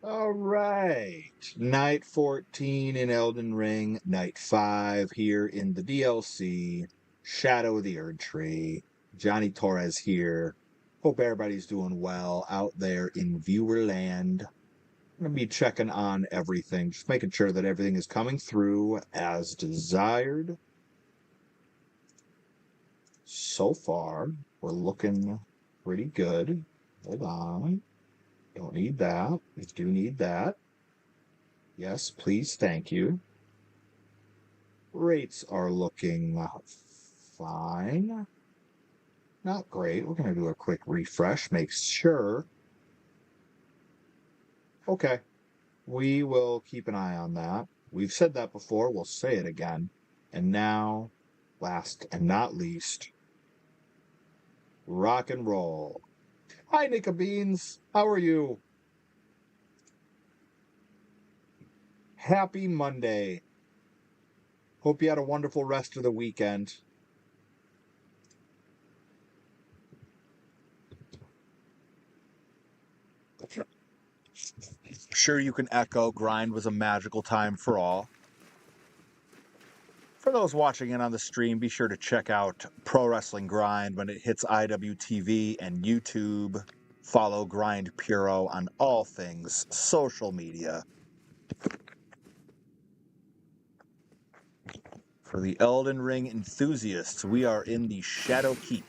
All right. Night 14 in Elden Ring, Night 5 here in the DLC. Shadow of the Erdtree. Johnny Torres here. Hope everybody's doing well out there in Viewerland. I'm going to be checking on everything, just making sure that everything is coming through as desired. So far, we're looking pretty good. Hold on. Don't need that. We do need that. Yes, please, thank you. Rates are looking fine. Not great. We're going to do a quick refresh, make sure. Okay, we will keep an eye on that. We've said that before, we'll say it again. And now, last and not least, rock and roll. Hi, Nika Beans. How are you? Happy Monday. Hope you had a wonderful rest of the weekend. Sure, you can echo grind was a magical time for all. For those watching in on the stream, be sure to check out Pro Wrestling Grind when it hits IWTV and YouTube. Follow Grind Puro on all things social media. For the Elden Ring enthusiasts, we are in the Shadow Keep.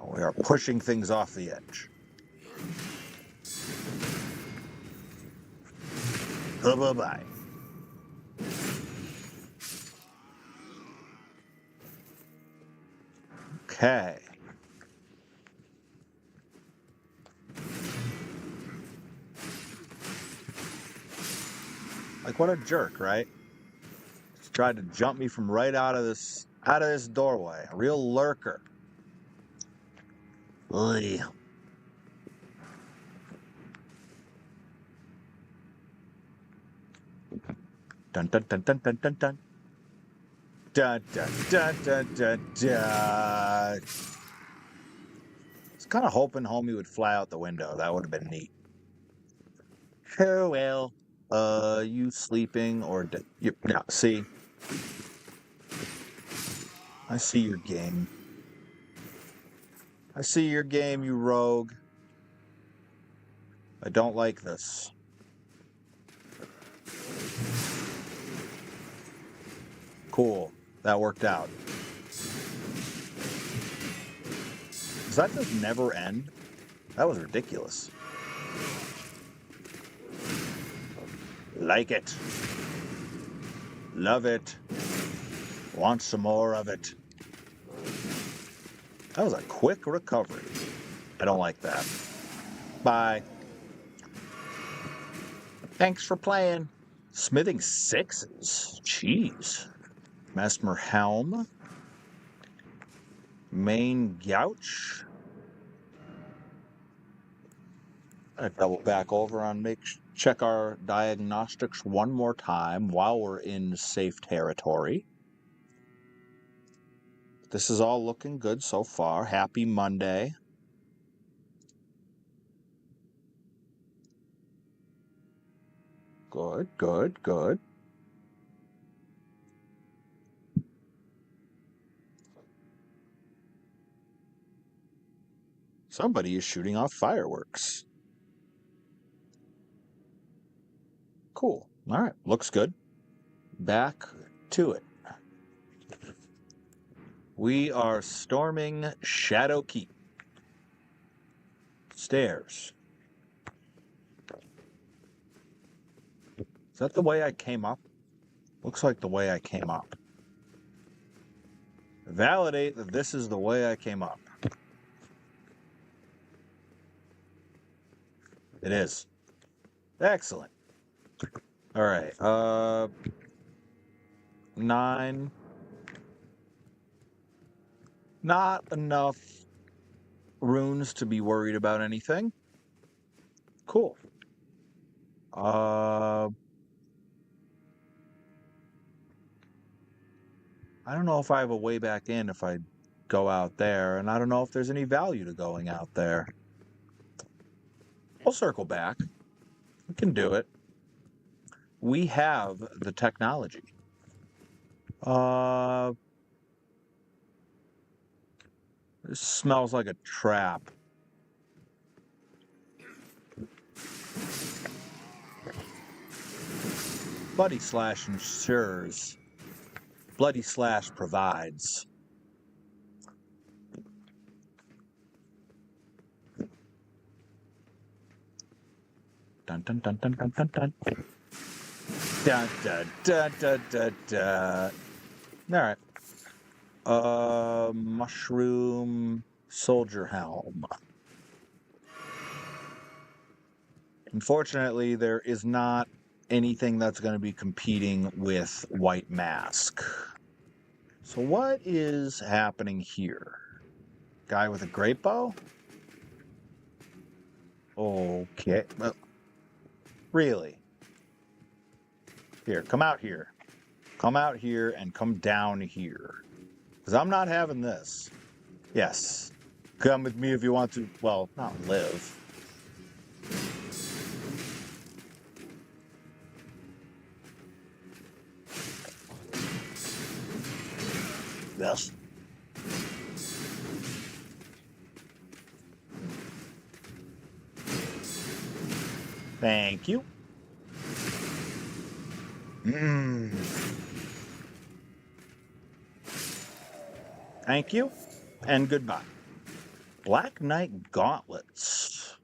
We are pushing things off the edge. Bye-bye. Okay. Like, what a jerk, right? Just tried to jump me from right out of this doorway. A real lurker. Oy. Dun dun dun dun dun dun dun. Dun dun dun dun dun dun. I was kind of hoping homie would fly out the window. That would have been neat. Oh well. You sleeping or yeah? See, I see your game. I see your game, you rogue. I don't like this. Cool. That worked out. Does that just never end? That was ridiculous. Like it. Love it. Want some more of it. That was a quick recovery. I don't like that. Bye. Thanks for playing. Smithing sixes. Jeez. Messmer Helm. Main Gouch. I double back over on check our diagnostics one more time while we're in safe territory. This is all looking good so far. Happy Monday. Good, good, good. Somebody is shooting off fireworks. Cool. All right, looks good. Back to it. We are storming Shadow Keep. Stairs. Is that the way I came up? Looks like the way I came up. Validate that this is the way I came up. It is. Excellent. All right. 9. Not enough runes to be worried about anything. Cool. I don't know if I have a way back in if I go out there, and I don't know if there's any value to going out there. I'll circle back. We can do it. We have the technology. This smells like a trap. Bloody Slash ensures. Bloody Slash provides. Dun dun dun dun dun dun dun. Dun dun dun dun dun dun. Alright. Mushroom Soldier Helm. Unfortunately, there is not anything that's going to be competing with White Mask. So what is happening here? Guy with a great bow? Okay. Well, really? Here, come out here. Come out here and come down here. Because I'm not having this. Yes. Come with me if you want to, well, not live. Yes. Thank you. Thank you, and goodbye. Black Knight Gauntlets.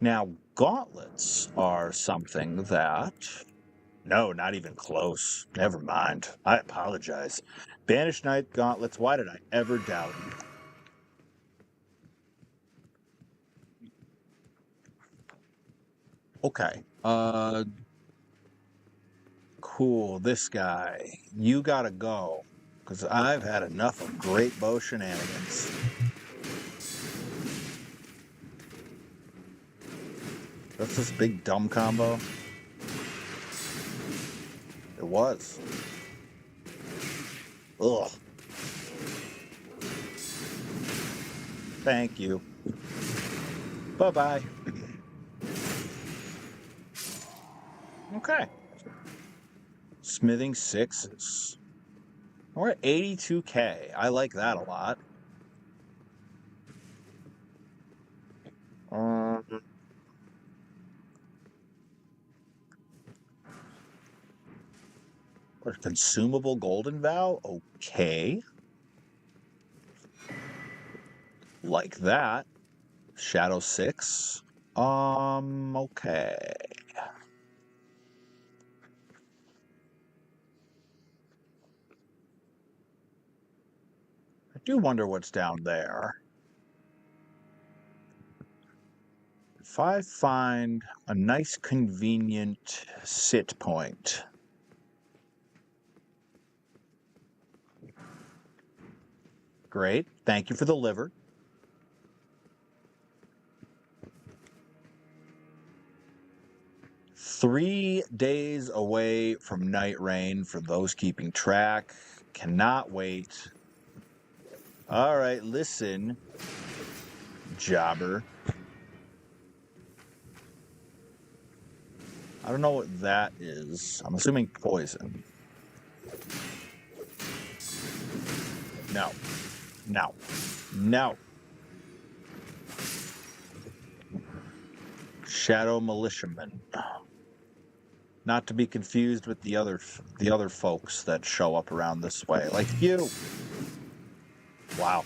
Now, gauntlets are something that... No, not even close. Never mind. I apologize. Banished Knight Gauntlets, why did I ever doubt you? Okay. Cool, this guy. You gotta go. Because I've had enough of great bow shenanigans. That's this big dumb combo? It was. Ugh. Thank you. Bye-bye. Okay. Smithing 6s. We're at 82k. I like that a lot. Consumable Golden Vow? Okay. Like that. Shadow 6? Okay. I do wonder what's down there. If I find a nice, convenient sit point. Great. Thank you for the liver. Three days away from Nightreign for those keeping track. Cannot wait. All right, listen, jobber. I don't know what that is. I'm assuming poison. No. No. No. Shadow Militiaman. Not to be confused with the other folks that show up around this way, like you. Wow.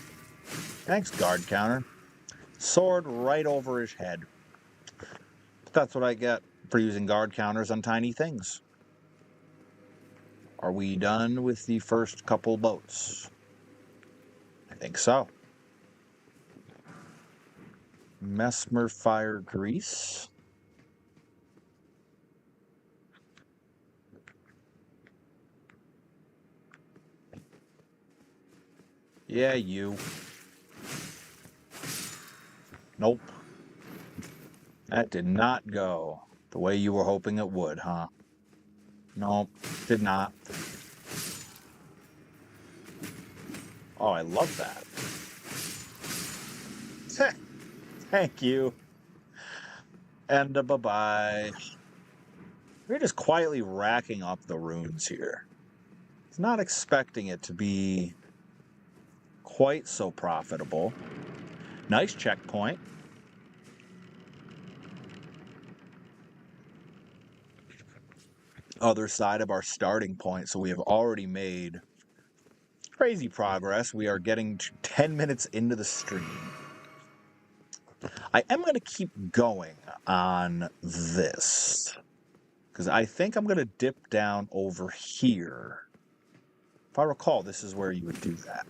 Thanks, guard counter. Sword right over his head. That's what I get for using guard counters on tiny things. Are we done with the first couple boats? I think so. Messmer Fire Grease. Yeah, you. Nope. That did not go the way you were hoping it would, huh? Nope, did not. Oh, I love that. Thank you. And bye-bye. We're just quietly racking up the runes here. I was not expecting it to be quite so profitable. Nice checkpoint. Other side of our starting point, so we have already made crazy progress. We are getting 10 minutes into the stream. I am going to keep going on this, because I think I'm going to dip down over here. If I recall, this is where you would do that.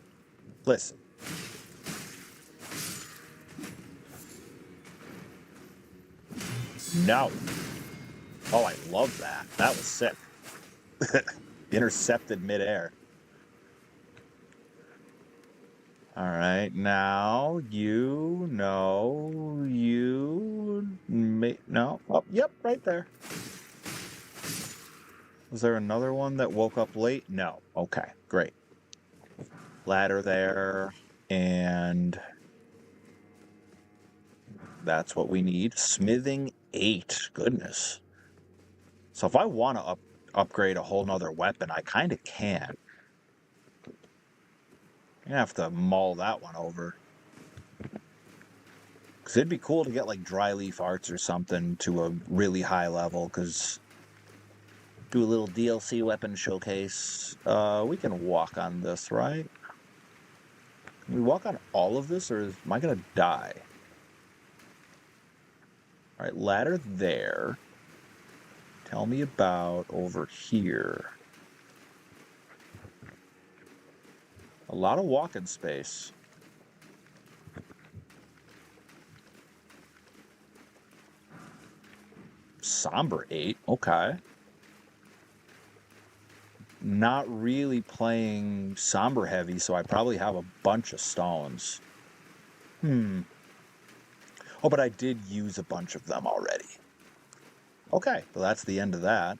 Listen. No. Oh, I love that. That was sick. Intercepted midair. All right, now you know you may no. Oh, yep, right there. Was there another one that woke up late? No. Okay, great. Ladder there, and that's what we need. Smithing 8. Goodness. So if I want to upgrade a whole nother weapon, I kind of can. I'm gonna have to mull that one over. Because it'd be cool to get like dry leaf arts or something to a really high level, because do a little DLC weapon showcase. We can walk on this, right? Can we walk on all of this, or am I going to die? All right, ladder there. Tell me about over here. A lot of walking space. Somber 8, okay. Not really playing Somber heavy, so I probably have a bunch of stones. Oh, but I did use a bunch of them already. Okay, well that's the end of that.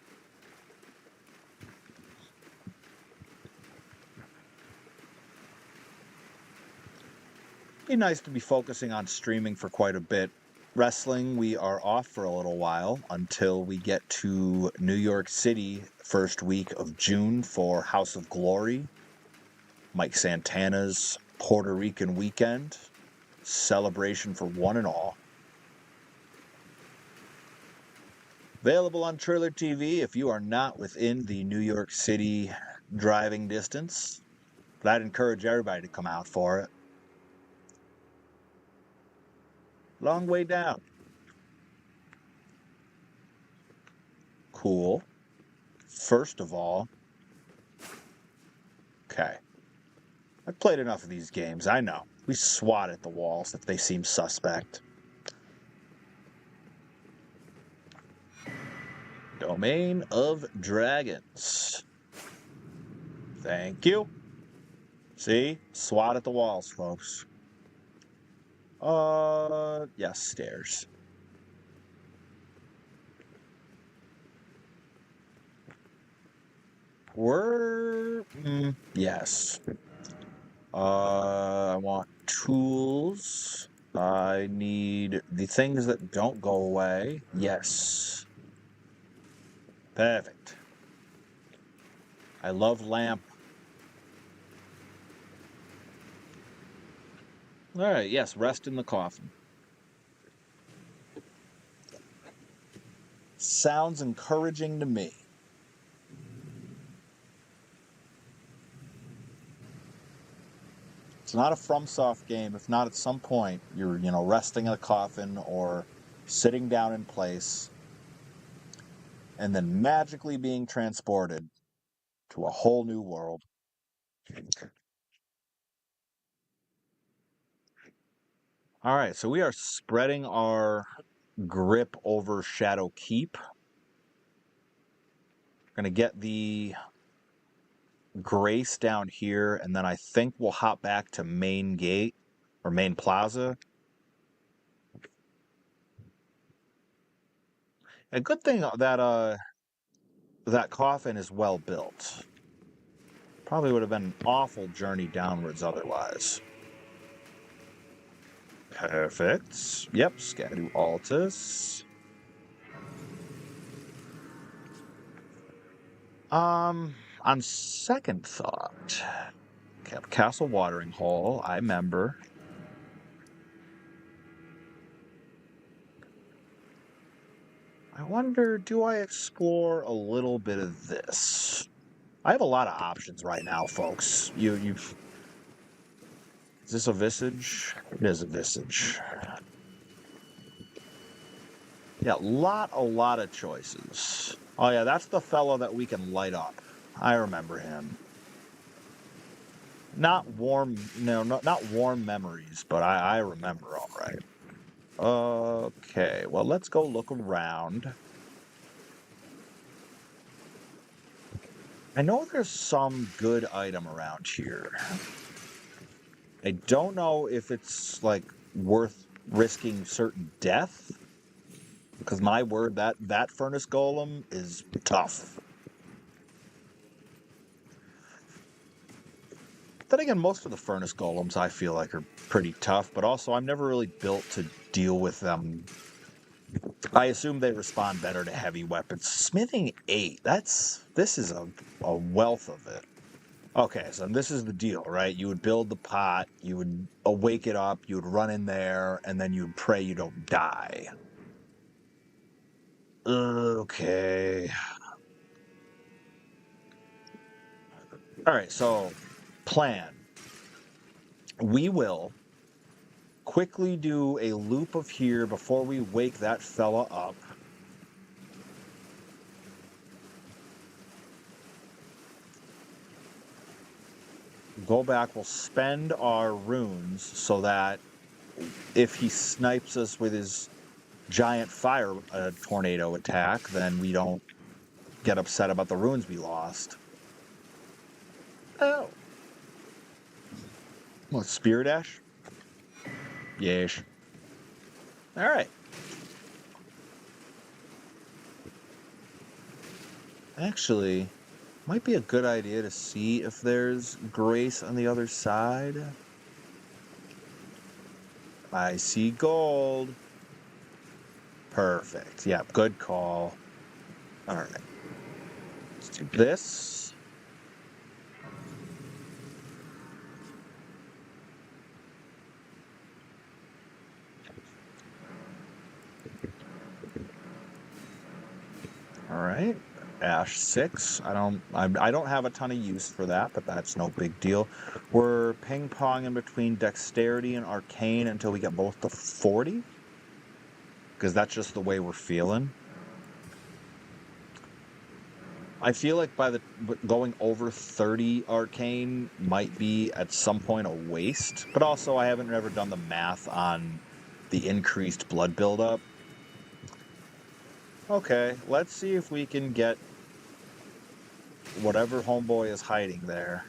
Be nice to be focusing on streaming for quite a bit. Wrestling, we are off for a little while until we get to New York City first week of June for House of Glory, Mike Santana's Puerto Rican weekend, celebration for one and all. Available on Trailer TV if you are not within the New York City driving distance. But I'd encourage everybody to come out for it. Long way down. Cool. First of all, okay. I've played enough of these games, I know. We swat at the walls if they seem suspect. Domain of Dragons. Thank you. See? SWAT at the walls, folks. Yes, stairs. Yes. I want tools. I need the things that don't go away. Yes. Perfect. I love lamp. All right, yes, rest in the coffin. Sounds encouraging to me. It's not a FromSoft game if not at some point you're, resting in a coffin or sitting down in place and then magically being transported to a whole new world. All right, so we are spreading our grip over Shadow Keep. We're going to get the Grace down here, and then I think we'll hop back to Main Gate or Main Plaza. A good thing that that coffin is well built. Probably would have been an awful journey downwards otherwise. Perfect. Yep, Scadu Altus. On second thought, Castle Watering Hole, I remember. I wonder, do I explore a little bit of this? I have a lot of options right now, folks. Is this a visage? It is a visage. Yeah, a lot of choices. Oh yeah, that's the fellow that we can light up. I remember him. Not warm memories, but I remember all right. Okay, well, let's go look around. I know there's some good item around here. I don't know if it's, like, worth risking certain death, because my word, that furnace golem is tough. Then again, most of the furnace golems I feel like are pretty tough, but also I'm never really built to deal with them. I assume they respond better to heavy weapons. Smithing 8, this is a wealth of it. Okay, so this is the deal, right? You would build the pot, you would wake it up, you would run in there, and then you would pray you don't die. Okay. All right, so plan. We will quickly do a loop of here before we wake that fella up. Go back, we'll spend our runes so that if he snipes us with his giant fire tornado attack, then we don't get upset about the runes we lost. Oh. What, Spear Dash? Yesh. Alright. Actually, might be a good idea to see if there's grace on the other side. I see gold. Perfect. Yeah, good call. Alright. Let's do this. Alright. Ash 6. I don't have a ton of use for that, but that's no big deal. We're ping-ponging between dexterity and arcane until we get both to 40. Because that's just the way we're feeling. I feel like going over 30 arcane might be at some point a waste, but also I haven't ever done the math on the increased blood buildup. Okay, let's see if we can get whatever homeboy is hiding there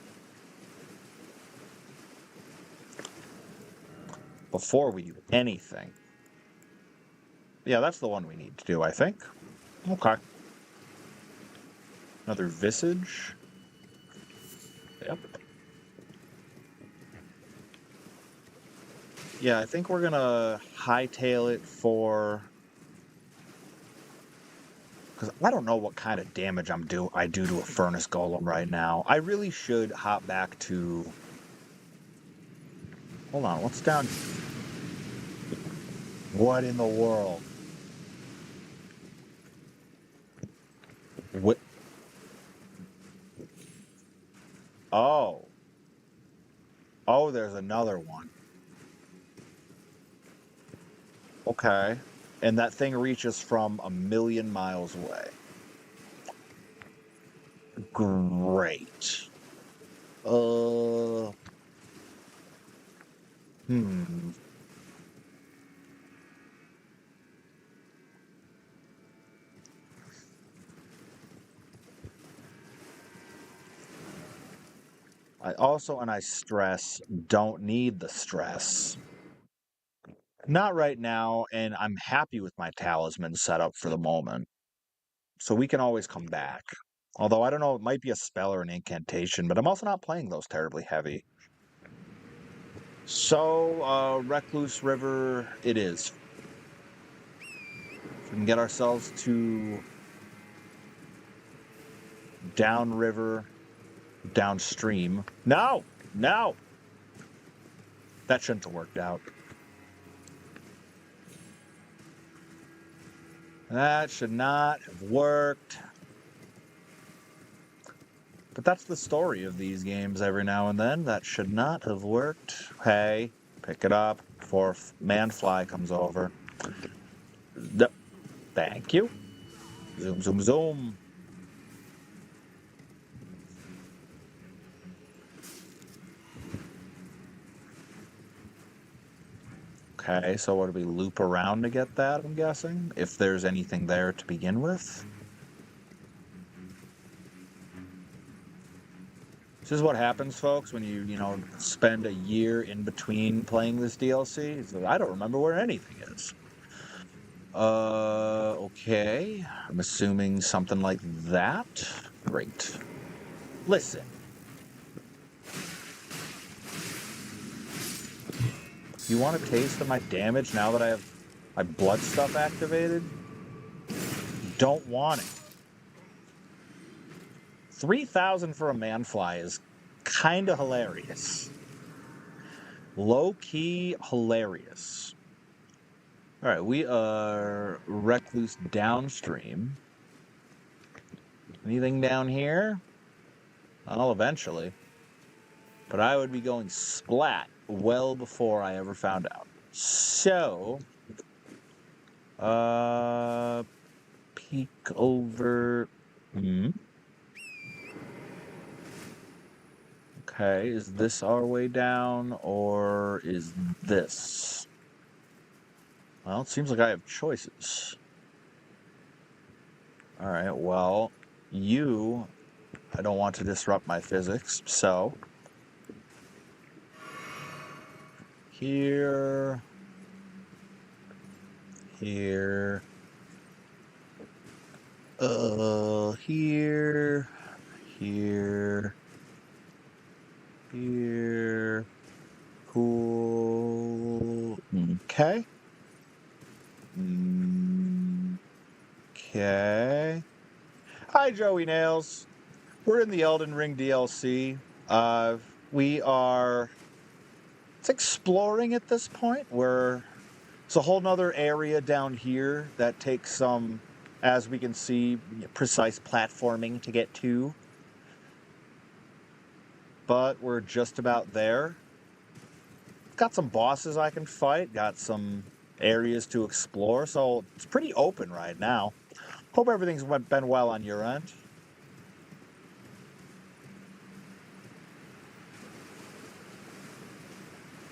before we do anything. Yeah, that's the one we need to do, I think. Okay. Another visage. Yep. Yeah, I think we're gonna hightail it for... Because I don't know what kind of damage I do to a furnace golem right now. I really should hop back to... Hold on, what's down? What in the world? What? Oh. Oh, there's another one. Okay. And that thing reaches from 1,000,000 miles away. Great. Hmm. I stress, don't need the stress. Not right now, and I'm happy with my talisman setup for the moment. So we can always come back. Although I don't know, it might be a spell or an incantation, but I'm also not playing those terribly heavy. So, Recluse River it is. We can get ourselves to downriver, downstream. No! No! That shouldn't have worked out. That should not have worked. But that's the story of these games every now and then. That should not have worked. Hey, pick it up before Manfly comes over. Thank you. Zoom, zoom, zoom. Okay, so what do we loop around to get that, I'm guessing? If there's anything there to begin with? This is what happens, folks, when you spend a year in between playing this DLC. So I don't remember where anything is. Okay. I'm assuming something like that. Great. Listen. You want a taste of my damage now that I have my blood stuff activated? Don't want it. 3,000 for a Manfly is kind of hilarious. Low-key hilarious. Alright, we are Recluse downstream. Anything down here? Well, eventually. But I would be going splat well before I ever found out. So, peek over. Okay, is this our way down, or is this? Well, it seems like I have choices. Alright, well, I don't want to disrupt my physics, so here, here, here, here, cool, okay, okay. Hi, Joey Nails. We're in the Elden Ring DLC. It's exploring at this point. It's a whole nother area down here that takes some, as we can see, precise platforming to get to. But we're just about there. Got some bosses I can fight, got some areas to explore, so it's pretty open right now. Hope everything's been well on your end.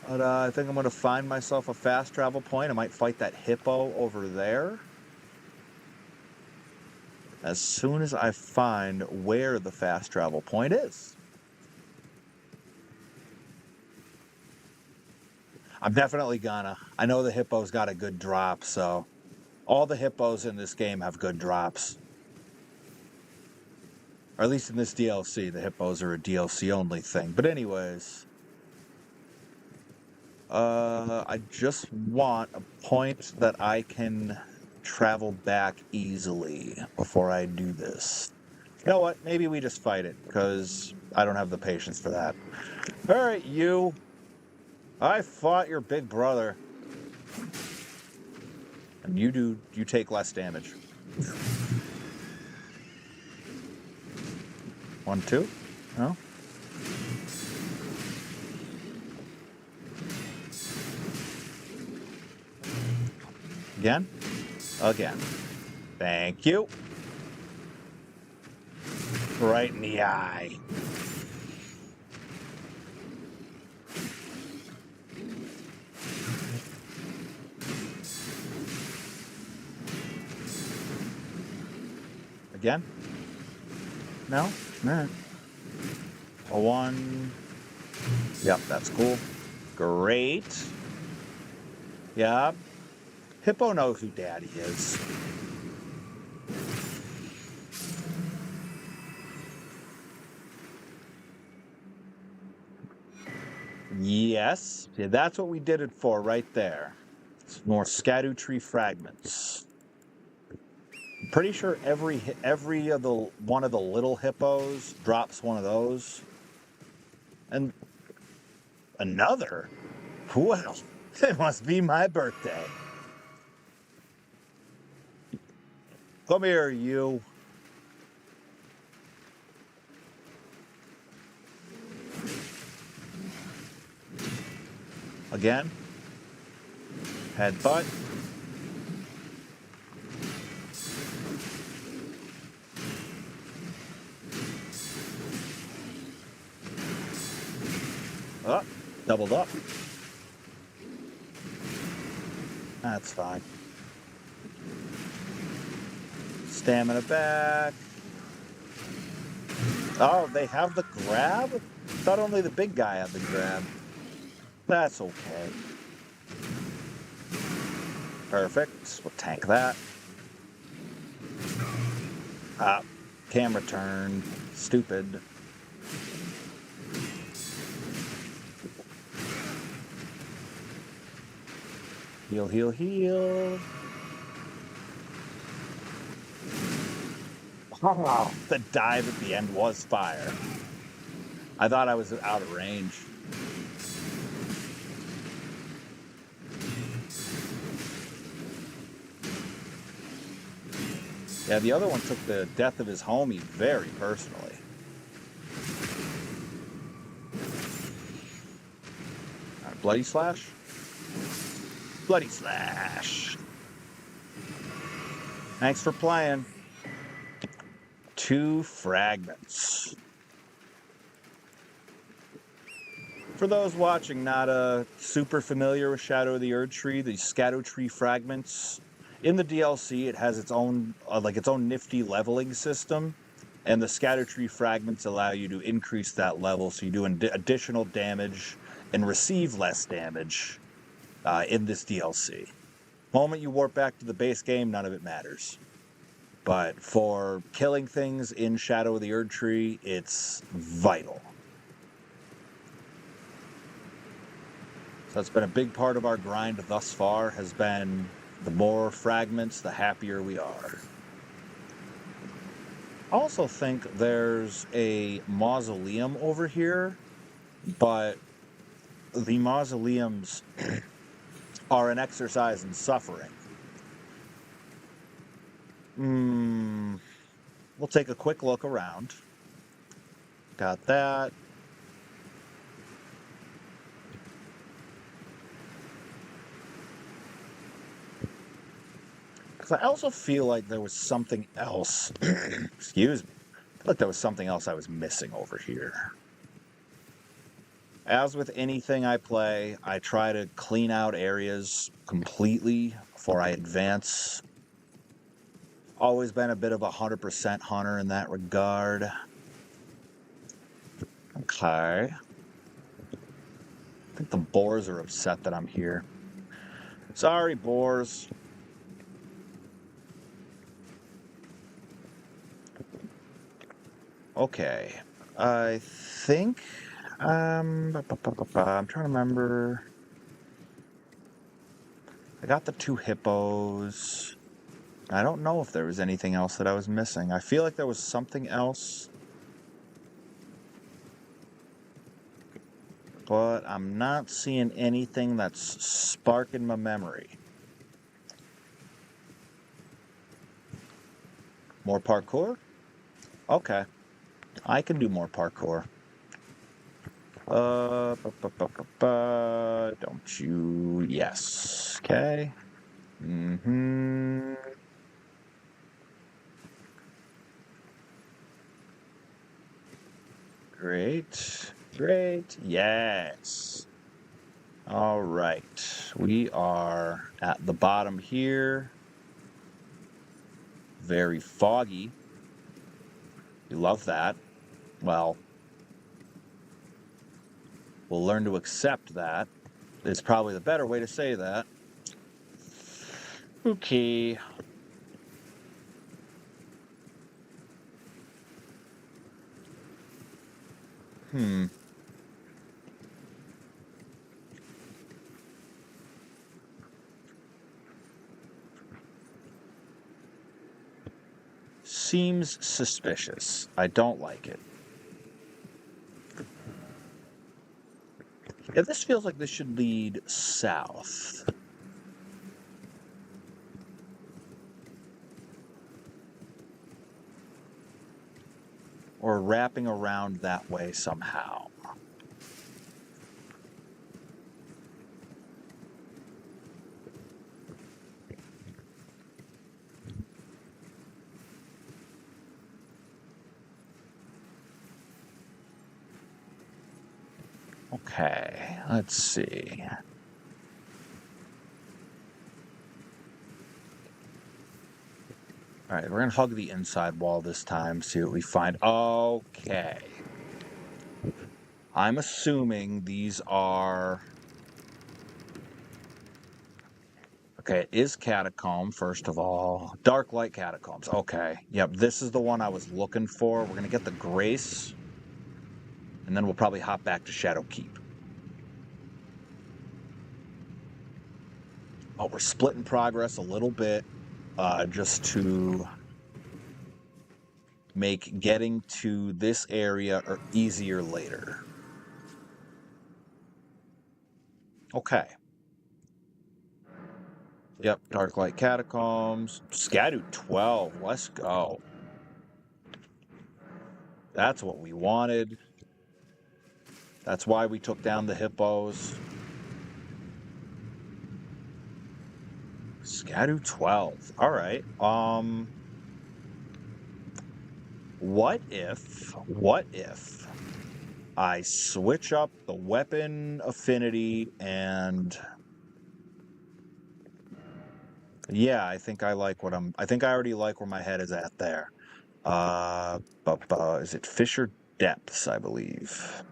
But I think I'm going to find myself a fast travel point. I might fight that hippo over there. As soon as I find where the fast travel point is. I'm definitely gonna. I know the hippo's got a good drop, so all the hippos in this game have good drops. Or at least in this DLC, the hippos are a DLC only thing. But anyways, I just want a point that I can travel back easily before I do this. You know what? Maybe we just fight it, because I don't have the patience for that. Alright, you. I fought your big brother. And you take less damage. 1, 2? No? Again? Again. Thank you. Right in the eye. Again? No? Alright. A 1. Yep, that's cool. Great. Yep. Hippo knows who Daddy is. Yes. Yeah, that's what we did it for right there. It's more Erdtree fragments. I'm pretty sure every of the one of the little hippos drops one of those. And another? Well, it must be my birthday. Come here, you. Again. Headbutt. Oh, doubled up. That's fine. Stamina back. Oh, they have the grab? Thought only the big guy had the grab. That's okay. Perfect. We'll tank that. Ah, camera turn. Stupid. Heal, heal, heal. Oh, the dive at the end was fire. I thought I was out of range. Yeah, the other one took the death of his homie very personally. All right, Bloody Slash? Bloody Slash. Thanks for playing. 2 fragments. For those watching not super familiar with Shadow of the Erdtree, the Scadutree fragments, in the DLC it has its own its own nifty leveling system, and the Scadutree fragments allow you to increase that level, so you do additional damage and receive less damage in this DLC. The moment you warp back to the base game, none of it matters. But for killing things in Shadow of the Erdtree, it's vital. So that's been a big part of our grind thus far, has been the more fragments, the happier we are. I also think there's a mausoleum over here, but the mausoleums are an exercise in suffering. We'll take a quick look around. Got that. Because I also feel like there was something else. Excuse me. I feel like there was something else I was missing over here. As with anything I play, I try to clean out areas completely before I advance. Always been a bit of a 100% hunter in that regard. Okay. I think the boars are upset that I'm here. Sorry, boars. Okay. I think... I'm trying to remember... I got the 2 hippos. I don't know if there was anything else that I was missing. I feel like there was something else. But I'm not seeing anything that's sparking my memory. More parkour? Okay. I can do more parkour. Don't you? Yes. Okay. Great. Great. Yes. All right. We are at the bottom here. Very foggy. We love that. Well, we'll learn to accept that. It's probably the better way to say that. Okay. seems suspicious. I don't like it. Yeah, this feels like this should lead south. Or wrapping around that way somehow. Okay, let's see. All right, we're gonna hug the inside wall this time, see what we find. Okay. I'm assuming these are... Okay, it is Catacomb, first of all. Dark Light Catacombs. Okay. Yep, this is the one I was looking for. We're gonna get the Grace, and then we'll probably hop back to Shadow Keep. Oh, we're splitting progress a little bit, just to make getting to this area easier later. Okay. Yep, Dark Light Catacombs. Scadu 12, let's go. That's what we wanted. That's why we took down the hippos. Scadu 12. All right. What if I switch up the weapon affinity and... Yeah, I think I like what I think I already like where my head is at there. Is it Fissure Depths, I believe.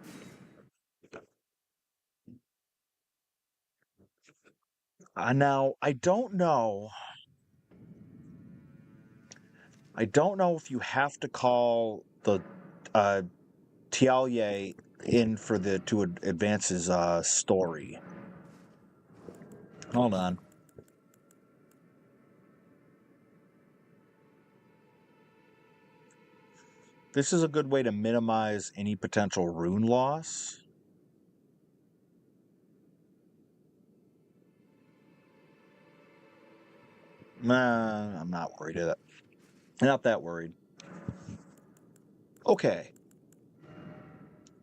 Now, I don't know. I don't know if you have to call the Tialye in for to advance his story. Hold on. This is a good way to minimize any potential rune loss. Nah, I'm not worried. Not that worried. Okay.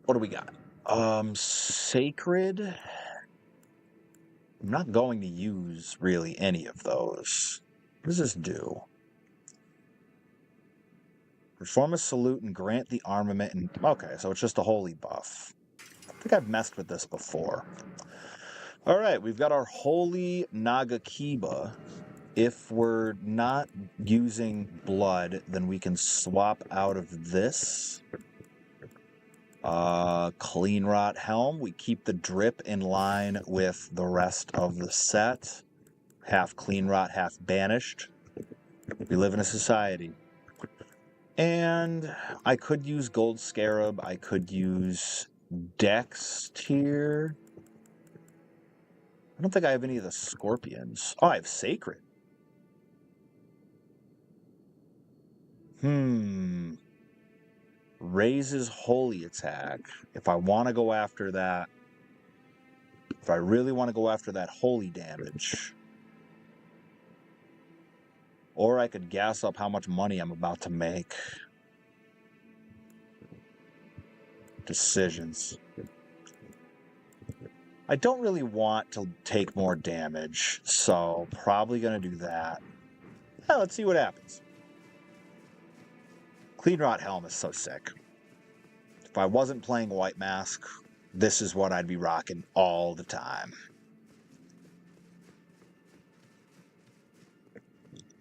What do we got? Sacred. I'm not going to use really any of those. What does this do? Perform a salute and grant the armament. And okay, so it's just a holy buff. I think I've messed with this before. All right, we've got our holy Nagakiba. If we're not using blood, then we can swap out of this. Clean Rot Helm. We keep the drip in line with the rest of the set. Half Clean Rot, half Banished. We live in a society. And I could use Gold Scarab. I could use Dex tier. I don't think I have any of the Scorpions. Oh, I have Sacred. Raises holy attack. If I want to go after that, if I really want to go after that holy damage. Or I could gas up how much money I'm about to make. Decisions. I don't really want to take more damage, so probably going to do that. Yeah, let's see what happens. Clean Rot Helm is so sick. If I wasn't playing White Mask, this is what I'd be rocking all the time.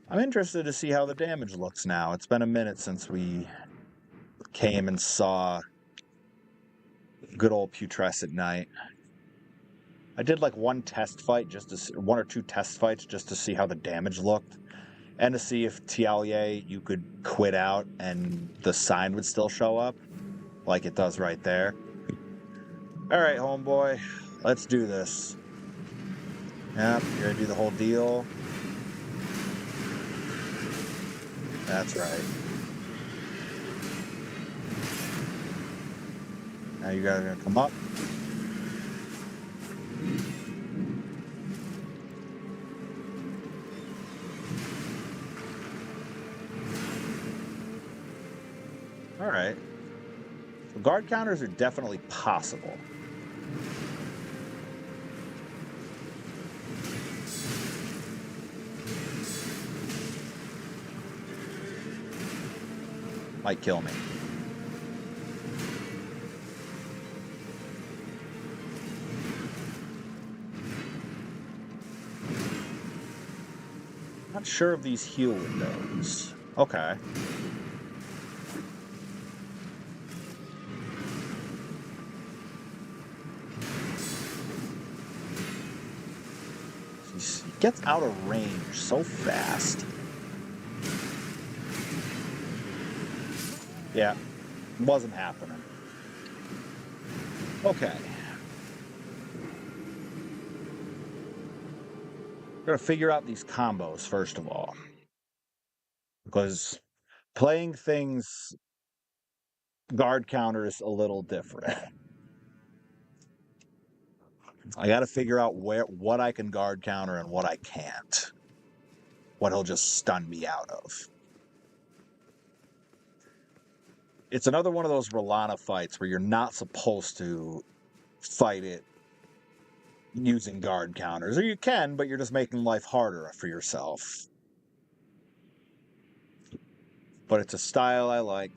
I'm interested to see how the damage looks now. It's been a minute since we came and saw good old Putrescent Knight. I did like one or two test fights just to see how the damage looked. And to see if Tialye you could quit out and the sign would still show up. Like it does right there. Alright, homeboy. Let's do this. Yep, you're gonna do the whole deal. That's right. Now you guys are gonna come up. All right. So guard counters are definitely possible. Might kill me. Not sure of these heal windows. Okay. He gets out of range so fast. Yeah, wasn't happening. Okay. We're gonna figure out these combos first of all. Because playing things guard counters a little different. I gotta figure out what I can guard counter and what I can't. What he'll just stun me out of. It's another one of those Rolana fights where you're not supposed to fight it using guard counters. Or you can, but you're just making life harder for yourself. But it's a style I like.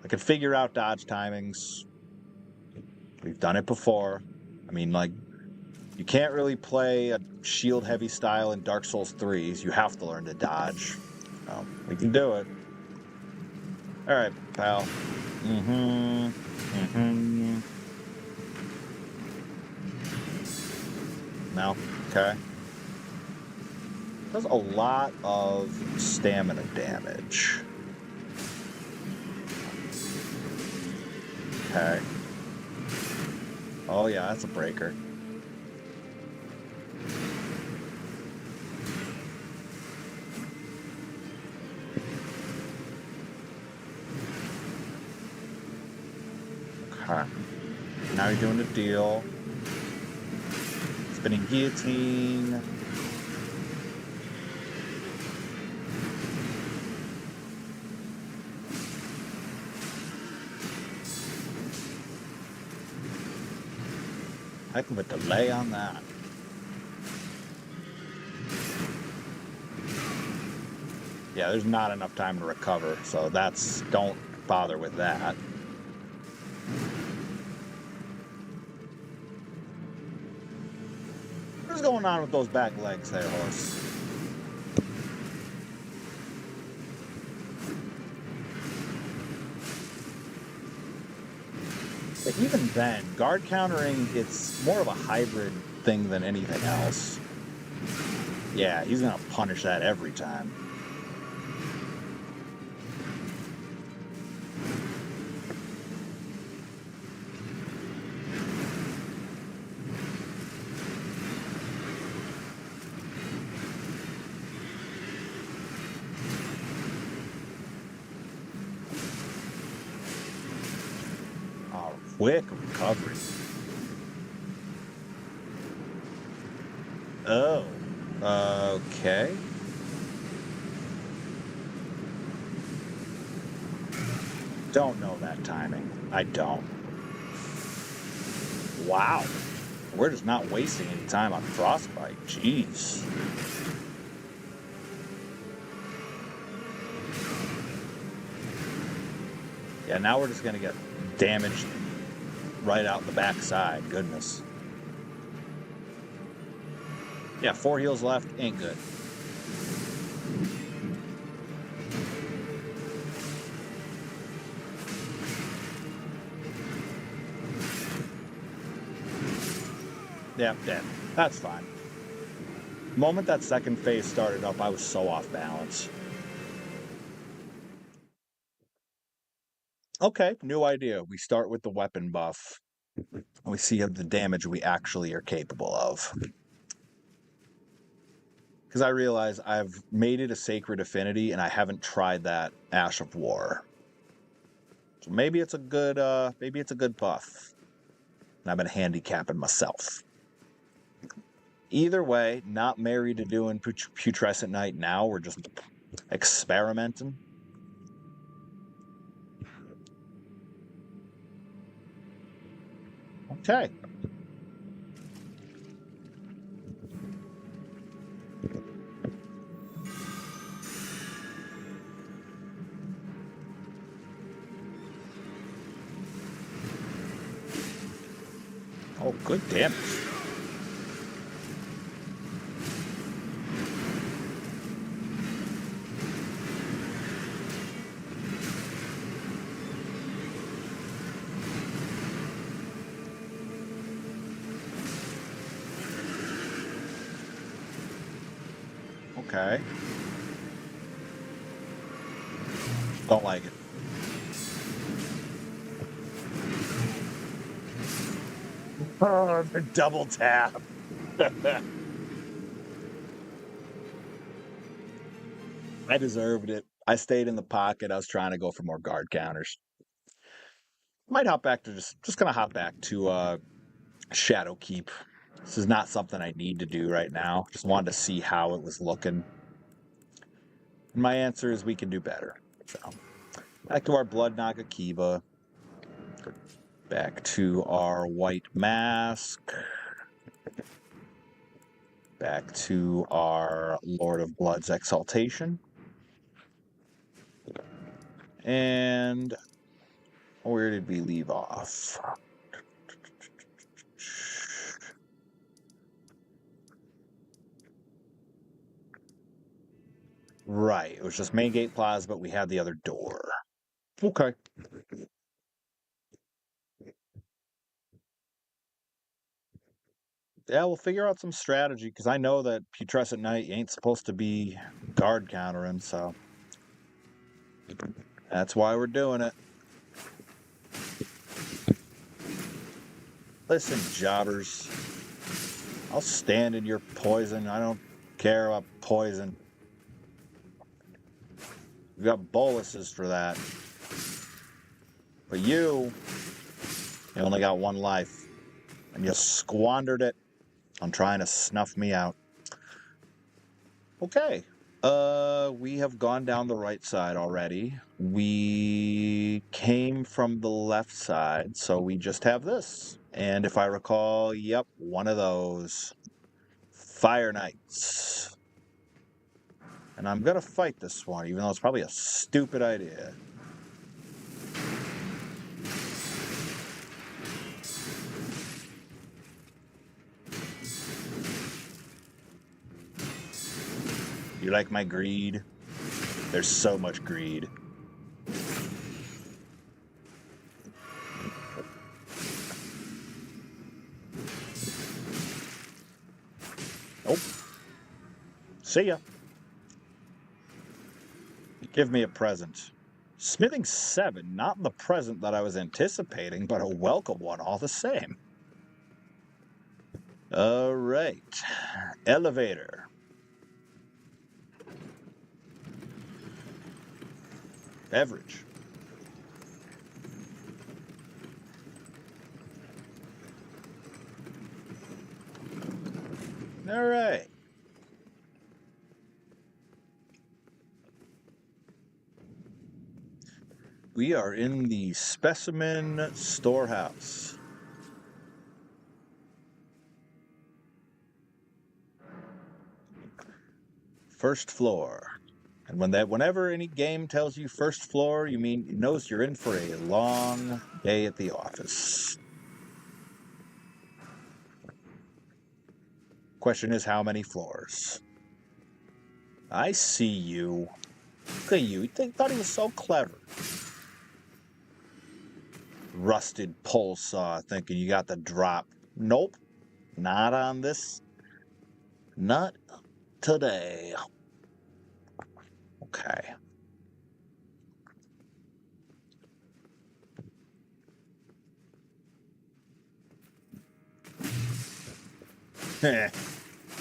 I can figure out dodge timings. We've done it before. I mean, like, you can't really play a shield-heavy style in Dark Souls 3s. You have to learn to dodge. Oh, we can do it. All right, pal. Mm-hmm. Mm-hmm. No? Okay. Does a lot of stamina damage. Okay. Oh yeah, that's a breaker. Okay. Now you're doing the deal. Spinning guillotine. Heck of a delay on that. Yeah, there's not enough time to recover, so don't bother with that. What's going on with those back legs there, horse? But even then, guard countering, it's more of a hybrid thing than anything else. Yeah, he's gonna punish that every time. Quick recovery. Oh. Okay. Don't know that timing. I don't. Wow. We're just not wasting any time on Frostbite. Jeez. Yeah, now we're just gonna get damaged right out the backside. Goodness. Yeah, 4 heals left. Ain't good. Yeah, dead. That's fine. The moment that second phase started up, I was so off balance. Okay, new idea. We start with the weapon buff. We see the damage we actually are capable of. Because I realize I've made it a Sacred Affinity and I haven't tried that Ash of War. So maybe it's a good buff. And I've been handicapping myself. Either way, not married to doing Putrescent Knight now. We're just experimenting. Okay. Oh, good damage. Okay. Don't like it. Oh, the double tap. I deserved it. I stayed in the pocket. I was trying to go for more guard counters. Might hop back to just gonna hop back to Shadow Keep. This is not something I need to do right now. Just wanted to see how it was looking. And my answer is we can do better. So back to our Blood Nagakiba. Back to our White Mask. Back to our Lord of Blood's Exaltation. And where did we leave off? Right, it was just Main Gate Plaza, but we had the other door. Okay. Yeah, we'll figure out some strategy, because I know that Putrescent Knight ain't supposed to be guard countering, so that's why we're doing it. Listen, jobbers. I'll stand in your poison. I don't care about poison. We've got boluses for that. But you only got one life. And you squandered it on trying to snuff me out. Okay. We have gone down the right side already. We came from the left side, so we just have this. And if I recall, yep, one of those. Fire Knights. And I'm gonna fight this one, even though it's probably a stupid idea. You like my greed? There's so much greed. Nope. See ya. Give me a present. Smithing 7, not the present that I was anticipating, but a welcome one all the same. All right. Elevator. Beverage. All right. We are in the Specimen Storehouse. First floor. And whenever any game tells you first floor, it knows you're in for a long day at the office. Question is, how many floors? I see you. Look at you. Thought he was so clever. Rusted pole saw, thinking you got the drop. Nope. Not on this. Not today. Okay.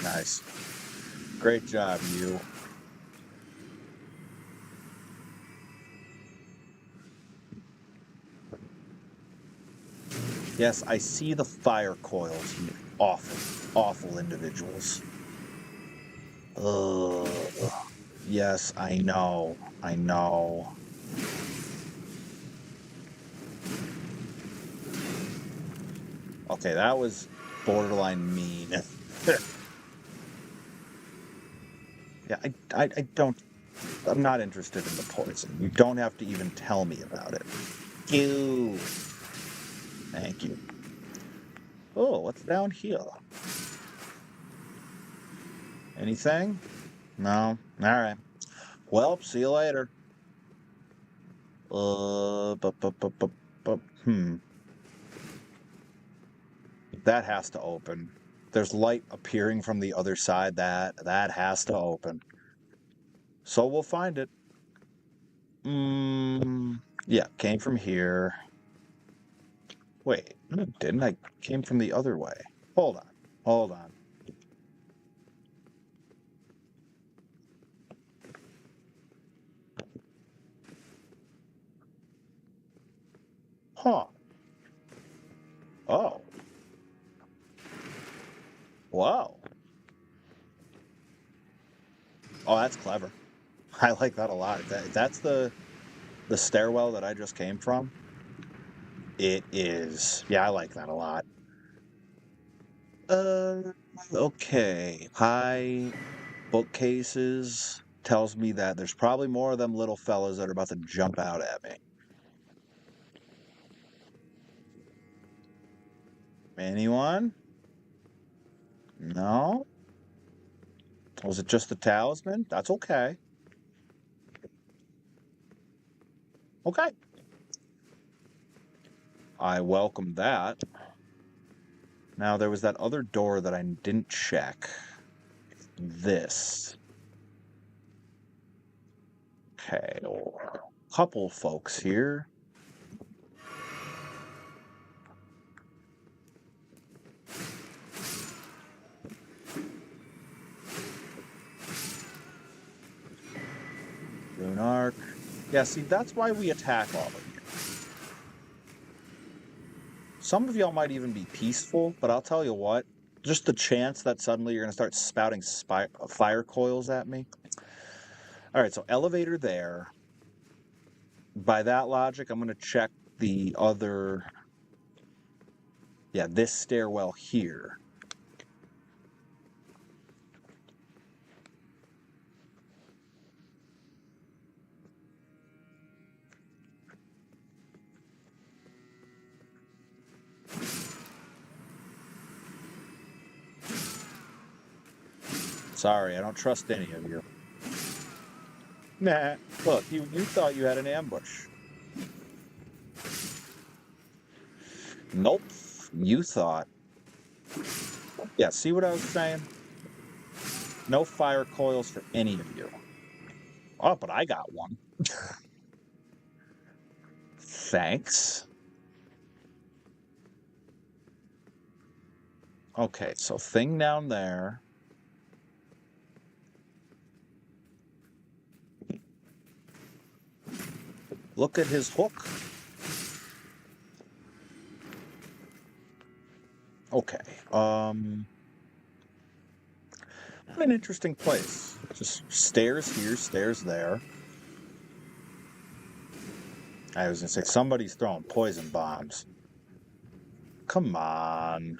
Nice. Great job, you. Yes, I see the fire coils, you awful, awful individuals. Ugh. Yes, I know. I know. Okay, that was borderline mean. Yeah, I don't... I'm not interested in the poison. You don't have to even tell me about it. You. Thank you. Oh, what's down here? Anything? No? Alright. Well, see you later. Hmm. That has to open. There's light appearing from the other side. That has to open. So we'll find it. Yeah, came from here. Wait, no, it didn't. I came from the other way. Hold on. Hold on. Huh. Oh. Wow. Oh, that's clever. I like that a lot. If that's the stairwell that I just came from, it is. Yeah, I like that a lot. Okay. High bookcases tells me that there's probably more of them little fellas that are about to jump out at me. Anyone? No? Was it just the talisman? That's okay. Okay. I welcome that. Now, there was that other door that I didn't check. This. Okay. Couple folks here. Rune Arc. Yeah, see, that's why we attack all of you. Some of y'all might even be peaceful, but I'll tell you what. Just the chance that suddenly you're going to start spouting fire coils at me. All right, so elevator there. By that logic, I'm going to check the other... Yeah, this stairwell here. Sorry, I don't trust any of you. Nah, look, you thought you had an ambush. Nope, you thought. Yeah, see what I was saying? No fire coils for any of you. Oh, but I got one. Thanks. Okay, so thing down there. Look at his hook. Okay, an interesting place. Just stairs here, stairs there. I was gonna say, somebody's throwing poison bombs. Come on.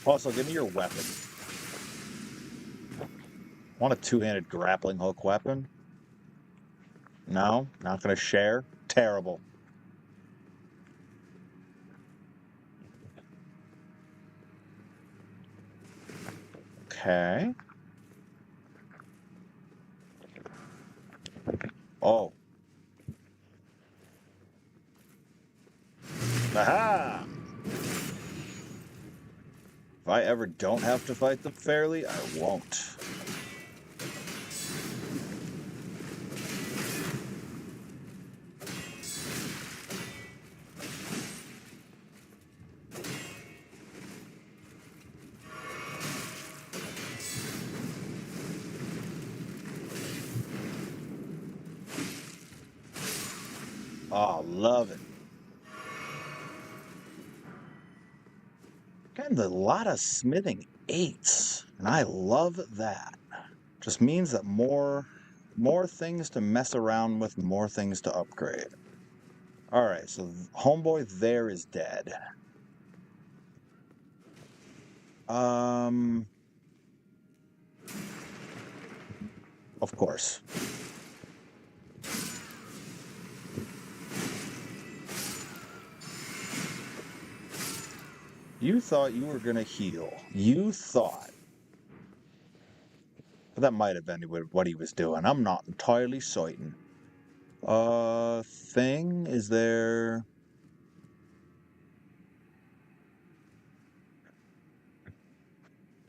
Also, give me your weapon. Want a two-handed grappling hook weapon? No? Not gonna share? Terrible. Okay. Oh. Aha! If I ever don't have to fight them fairly, I won't. Oh, love it. getting a lot of smithing 8s, and I love that. Just means that more things to mess around with, more things to upgrade. Alright, so homeboy there is dead. Of course. You thought you were gonna heal. You thought. But that might have been what he was doing. I'm not entirely certain. Thing? Is there...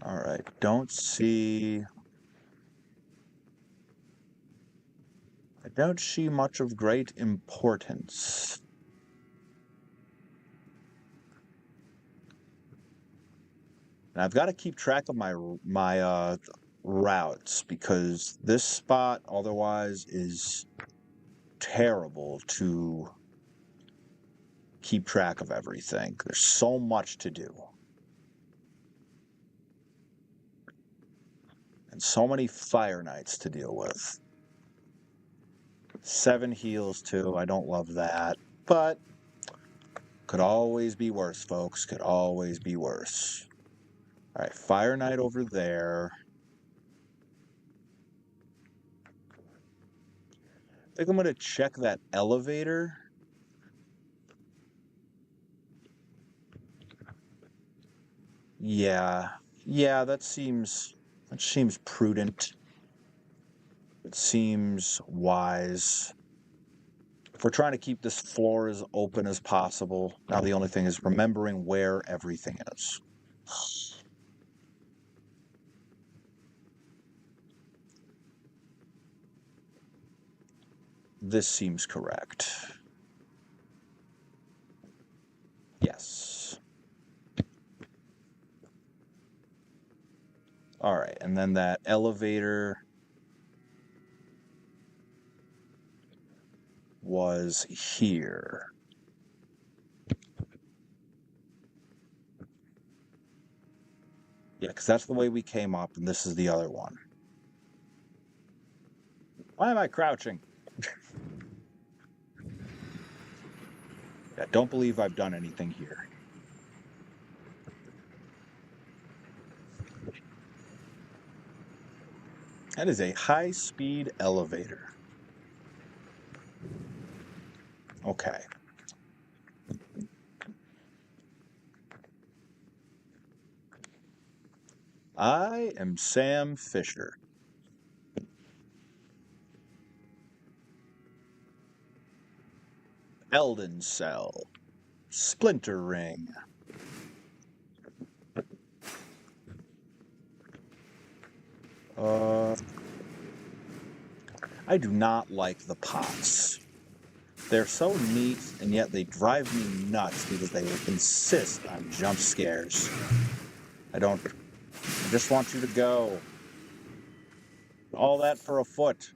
Alright, don't see... I don't see much of great importance. And I've got to keep track of my routes, because this spot otherwise is terrible to keep track of everything. There's so much to do. And so many Fire Knights to deal with. 7 heals too, I don't love that. But could always be worse, folks. Could always be worse. Alright, Fire Knight over there. I think I'm going to check that elevator. Yeah, that seems prudent. It seems wise. If we're trying to keep this floor as open as possible, now the only thing is remembering where everything is. This seems correct. Yes. Alright, and then that elevator was here. Yeah, because that's the way we came up, and this is the other one. Why am I crouching? Yeah, don't believe I've done anything here. That is a high-speed elevator. Okay. I am Sam Fisher. Elden Cell. Splinter Ring. I do not like the pots. They're so neat, and yet they drive me nuts because they insist on jump scares. I just want you to go. All that for a foot.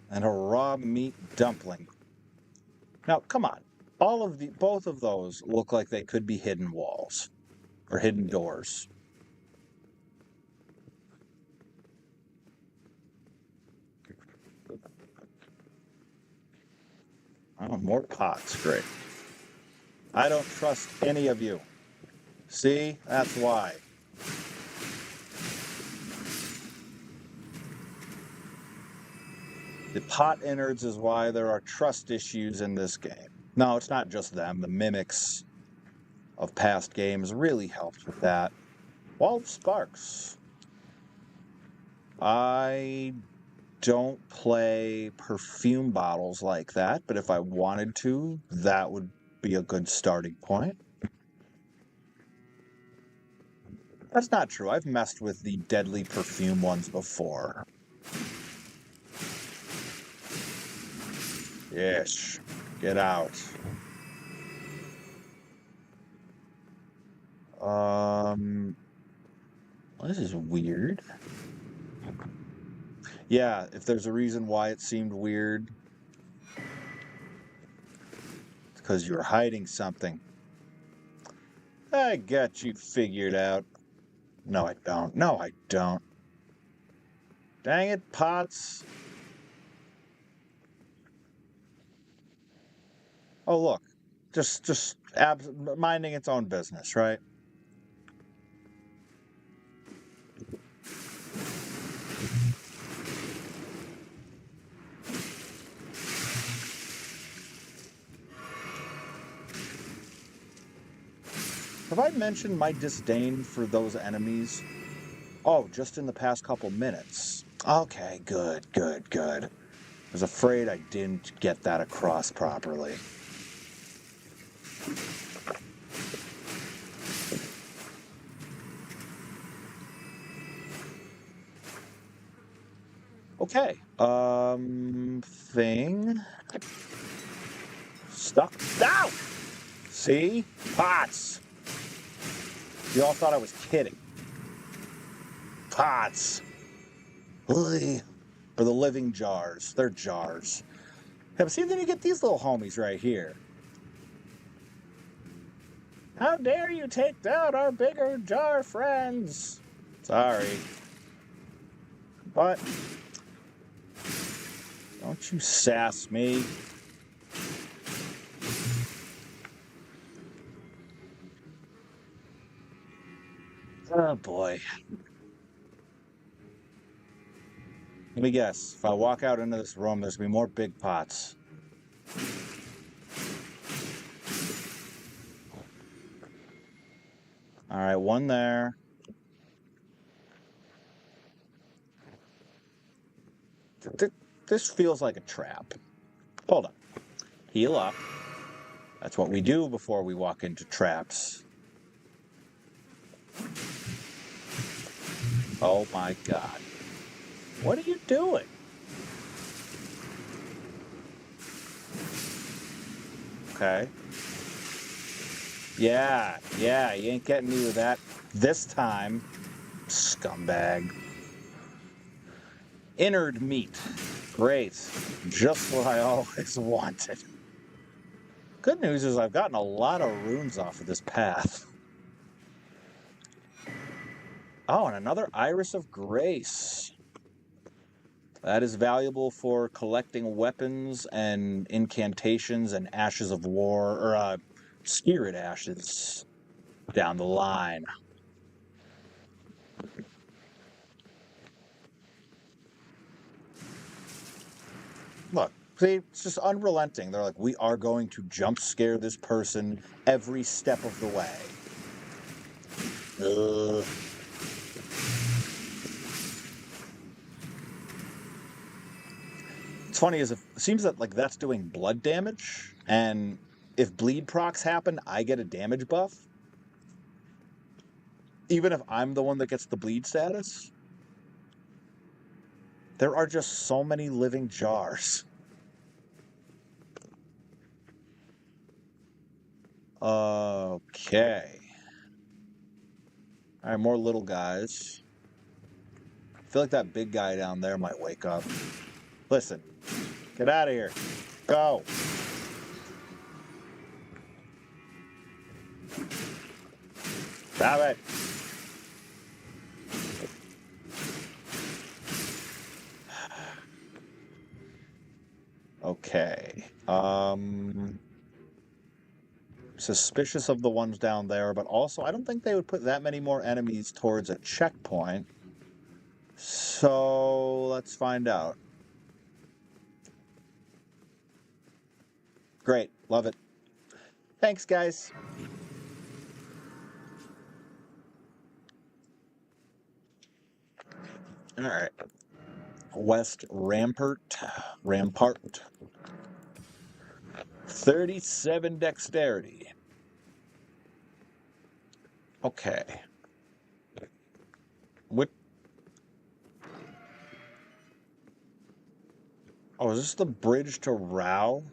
And a raw meat dumpling. Now, come on. Both of those look like they could be hidden walls. Or hidden doors. Oh, more pots. Great. I don't trust any of you. See? That's why. The pot innards is why there are trust issues in this game. No, it's not just them. The mimics of past games really helped with that. Wall of Sparks. I don't play perfume bottles like that, but if I wanted to, that would be a good starting point. That's not true. I've messed with the deadly perfume ones before. Yes, get out. This is weird. Yeah, if there's a reason why it seemed weird, it's because you're hiding something. I got you figured out. No, I don't. No, I don't. Dang it, Potts. Oh, look. Just minding its own business, right? Have I mentioned my disdain for those enemies? Oh, just in the past couple minutes. Okay, good. I was afraid I didn't get that across properly. Okay. Thing. Stuck. Ow! See? Pots! You all thought I was kidding. Pots! Ugh. Or the living jars. They're jars. Yeah, but see, then you get these little homies right here. How dare you take down our bigger jar friends? Sorry. But don't you sass me. Oh boy. Let me guess. If I walk out into this room, there's gonna be more big pots. Alright, one there. This feels like a trap. Hold on. Heal up. That's what we do before we walk into traps. Oh my god. What are you doing? Okay. Yeah, you ain't getting me with that this time, scumbag. Innard meat. Great. Just what I always wanted. Good news is I've gotten a lot of runes off of this path. Oh, and another Iris of Grace. That is valuable for collecting weapons and incantations and ashes of war, or spirit ashes down the line. Look, see, it's just unrelenting. They're like, we are going to jump scare this person every step of the way. Ugh. What's funny is it seems that like that's doing blood damage, and if bleed procs happen, I get a damage buff. Even if I'm the one that gets the bleed status. There are just so many living jars. Okay. Alright, more little guys. I feel like that big guy down there might wake up. Listen, get out of here. Go. Stop it. Okay. Suspicious of the ones down there, but also I don't think they would put that many more enemies towards a checkpoint. So let's find out. Great. Love it. Thanks, guys. All right. West Rampart. 37 dexterity. Okay. What? Oh, is this the bridge to Rao?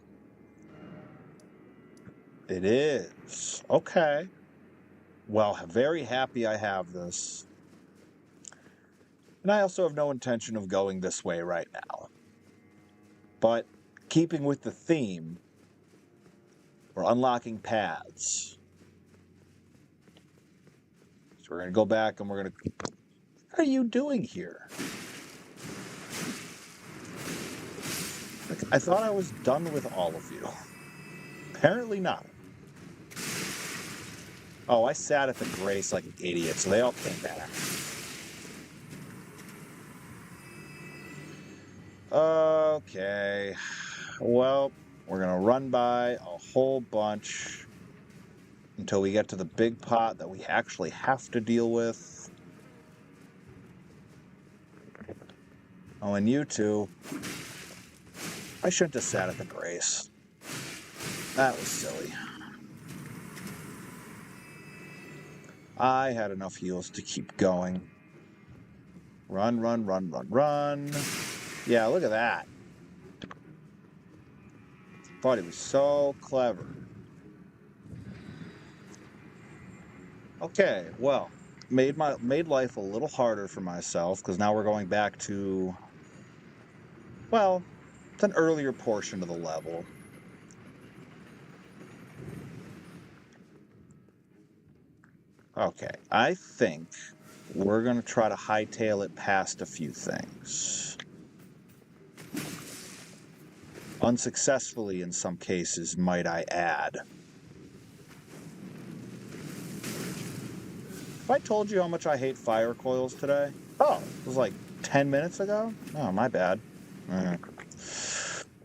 It is. Okay. Well, very happy I have this. And I also have no intention of going this way right now. But keeping with the theme, We're unlocking paths. So we're going to go back and we're going to... What are you doing here? Like, I thought I was done with all of you. Apparently not. Oh, I sat at the grace like an idiot, so they all came back. Okay. Well, we're going to run by a whole bunch until we get to the big pot that we actually have to deal with. Oh, and you two. I shouldn't have sat at the grace. That was silly. I had enough heals to keep going. Run, run, run, run, run. Yeah, look at that. Thought he was so clever. Okay, well, made life a little harder for myself because now we're going back to, well, it's an earlier portion of the level. Okay, I think we're going to try to hightail it past a few things. Unsuccessfully in some cases, might I add. Have I told you how much I hate fire coils today? Oh, it was like 10 minutes ago? Oh, my bad.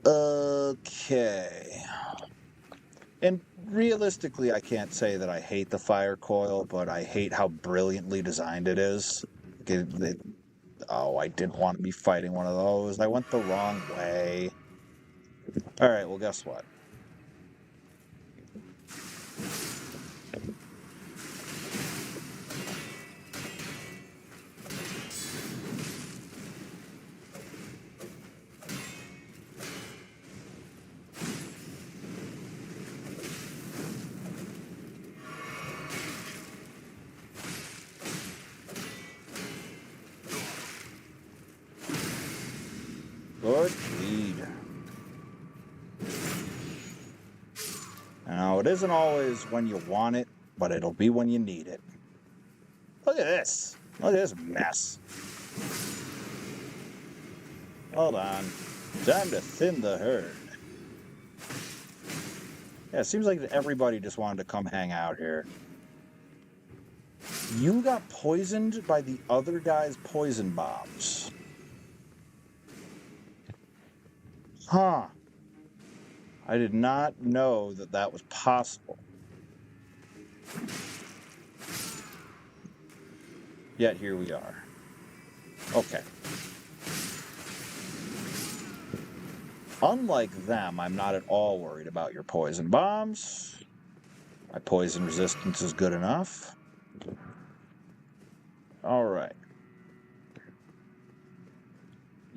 Okay. And realistically, I can't say that I hate the fire coil, but I hate how brilliantly designed it is. Oh, I didn't want to be fighting one of those. I went the wrong way. Alright, well, guess what? Good lead. Now, it isn't always when you want it, but it'll be when you need it. Look at this. Look at this mess. Hold on. Time to thin the herd. Yeah, it seems like everybody just wanted to come hang out here. You got poisoned by the other guy's poison bombs. Huh. I did not know that that was possible. Yet here we are. Okay. Unlike them, I'm not at all worried about your poison bombs. My poison resistance is good enough. Alright.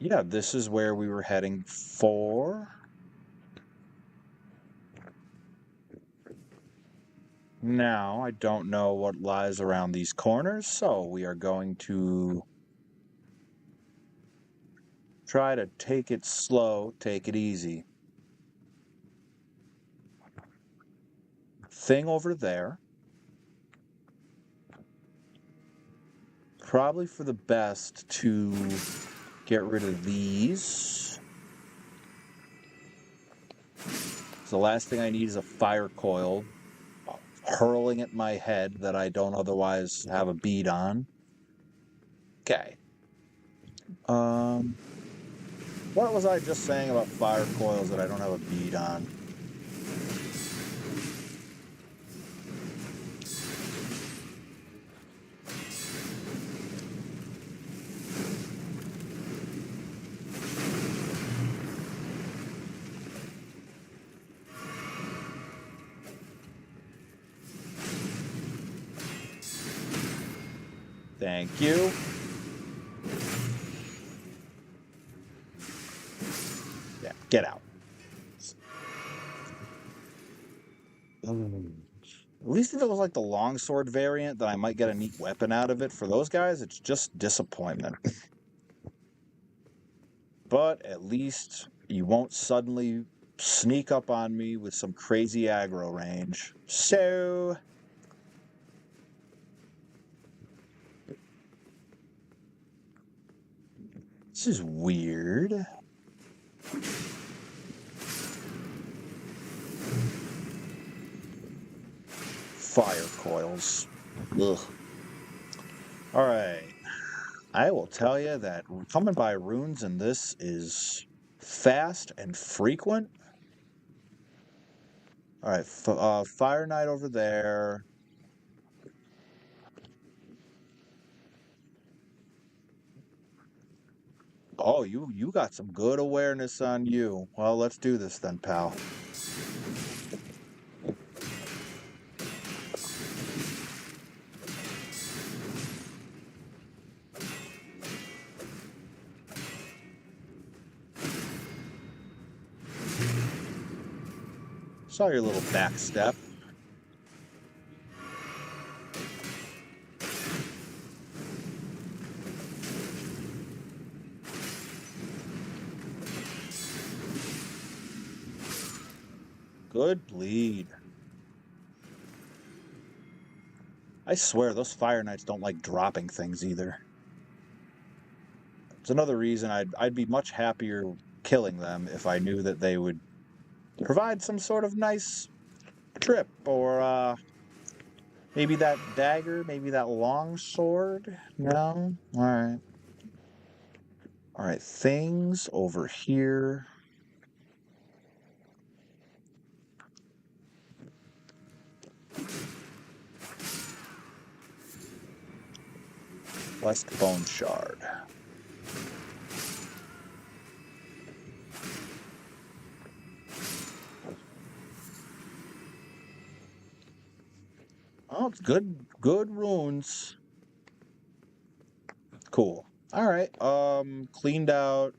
Yeah, this is where we were heading for. Now, I don't know what lies around these corners, so we are going to try to take it slow, take it easy. Thing over there. Probably for the best to get rid of these. So the last thing I need is a fire coil hurling at my head that I don't otherwise have a bead on. Okay. What was I just saying about fire coils that I don't have a bead on? Thank you. Yeah, get out. At least if it was like the longsword variant, then I might get a neat weapon out of it. For those guys, it's just disappointment. But at least you won't suddenly sneak up on me with some crazy aggro range. So this is weird. Fire coils. Ugh. Alright. I will tell you that coming by runes in this is fast and frequent. Alright, Fire Knight over there. Oh, you got some good awareness on you. Well, let's do this then, pal. Saw your little back step. Good bleed. I swear, those Fire Knights don't like dropping things either. It's another reason I'd be much happier killing them if I knew that they would provide some sort of nice trip, or maybe that dagger, maybe that long sword. No? Alright. Alright, things over here. West Bone Shard. Oh, it's good runes. Cool. Alright, cleaned out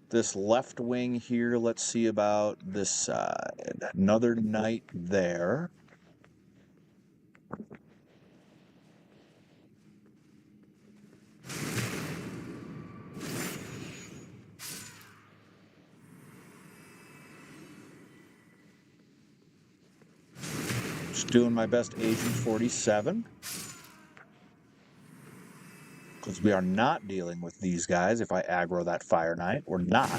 this left wing here. Let's see about this side. Another knight there. Just doing my best Agent 47. Because we are not dealing with these guys if I aggro that Fire Knight. We're not.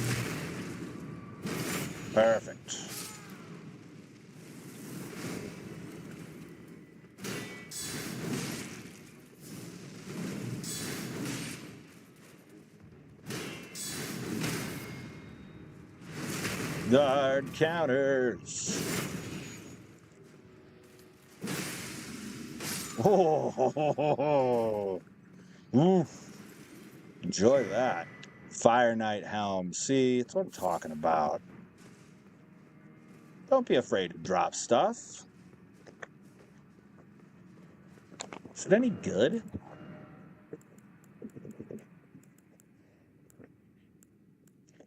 Perfect. Guard counters. Oh, enjoy that. Fire Knight helm. See, it's what I'm talking about. Don't be afraid to drop stuff. Is it any good?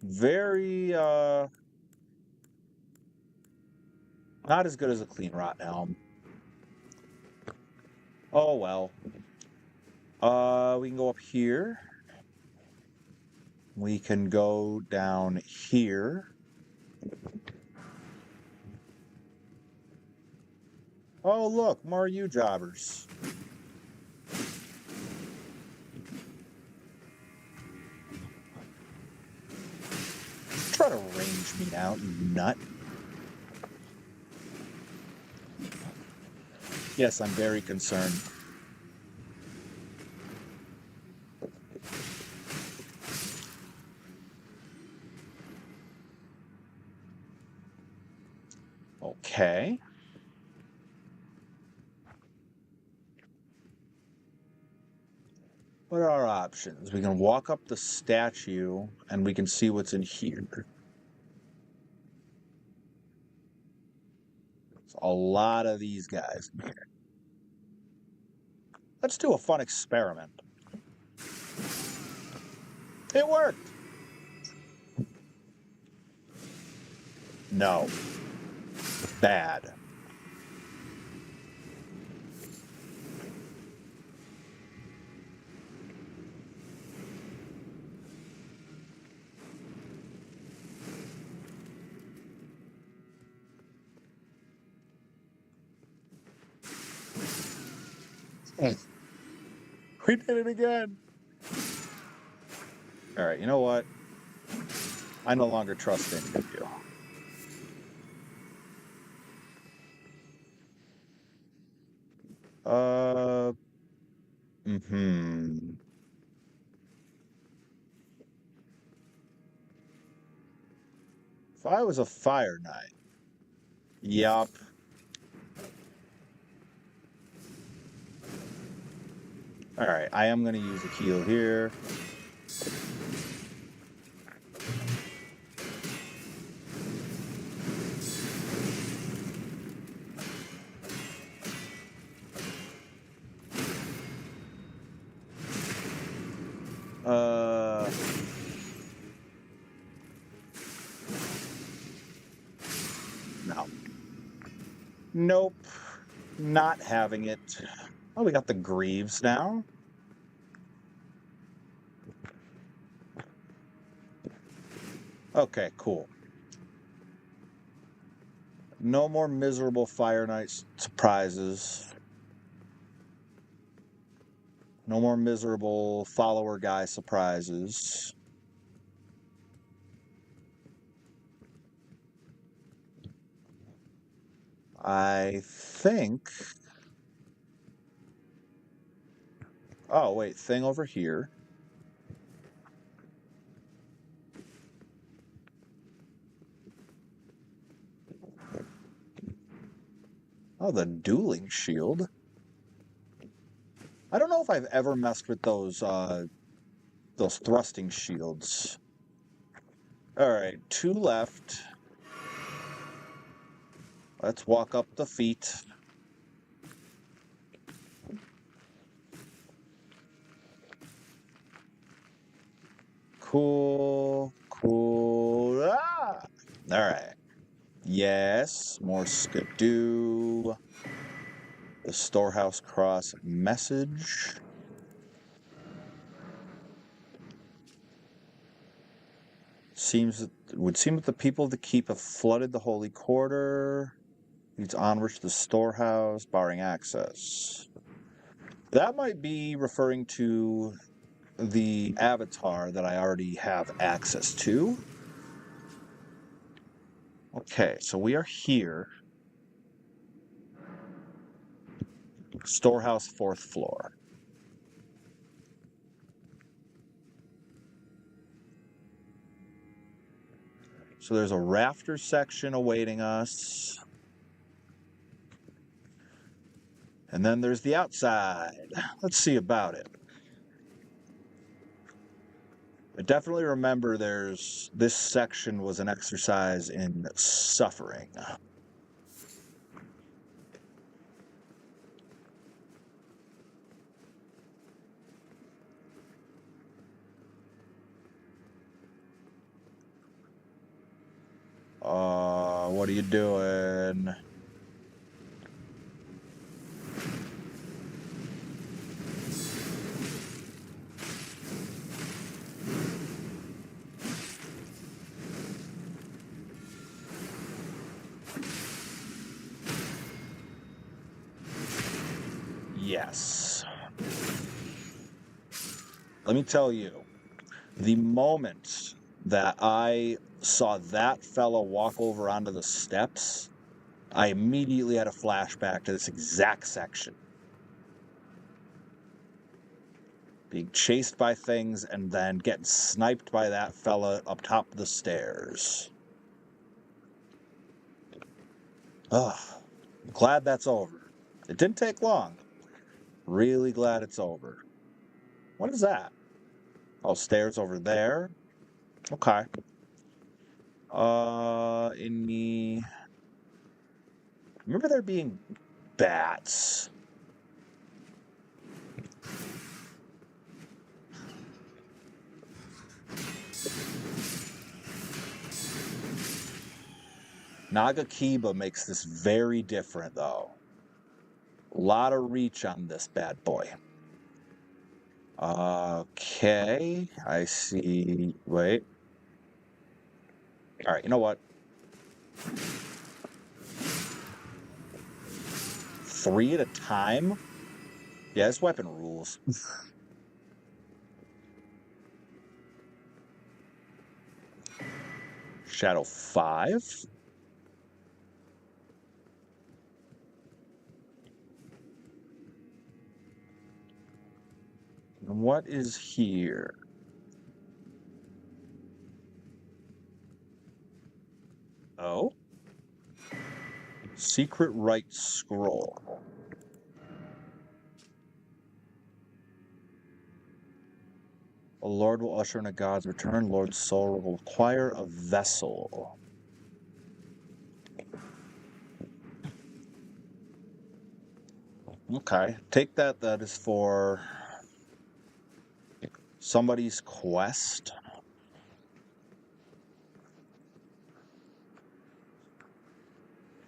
Very, not as good as a clean rot helm. Oh, well. We can go up here. We can go down here. Oh, look, more you jobbers. Try to range me out, you nut. Yes, I'm very concerned. Okay. What are our options? We can walk up the statue and we can see what's in here. There's a lot of these guys in here. Let's do a fun experiment. It worked! No. Bad. We did it again. All right, you know what? I no longer trust any of you. If I was a fire knight, yup. All right, I am going to use a heal here. No. Nope. Not having it. Oh, we got the Greaves now. Okay, cool. No more miserable Fire Knight surprises. No more miserable follower guy surprises. I think... Oh, wait, thing over here. Oh, the dueling shield. I don't know if I've ever messed with those thrusting shields. All right, 2 left. Let's walk up the feet. Cool, cool. Ah! All right. Yes, more skidoo. The storehouse cross message. Would seem that the people of the keep have flooded the holy quarter. Leads onward to the storehouse, barring access. That might be referring to the avatar that I already have access to. Okay, so we are here. Storehouse, 4th floor. So there's a rafter section awaiting us. And then there's the outside. Let's see about it. I definitely remember this section was an exercise in suffering. What are you doing? Yes. Let me tell you, the moment that I saw that fellow walk over onto the steps, I immediately had a flashback to this exact section. Being chased by things and then getting sniped by that fella up top of the stairs. Ugh. Glad that's over. It didn't take long. Really glad it's over. What is that? Oh, stairs over there? Okay. Remember there being bats? Nagakiba makes this very different, though. A lot of reach on this bad boy. Okay, I see. Wait. All right, you know what? 3 at a time? Yeah, this weapon rules. Shadow 5. And what is here? Oh? Secret Rite Scroll. A lord will usher in a god's return. Lord's soul will require a vessel. Okay. Take that. That is for somebody's quest.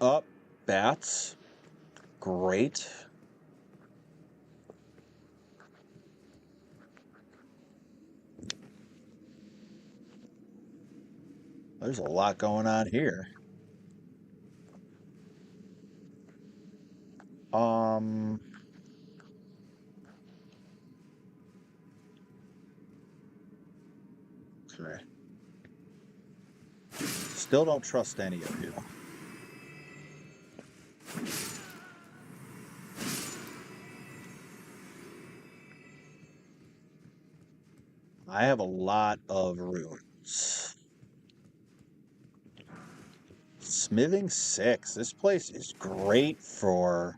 Up. Bats. Great. There's a lot going on here. Okay. Still don't trust any of you. I have a lot of runes. Smithing 6. This place is great for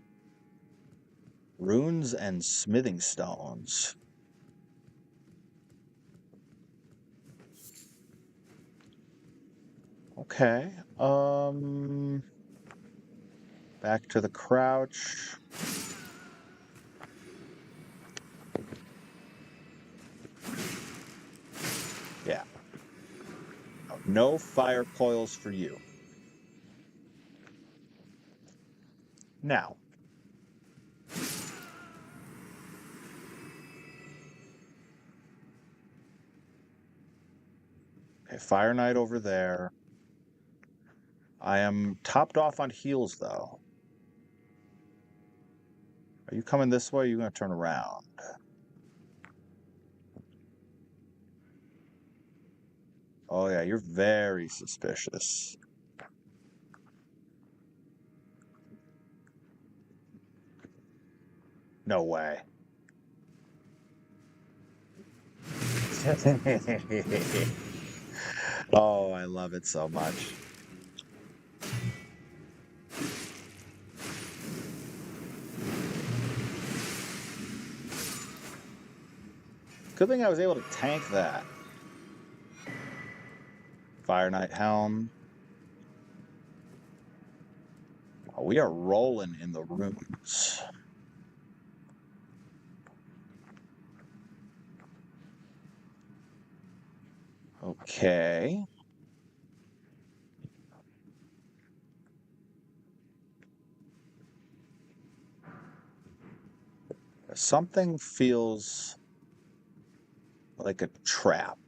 runes and smithing stones. Okay. Back to the crouch. Yeah. No fire coils for you. Now. Okay, Fire Knight over there. I am topped off on heals, though. Are you coming this way, or are you going to turn around? Oh, yeah, you're very suspicious. No way. Oh, I love it so much. Good thing I was able to tank that. Fire Knight Helm. Oh, we are rolling in the runes. Okay. Something feels like a trap.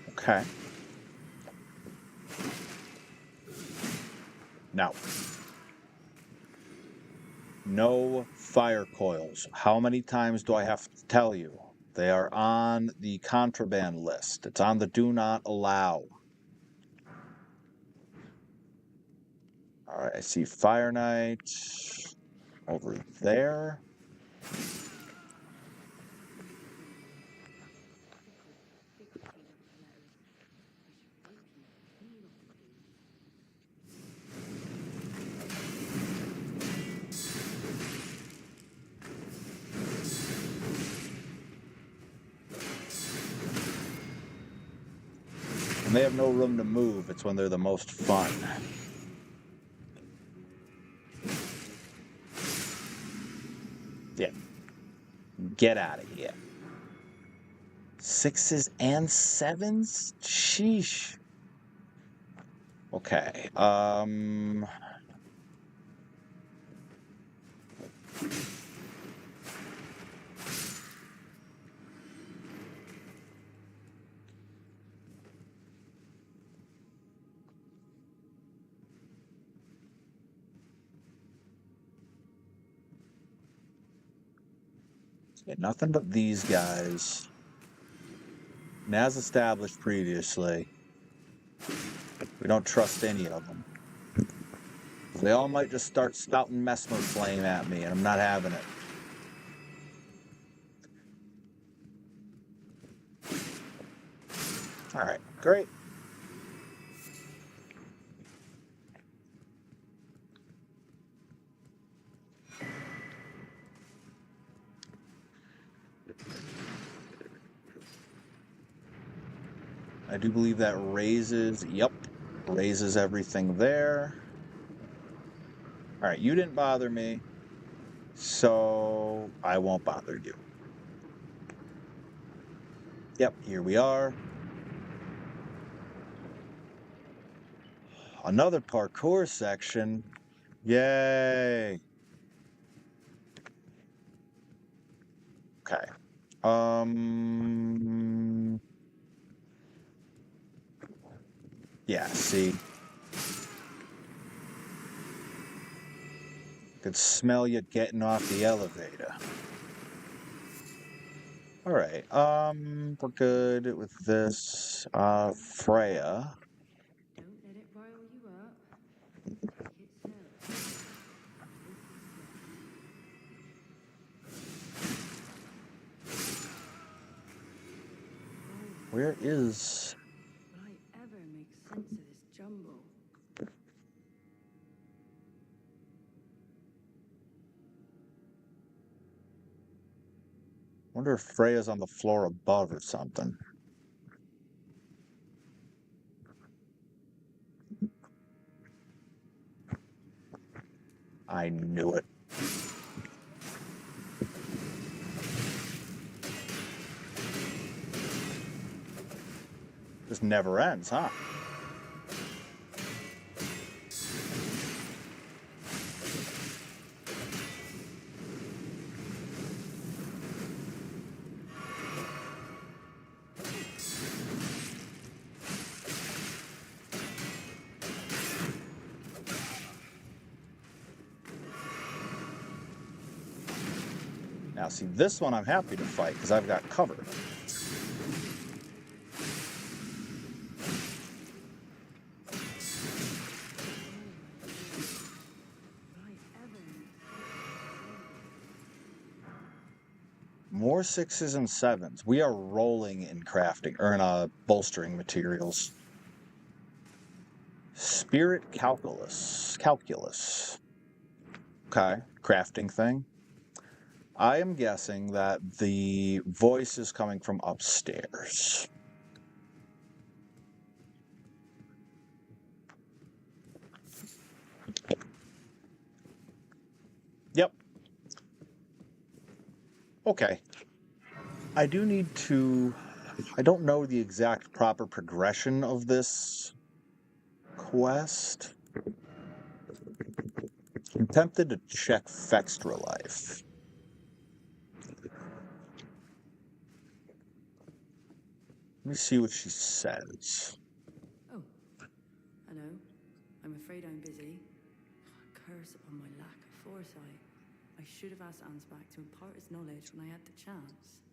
Okay. Now. No fire coils. How many times do I have to tell you? They are on the contraband list. It's on the do not allow. All right, I see Fire Knight over there. And they have no room to move. It's when they're the most fun. Yeah. Get out of here. 6s and 7s? Sheesh. Okay. Okay, nothing but these guys. And as established previously, we don't trust any of them. They all might just start spouting Messmer flame at me, and I'm not having it. Alright, great. I do believe that raises, yep, raises everything there. Alright, you didn't bother me, so I won't bother you. Yep, here we are. Another parkour section. Yay! Okay. Yeah, see. Could smell you getting off the elevator. Alright, we're good with this. Freya. Don't let it rile you up. Take it slow. Where is... Will I ever make sense of this jumble? wonder if Freya's on the floor above or something. I knew it. This never ends, huh? Now, see, this one I'm happy to fight because I've got cover. More 6s and 7s. We are rolling in crafting, or in bolstering materials. Spirit calculus. Okay, crafting thing. I am guessing that the voice is coming from upstairs. Yep. Okay. I do need to... I don't know the exact proper progression of this quest. I'm tempted to check Fextra Life. Let me see what she says. Oh, hello. I'm afraid I'm busy. Curse upon my lack of foresight. I should have asked Ansbach to impart his knowledge when I had the chance.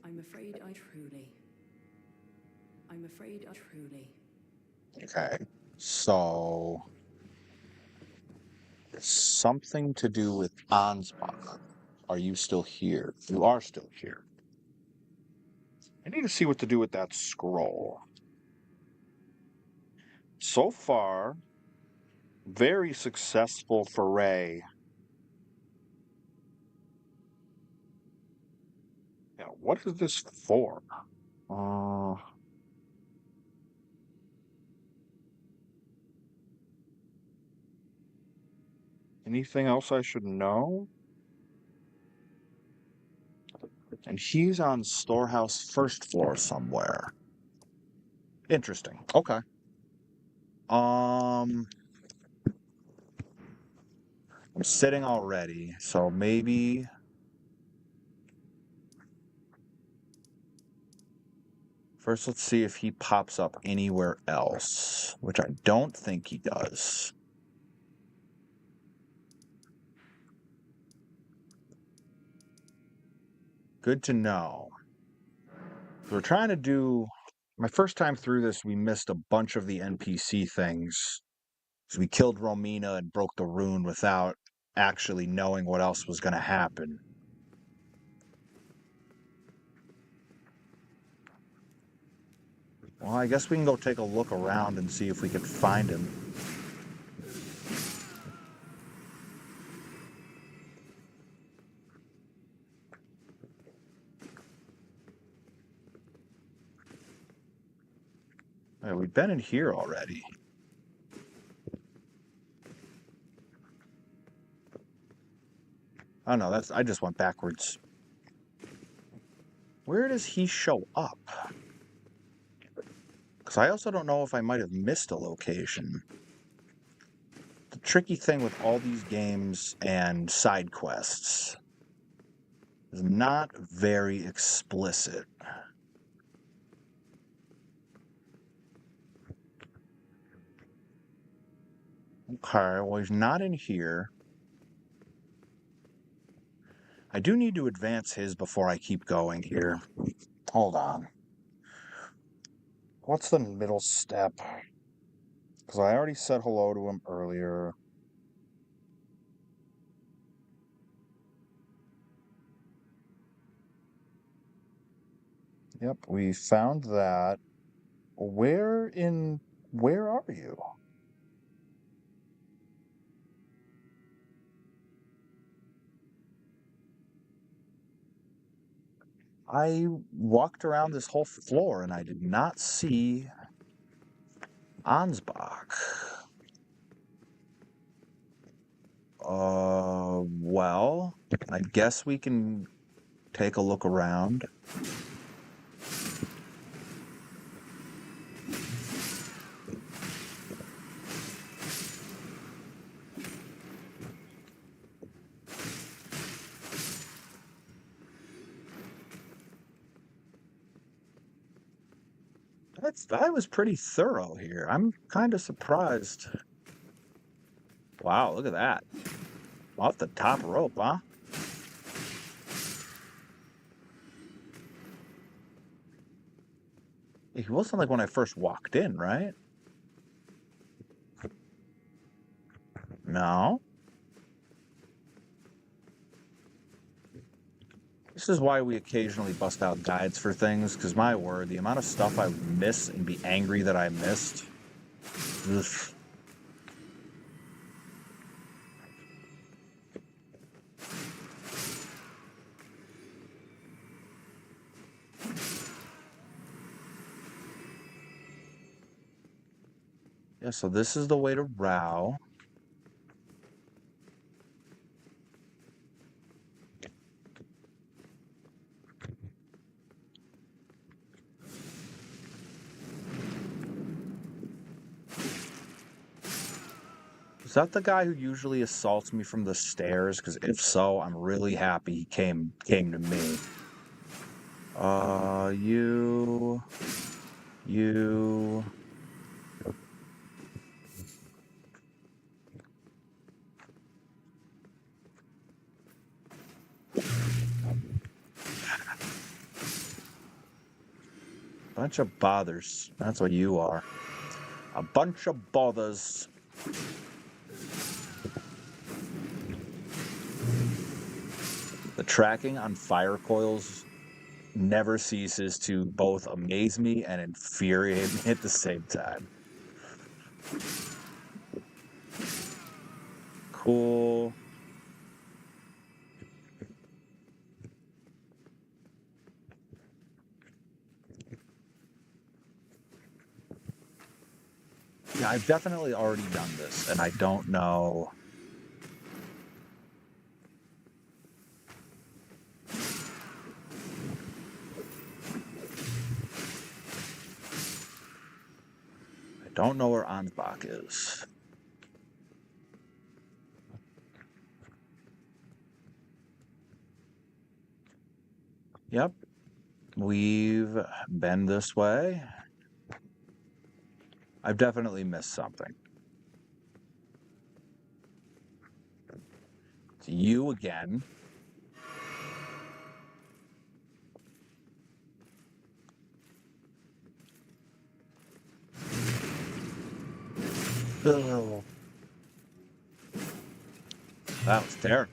I'm afraid I truly. Okay. So... something to do with Ansbach. Are you still here? You are still here. I need to see what to do with that scroll. So far, very successful foray. Yeah, what is this for? Anything else I should know? And he's on storehouse first floor somewhere. Interesting. Okay. I'm sitting already, so maybe... First, let's see if he pops up anywhere else, which I don't think he does. Good to know. We're trying to do... My first time through this, we missed a bunch of the NPC things. So we killed Romina and broke the rune without actually knowing what else was going to happen. Well, I guess we can go take a look around and see if we can find him. Hey, we've been in here already. Oh no, I just went backwards. Where does he show up? Because I also don't know if I might have missed a location. The tricky thing with all these games and side quests is not very explicit. Okay, well, he's not in here. I do need to advance his before I keep going here. Hold on. What's the middle step? Because I already said hello to him earlier. Yep, we found that. Where are you? I walked around this whole floor and I did not see Ansbach. Well, I guess we can take a look around. I was pretty thorough here. I'm kind of surprised. Wow, look at that. Off the top rope, huh? He wasn't like when I first walked in, right? No. This is why we occasionally bust out guides for things, because my word, the amount of stuff I would miss and be angry that I missed. Ugh. Yeah, so this is the way to Rao. Is that the guy who usually assaults me from the stairs? Because if so, I'm really happy he came to me. You... Bunch of bothers. That's what you are. A bunch of bothers. The tracking on fire coils never ceases to both amaze me and infuriate me at the same time. Cool. Yeah, I've definitely already done this, and I don't know. I don't know where Ansbach is. Yep. We've been this way. I've definitely missed something. It's you again. Ugh. That was terrible.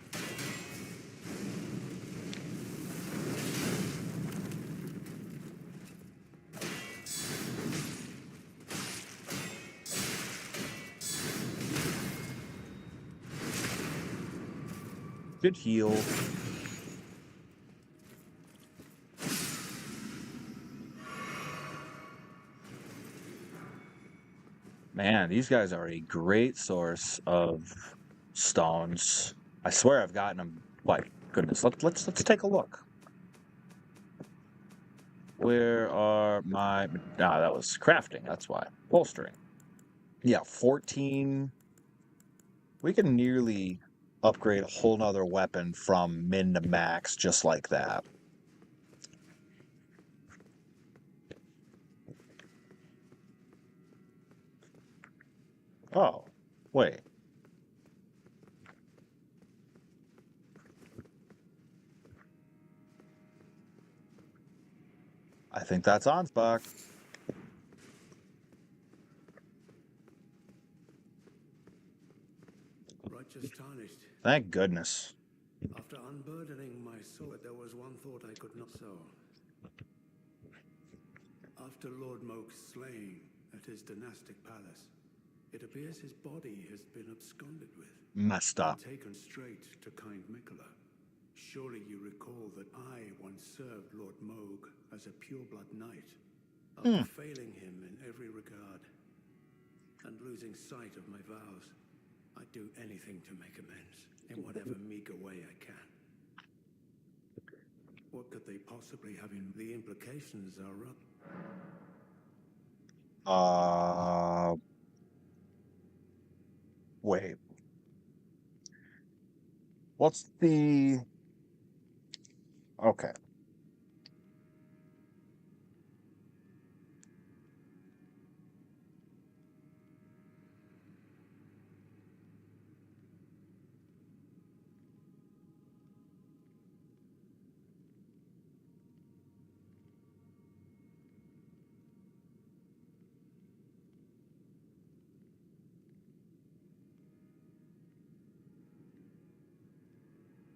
Good heal. Man, these guys are a great source of stones. I swear I've gotten them. Like, goodness, let's take a look. Where are my? Ah, that was crafting. That's why bolstering. Yeah, 14. We can nearly upgrade a whole nother weapon from min to max just like that. Oh, wait. I think that's Ansbach. Righteous tarnished. Thank goodness. After unburdening my soul, there was one thought I could not sow. After Lord Moke's slain at his dynastic palace, it appears his body has been absconded with. Messed up. And taken straight to kind Mikola. Surely you recall that I once served Lord Mogue as a pureblood knight, after failing him in every regard, and losing sight of my vows. I'd do anything to make amends, in whatever meager way I can. What could they possibly have in the implications are up? Wait. What's the... Okay.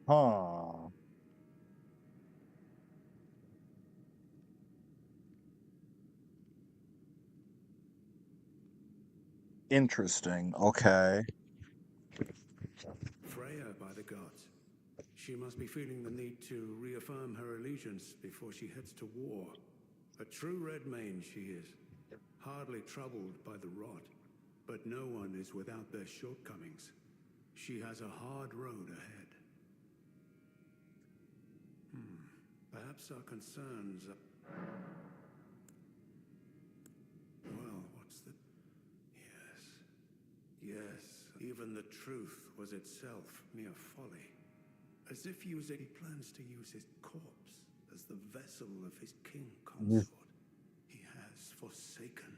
Huh. Interesting. Okay. Freya, by the gods. She must be feeling the need to reaffirm her allegiance before she heads to war. A true Redmane she is, hardly troubled by the rot. But no one is without their shortcomings. She has a hard road ahead. Perhaps our concerns are... Well, what's the... Yes, even the truth was itself mere folly. As if he plans to use his corpse as the vessel of his king consort. He has forsaken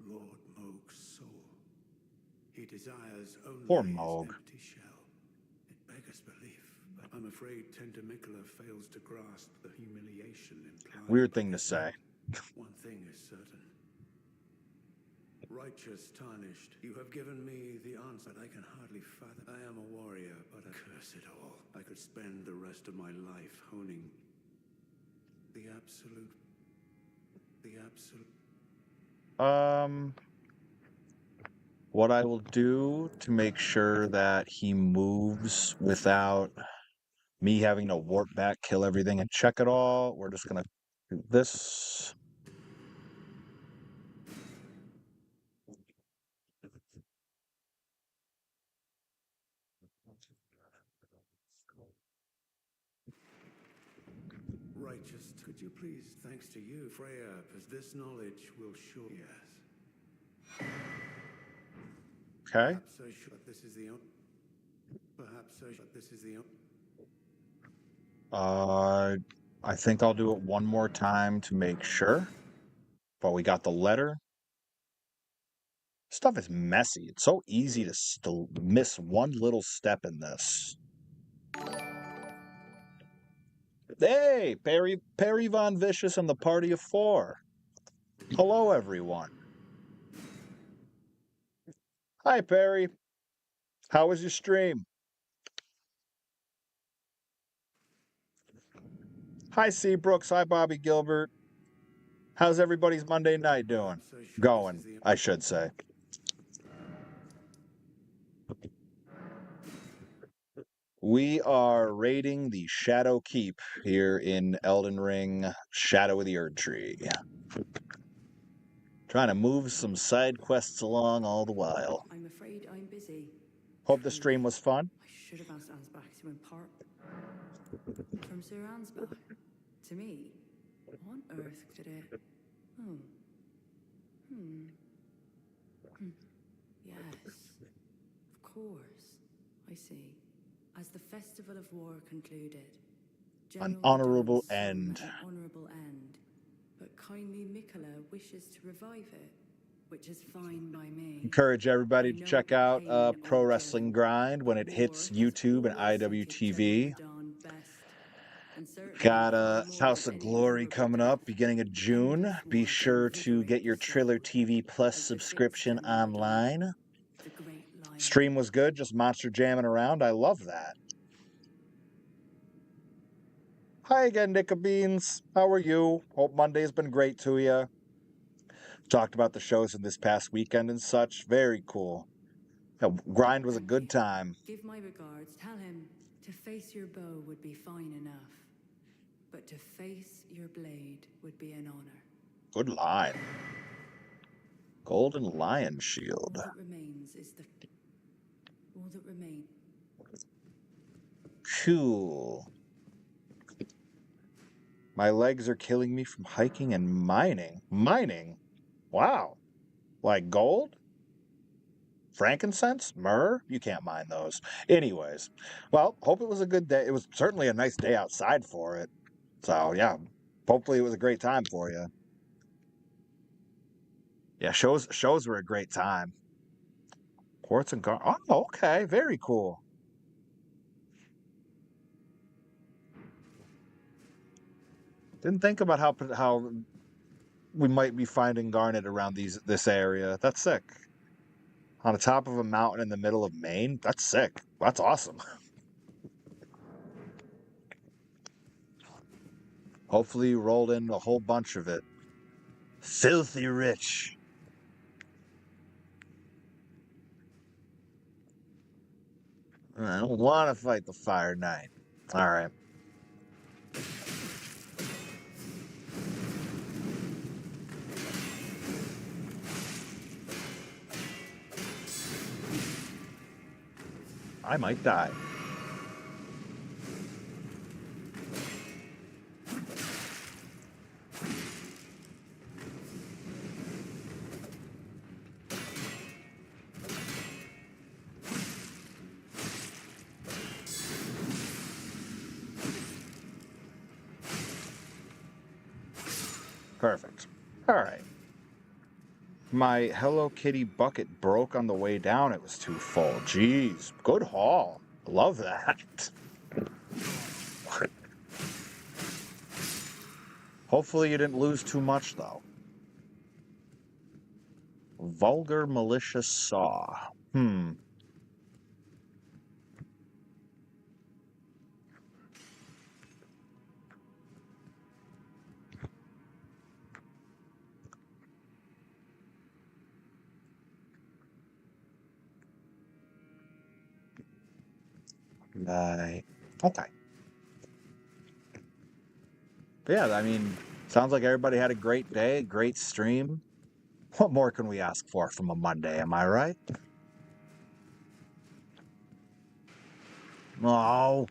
Lord Mogue's soul. He desires only Poor his Mogue. empty shell. It beggars belief, but I'm afraid Tender Mikola fails to grasp the humiliation implied. Weird thing to say. One thing is certain. Righteous tarnished, you have given me the answer I can hardly fathom. I am a warrior, but I curse it all. I could spend the rest of my life honing the absolute. What I will do to make sure that he moves without me having to warp back, kill everything, and check it all, we're just gonna do this. Righteous, could you please, thanks to you, Freya, as this knowledge will show. Yes. Okay. Perhaps I should. This is the. Perhaps I should. This is the. I think I'll do it one more time to make sure. But we got the letter. Stuff is messy. It's so easy to miss one little step in this. Hey, Perry Von Vicious and the Party of Four. Hello, everyone. Hi, Perry. How was your stream? Hi, C. Brooks. Hi, Bobby Gilbert. How's everybody's Monday night doing? Perhaps I should. This is Going, the I should say. We are raiding the Shadow Keep here in Elden Ring, Shadow of the Erdtree. Trying to move some side quests along all the while. I'm afraid I'm busy. Hope the Truly. stream was fun. I should have asked Ansbach to impart from Sir Ansbach to me. What on earth could it? Oh. Yes. Of course. I see. As the Festival of War concluded, An General honorable Radahn's son end. met an honourable end, but kindly Mikola wishes to revive it, which is fine by me. Encourage everybody I to know check the out pain Pro of Wrestling Gerald, Grind when but it hits war has YouTube and always suited General IWTV. Radahn best, and certainly Got far more House than of any Glory honourable coming death. up beginning of June. Endless Be war to sure to get invigorate your the soul, Triller TV Plus as befits subscription General Radahn, online. the great lion. Stream was good, just monster jamming around. I love that. Hi again, Nicka Beans. How are you? Hope Monday's been great to you. Talked about the shows in this past weekend and such. Very cool. Yeah, Grind was a Thank good you. time. Give my regards. Tell him to face your bow would be fine enough, but to face your blade would be an honor. Good line. Golden Lion Shield. All that remains is the... All that remains... Cool. My legs are killing me from hiking and mining. Mining? Wow. Like gold? Frankincense? Myrrh? You can't mine those. Anyways, well, hope it was a good day. It was certainly a nice day outside for it. So, yeah, hopefully it was a great time for you. Yeah, shows were a great time. Quartz and Oh, okay. Very cool. Didn't think about how we might be finding garnet around this area. That's sick. On the top of a mountain in the middle of Maine? That's sick. That's awesome. Hopefully you rolled in a whole bunch of it. Filthy rich. I don't want to fight the Fire Knight. All right. I might die. Perfect. All right. My Hello Kitty bucket broke on the way down. It was too full. Jeez. Good haul. Love that. Hopefully you didn't lose too much, though. Vulgar malicious saw. Right. Okay. But yeah, I mean, sounds like everybody had a great day, great stream. What more can we ask for from a Monday, am I right? Oh,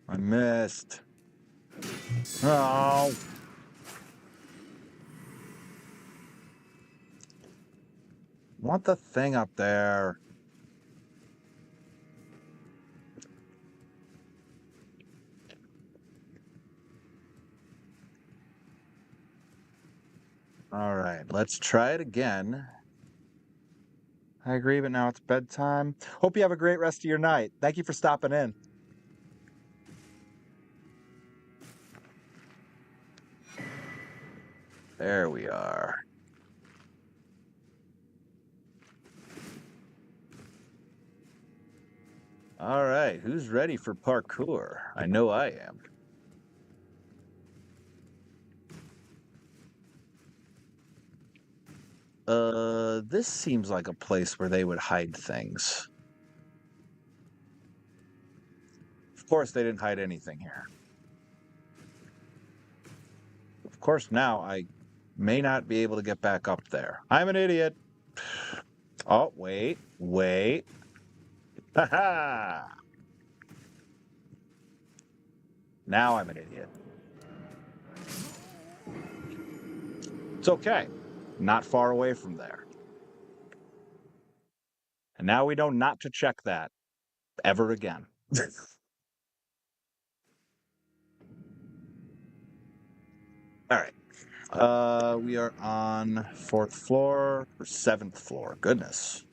I missed. Oh. Want the thing up there. All right, let's try it again. I agree, but now it's bedtime. Hope you have a great rest of your night. Thank you for stopping in. There we are. All right, who's ready for parkour? I know I am. This seems like a place where they would hide things. Of course, they didn't hide anything here. Of course, now I may not be able to get back up there. I'm an idiot. Oh, wait. Ha-ha! Now I'm an idiot. It's okay. Not far away from there. And now we know not to check that ever again. All right. We are on 4th floor or 7th floor. Goodness.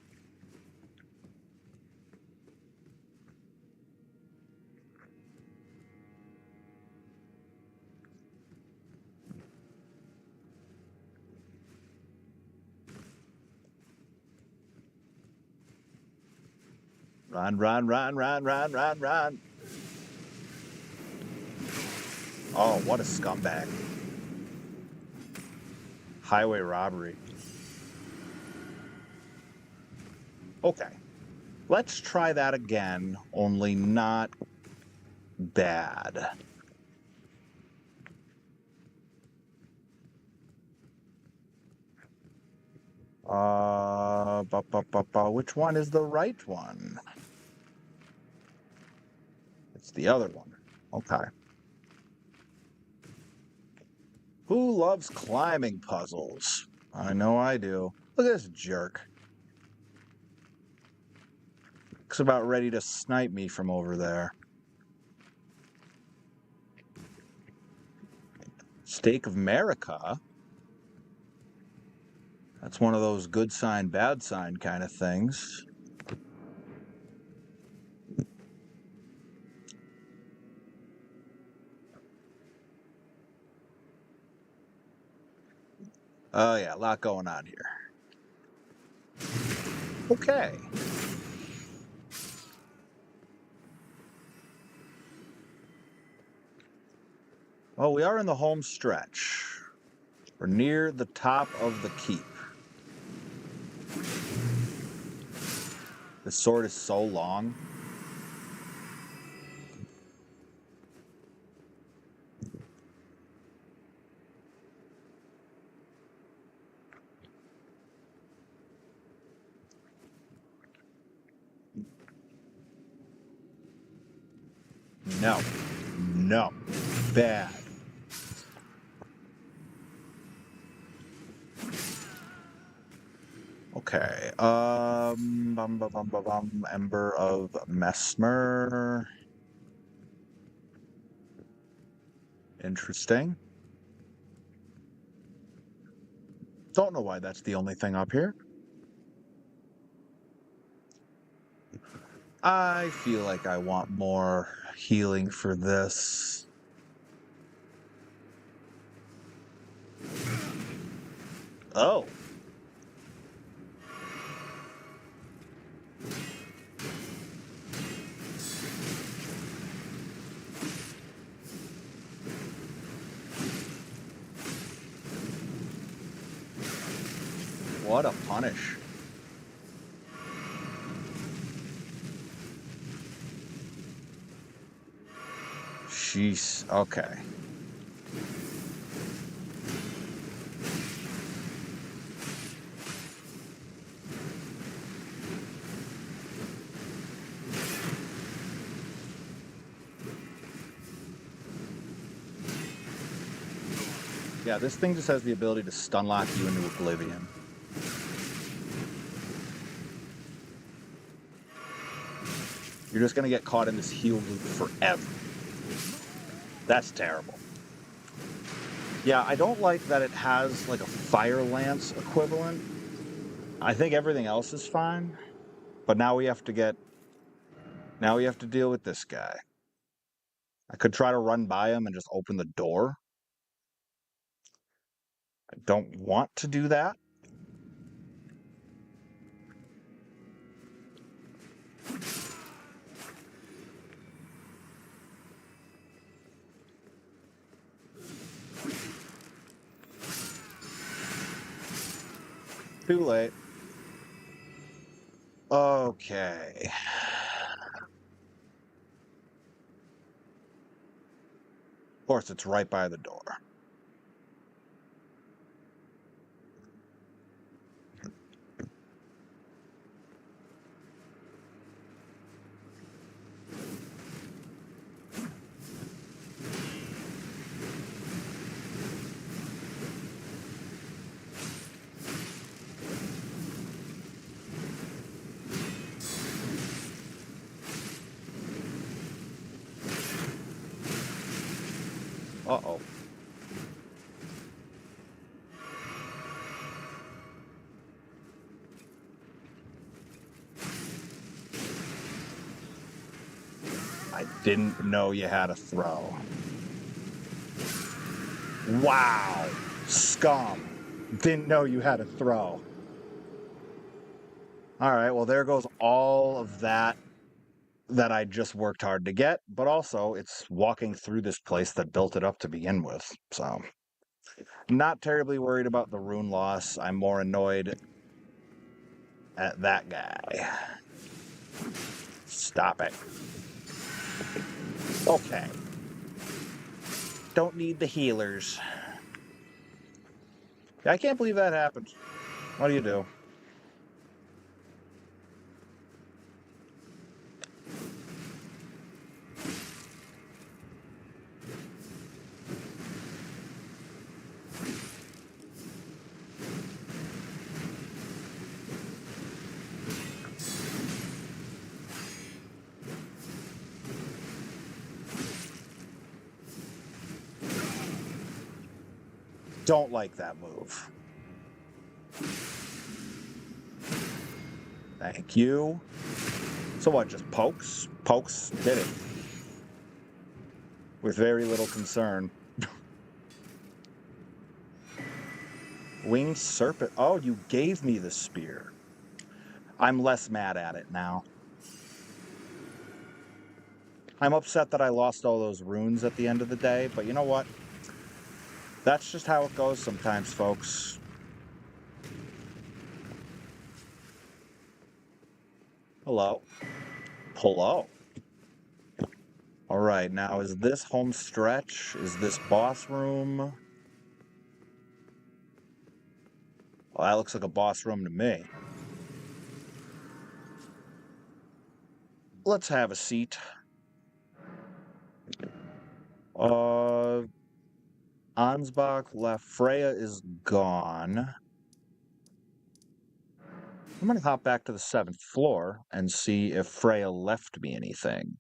Run. Oh, what a scumbag. Highway robbery. Okay. Let's try that again, only not bad. Which one is the right one? It's the other one. Okay. Who loves climbing puzzles? I know I do. Look at this jerk. Looks about ready to snipe me from over there. Stake of America? That's one of those good sign, bad sign kind of things. Oh yeah, a lot going on here. Okay. Well, we are in the home stretch. We're near the top of the keep. This sword is so long. No. Bad. Okay. Ember of Messmer. Interesting. Don't know why that's the only thing up here. I feel like I want more healing for this. Oh. What a punish. Jeez. Okay. Yeah, this thing just has the ability to stun lock you into oblivion. You're just going to get caught in this heal loop forever. That's terrible. Yeah, I don't like that it has like a fire lance equivalent. I think everything else is fine, but now we have to deal with this guy. I could try to run by him and just open the door. I don't want to do that. Too late. Okay. Of course, it's right by the door. Uh-oh. I didn't know you had a throw. Wow. Scum. Didn't know you had a throw. All right, well, there goes all of that I just worked hard to get, but also it's walking through this place that built it up to begin with. So, not terribly worried about the rune loss. I'm more annoyed at that guy. Stop it. Okay. Don't need the healers. I can't believe that happened. What do you do? Don't like that move. Thank you. So what, just pokes? Pokes did it. With very little concern. Winged serpent. Oh, you gave me the spear. I'm less mad at it now. I'm upset that I lost all those runes at the end of the day, but you know what? That's just how it goes sometimes, folks. Hello. Hello. All right, now is this home stretch? Is this boss room? Well, that looks like a boss room to me. Let's have a seat. Ansbach left. Freya is gone. I'm going to hop back to the 7th floor and see if Freya left me anything.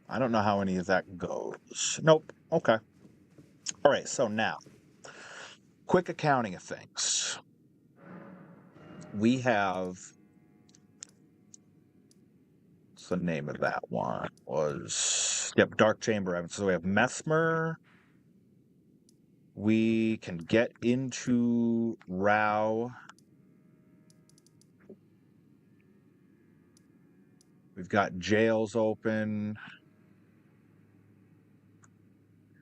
I don't know how any of that goes. Nope. Okay. All right, so now, quick accounting of things. We have... What's the name of that one? Yep, Dark Chamber Evidence. So we have Messmer. We can get into Rao. We've got jails open.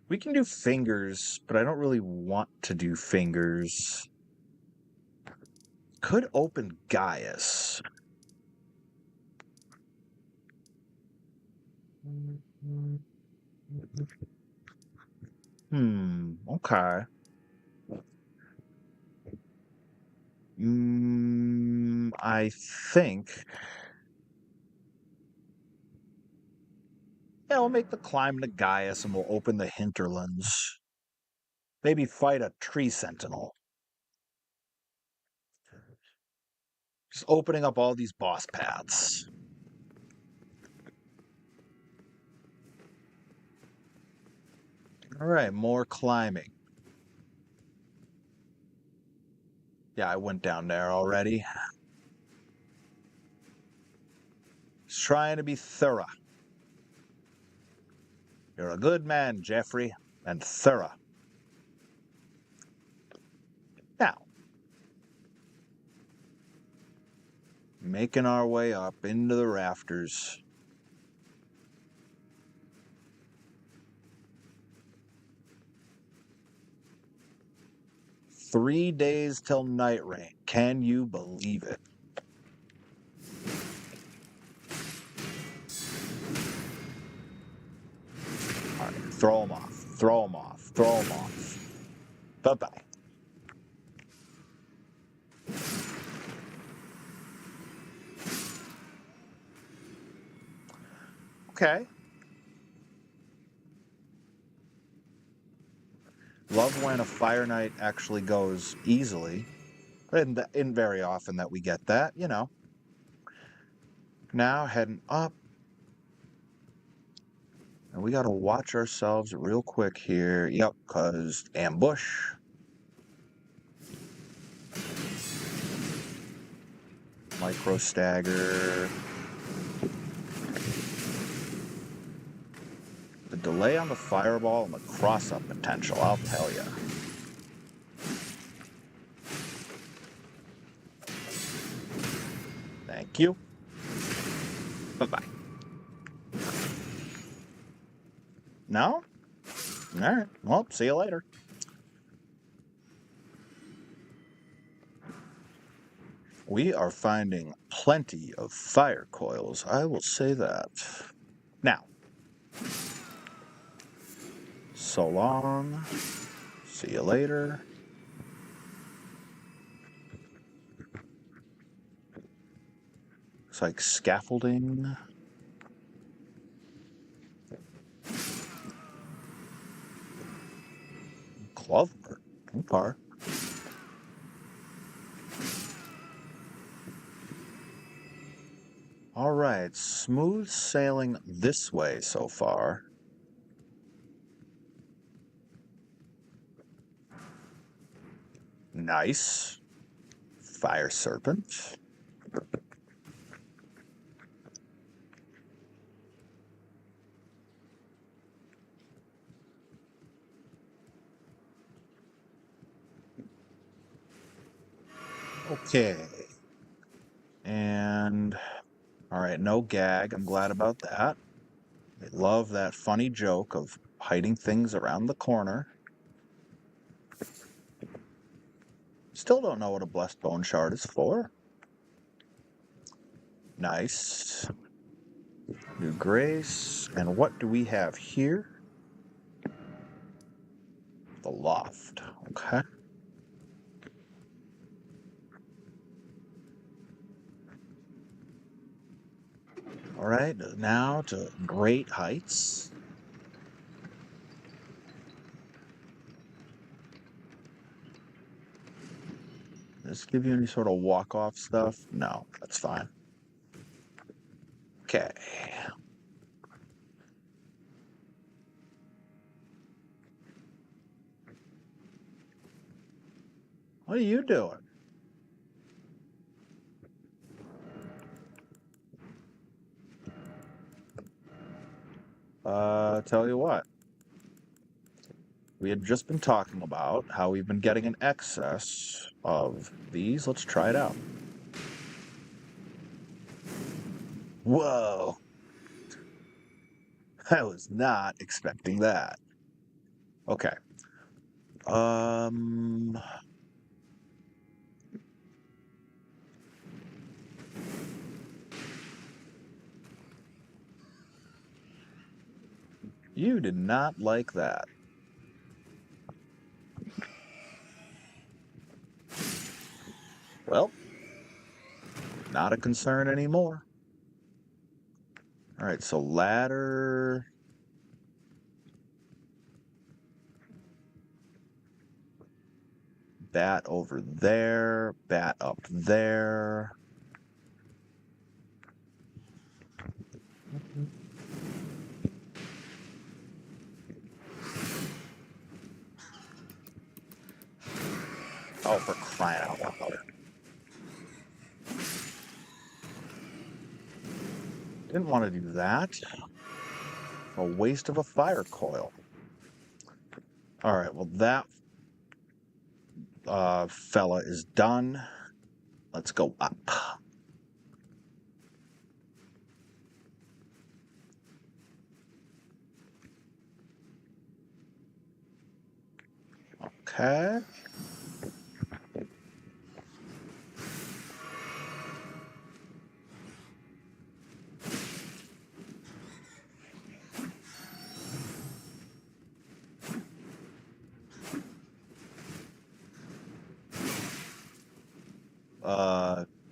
We can do fingers, but I don't really want to do fingers. Could open Gaius. Okay. I think... Yeah, we'll make the climb to Gaius and we'll open the hinterlands. Maybe fight a tree sentinel. Just opening up all these boss paths. Alright, more climbing. Yeah, I went down there already. Just trying to be thorough. You're a good man, Jeffrey, and thorough. Now, making our way up into the rafters. 3 days till Nightreign. Can you believe it? All right, throw them off. Throw them off. Throw them off. Bye-bye. Okay. Love when a Fire Knight actually goes easily. And very often that we get that, you know. Now heading up. And we got to watch ourselves real quick here. Yep, because ambush. Micro stagger. The delay on the fireball and the cross-up potential, I'll tell you. Thank you. Bye-bye. No? All right. Well, see you later. We are finding plenty of fire coils, I will say that. Now, so long. See you later. Looks like scaffolding. Clover. Okay. All right, smooth sailing this way so far. Nice. Fire serpent. Okay. And, all right, no gag. I'm glad about that. I love that funny joke of hiding things around the corner. Still don't know what a blessed bone shard is for. Nice. New grace. And what do we have here? The loft. Okay. All right, now to great heights. Does this give you any sort of walk-off stuff? No, that's fine. Okay. What are you doing? Tell you what. We had just been talking about how we've been getting an excess of these. Let's try it out. Whoa. I was not expecting that. Okay. You did not like that. Well, not a concern anymore. All right, so ladder. Bat over there, bat up there. Oh, for crying out loud. Didn't want to do that. A waste of a fire coil. All right, well, that fella is done. Let's go up. Okay.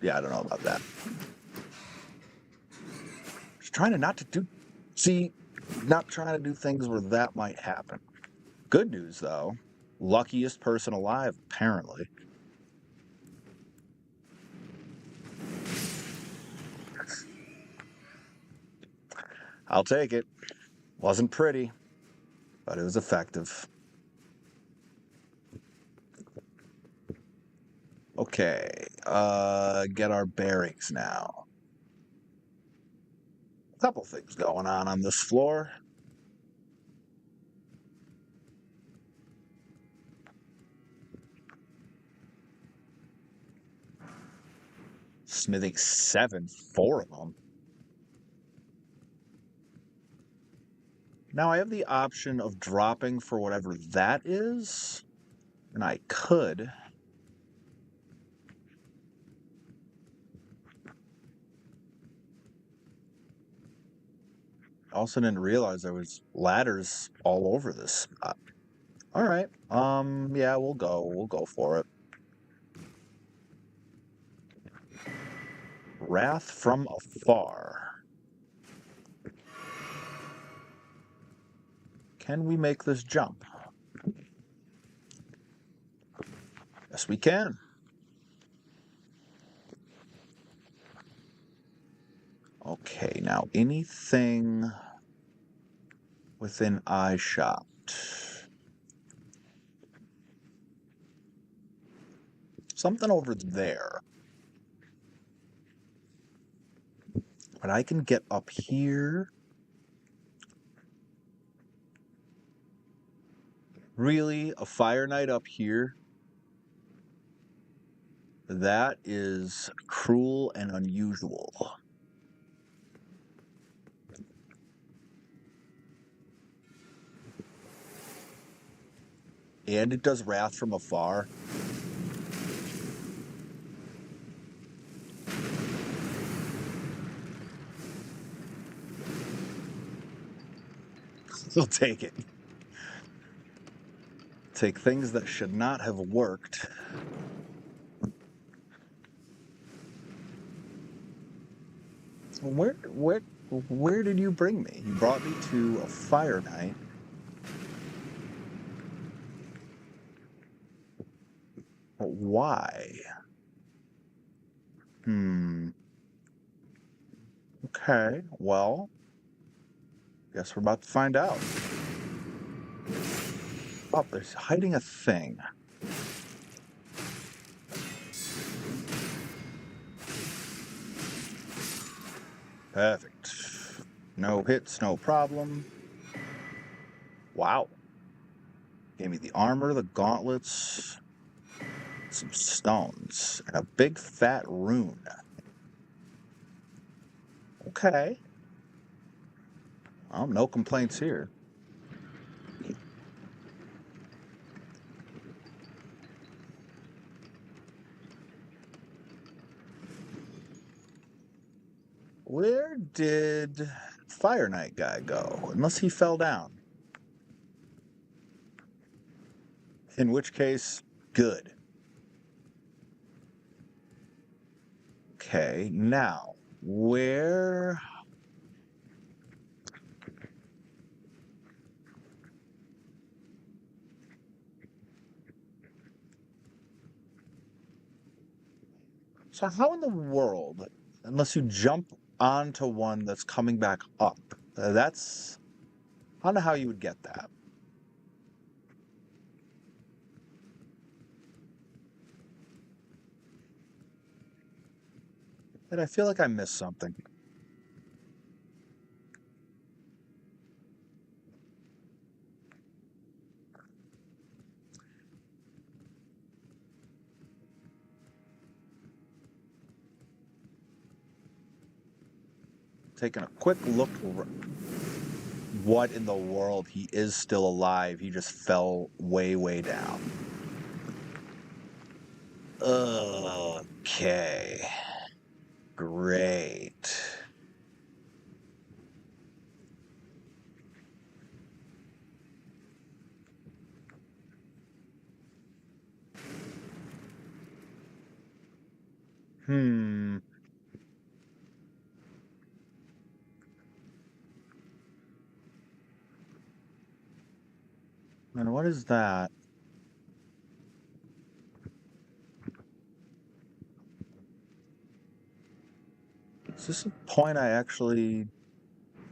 Yeah, I don't know about that. Just trying to not to do... See, not trying to do things where that might happen. Good news, though. Luckiest person alive, apparently. I'll take it. Wasn't pretty, but it was effective. Okay, get our bearings now. A couple things going on this floor. Smithing 7, 4 of them. Now I have the option of dropping for whatever that is, and I could. I also didn't realize there was ladders all over this spot. All right. Yeah, we'll go for it. Wrath from afar. Can we make this jump? Yes, we can. Okay, now anything within eyeshot. Something over there. But I can get up here. Really? A Fire Knight up here? That is cruel and unusual. And it does Wrath from afar. We'll take it. Take things that should not have worked. Where did you bring me? You brought me to a Fire Knight. But why? Okay, well, guess we're about to find out. Oh, there's hiding a thing. Perfect. No hits, no problem. Wow. Gave me the armor, the gauntlets, some stones, and a big fat rune. Okay. Well, no complaints here. Where did Fire Knight guy go? Unless he fell down. In which case, good. Okay, now, where... So how in the world, unless you jump onto one that's coming back up, that's... I don't know how you would get that. And I feel like I missed something. Taking a quick look. What in the world? He is still alive. He just fell way, way down. Okay. Great. And what is that? Is this a point I actually...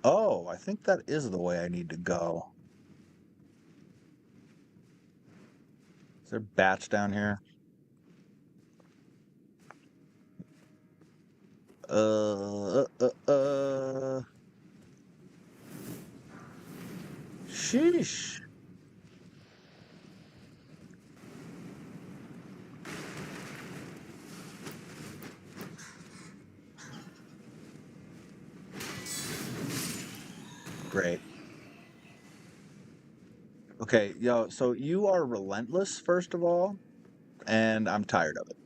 Oh, I think that is the way I need to go. Is there bats down here? Sheesh. Great. Okay, yo, so you are relentless, first of all, and I'm tired of it.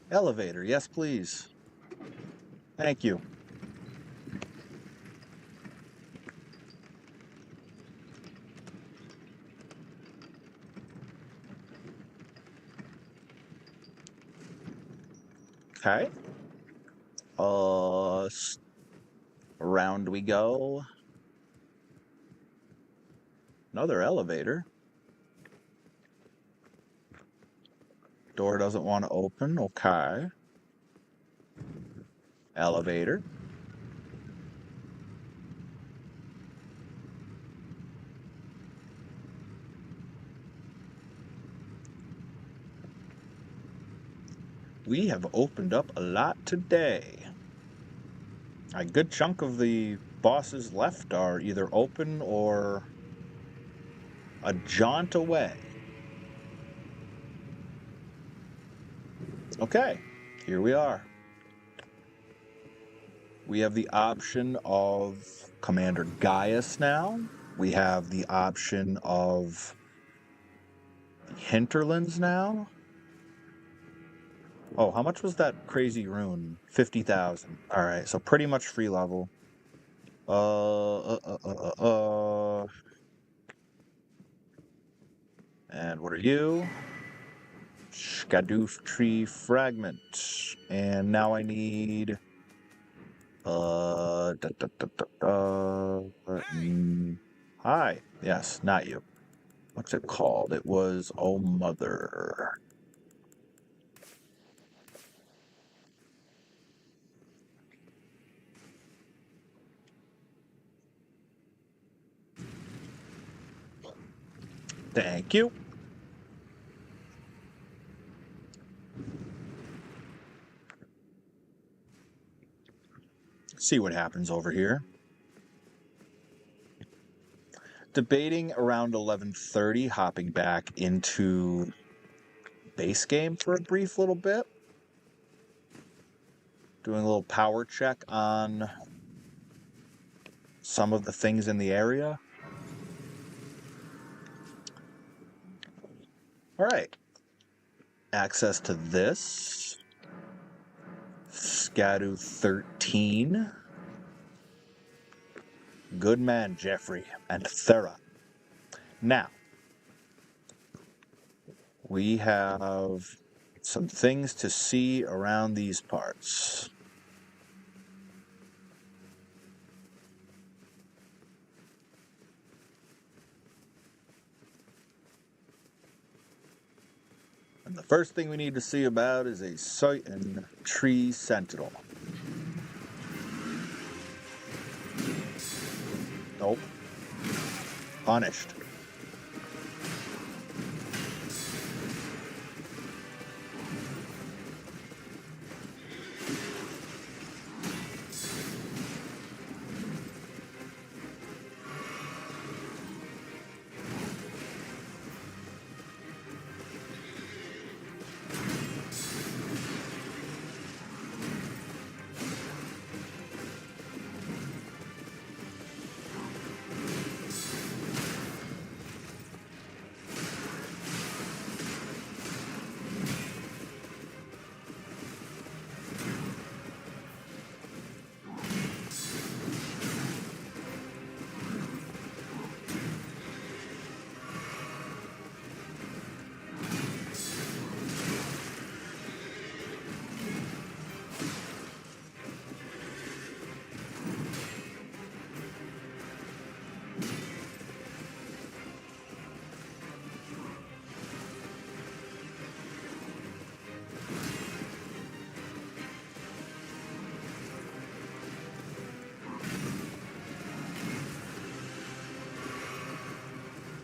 Elevator, yes, please. Thank you. Okay. Around we go. Another elevator. Door doesn't want to open. Okay. Elevator. We have opened up a lot today. A good chunk of the bosses left are either open or a jaunt away. Okay, here we are. We have the option of Commander Gaius now. We have the option of the Hinterlands now. Oh, how much was that crazy rune? 50,000. All right, so pretty much free level. And what are you? Erdtree fragment. And now I need hi. Yes, not you. What's it called? It was Oh Mother. Thank you. See what happens over here. Debating around 11:30, hopping back into base game for a brief little bit. Doing a little power check on some of the things in the area. All right. Access to this. Scadu 13. Good man, Jeffrey, and Thera. Now, we have some things to see around these parts. And the first thing we need to see about is a Erdtree Sentinel. Nope. Punished.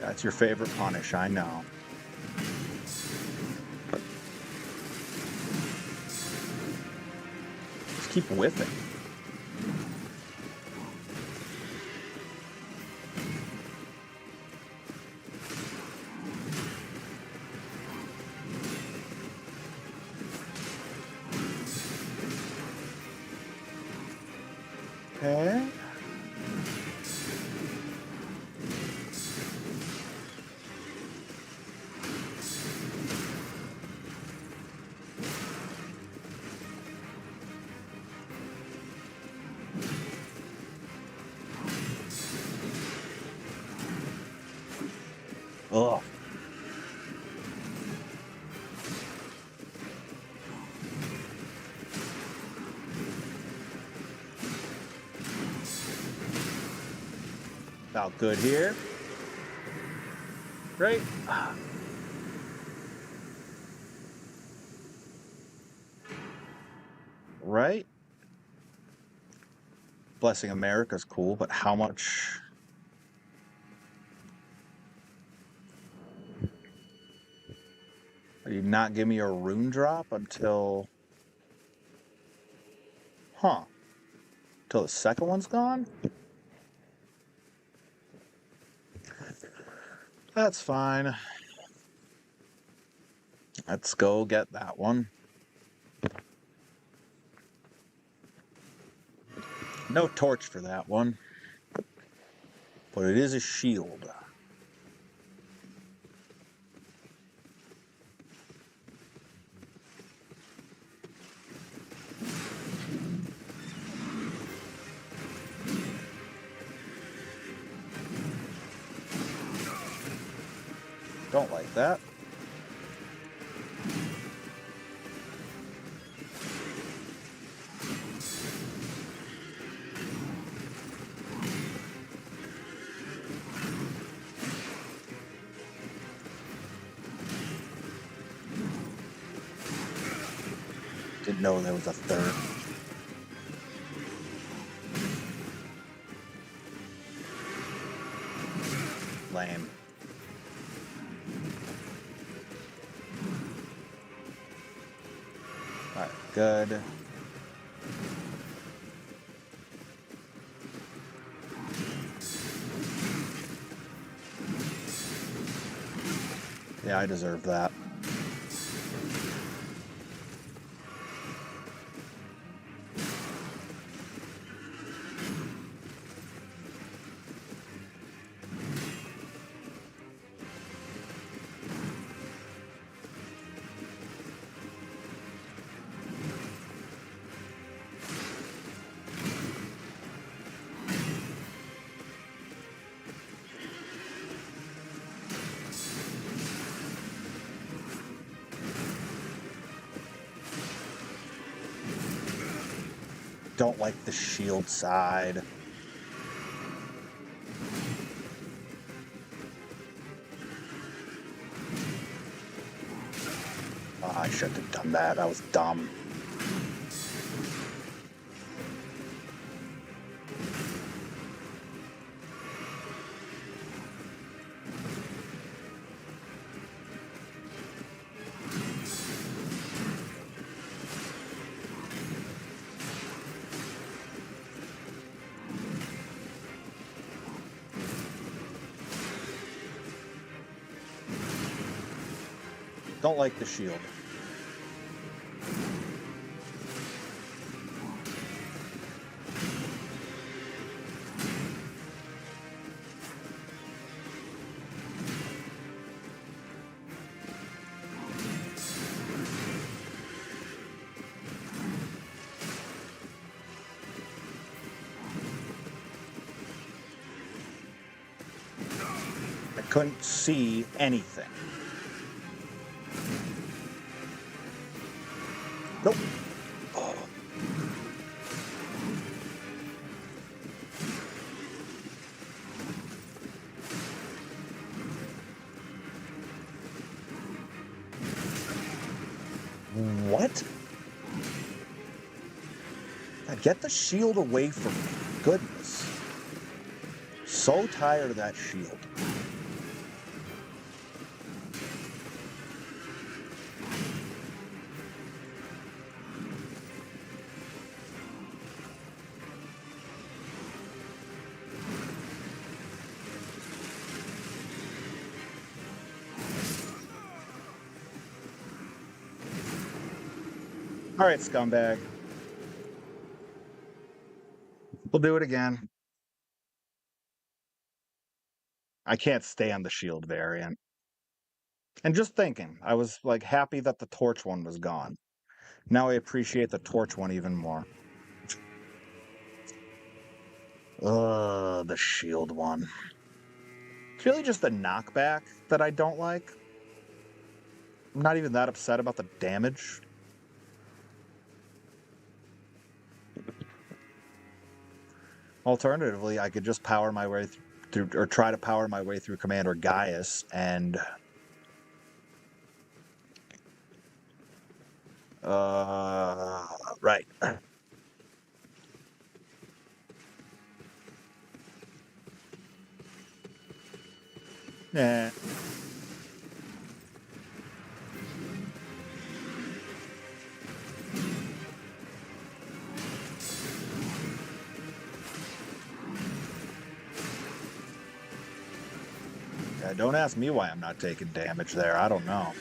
That's your favorite punish, I know. Just keep whiffing. Okay. Ugh. Felt good here. Great. Right? Blessing America's cool, but how much? Did you not give me a rune drop until... Huh. Until the second one's gone? That's fine. Let's go get that one. No torch for that one. But it is a shield. Don't like that. Didn't know there was a third. Lame. Alright, good. Yeah, I deserve that. Don't like the shield side. Oh, I shouldn't have done that. That was dumb. Don't like the shield. I couldn't see anything. Nope. Oh. What? God, get the shield away from me. Goodness. So tired of that shield. Alright, scumbag. We'll do it again. I can't stand the shield variant. And just thinking, I was like happy that the torch one was gone. Now I appreciate the torch one even more. The shield one. It's really just the knockback that I don't like. I'm not even that upset about the damage. Alternatively, I could just power my way through, or try to power my way through Commander Gaius, and right. Yeah. Yeah, don't ask me why I'm not taking damage there. I don't know.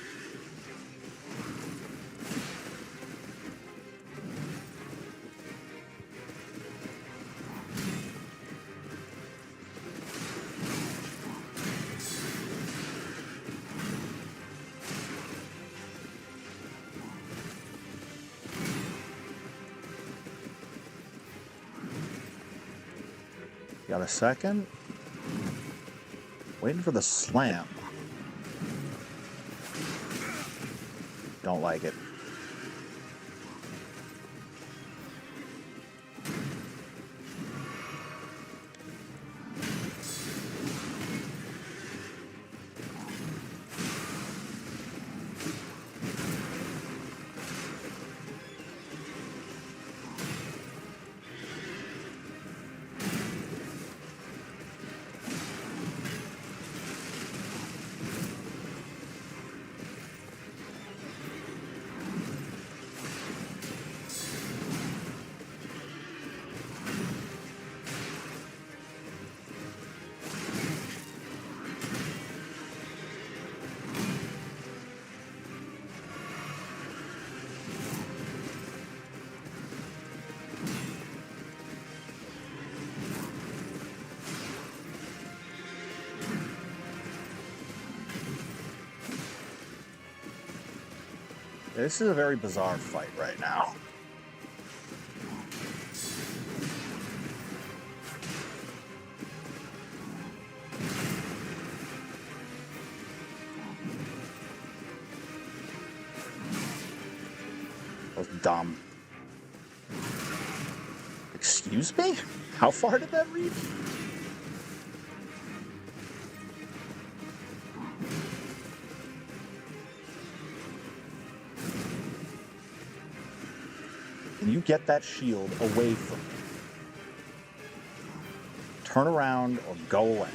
Got a second? Waiting for the slam. Don't like it. This is a very bizarre fight right now. That was dumb. Excuse me? How far did that reach? Can you get that shield away from me? Turn around or go away.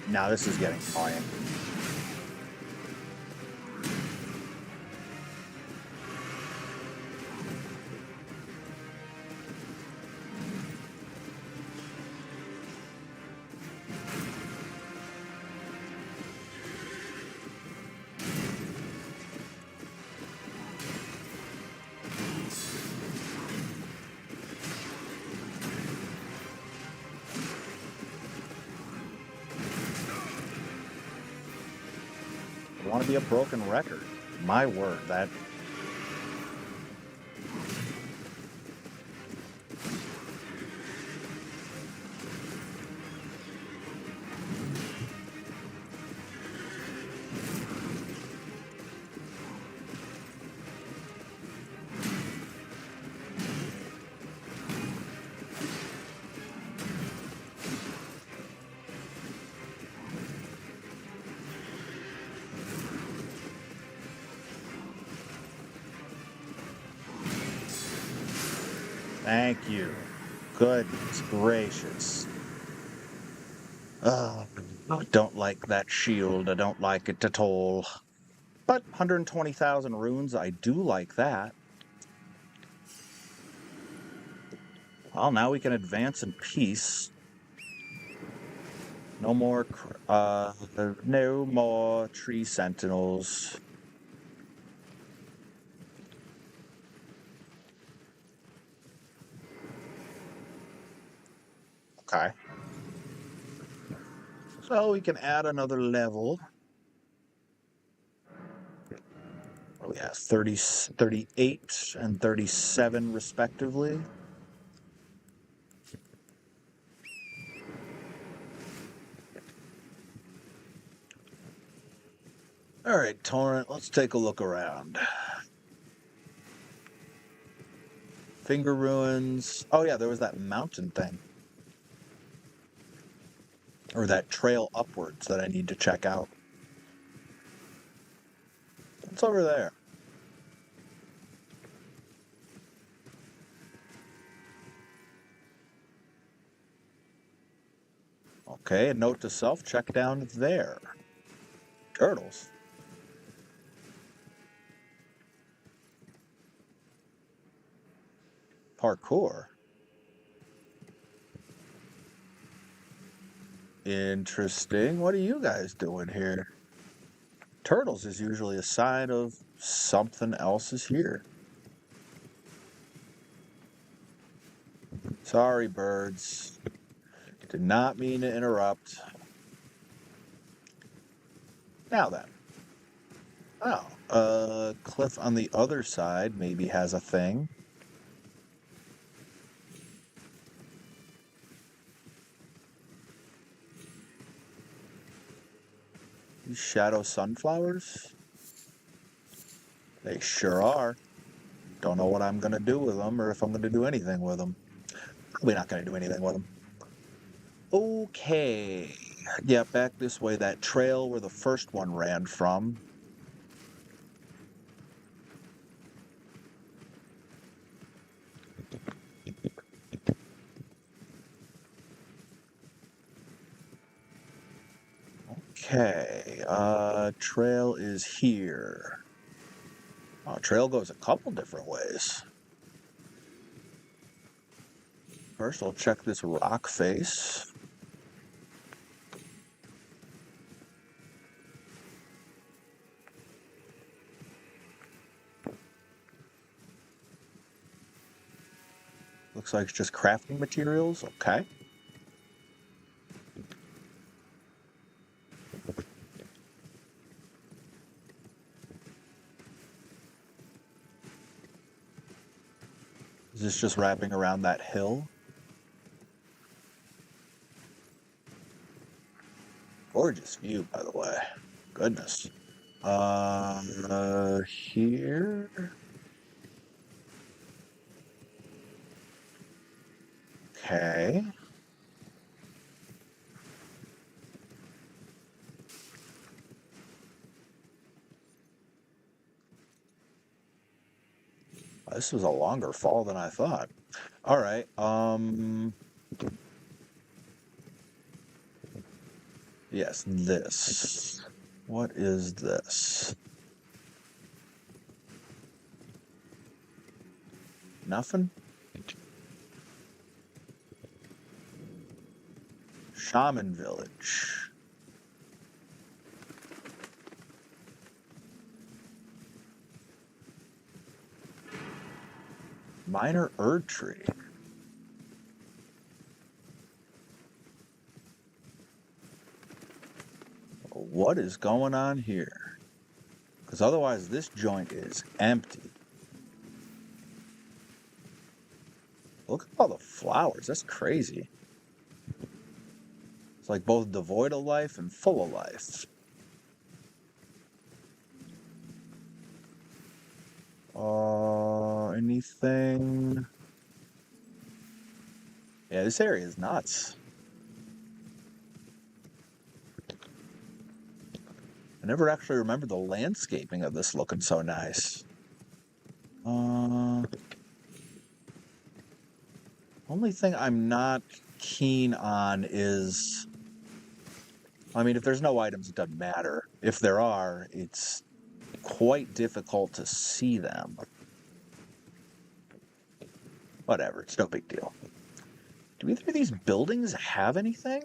Now this is getting annoying. I want to be a broken record. My word, that... Thank you. Goodness gracious. I don't like that shield. I don't like it at all. But 120,000 runes, I do like that. Well, now we can advance in peace. No more tree sentinels. Okay. So we can add another level. Oh yeah, 30, 38 and 37 respectively. All right, Torrent, let's take a look around. Finger ruins. Oh yeah, there was that mountain thing. Or that trail upwards that I need to check out. What's over there? Okay, a note to self, check down there. Turtles. Parkour. Interesting. What are you guys doing here? Turtles is usually a sign of something else is here. Sorry, birds. Did not mean to interrupt. Now then. Oh, cliff on the other side maybe has a thing. These shadow sunflowers? They sure are. Don't know what I'm going to do with them or if I'm going to do anything with them. Probably not going to do anything with them. Okay. Yeah, back this way. That trail where the first one ran from. Okay. Trail is here. Oh, trail goes a couple different ways. First, I'll check this rock face. Looks like it's just crafting materials. Okay. Is this just wrapping around that hill? Gorgeous view, by the way. Goodness. Here? Okay. This was a longer fall than I thought. All right. Yes, this. What is this? Nothing? Shaman Village. Minor Erdtree. What is going on here? Because otherwise this joint is empty. Look at all the flowers. That's crazy. It's like both devoid of life and full of life. Anything? Yeah, this area is nuts. I never actually remember the landscaping of this looking so nice. Only thing I'm not keen on is... I mean, if there's no items, it doesn't matter. If there are, it's quite difficult to see them. Whatever, it's no big deal. Do either of these buildings have anything?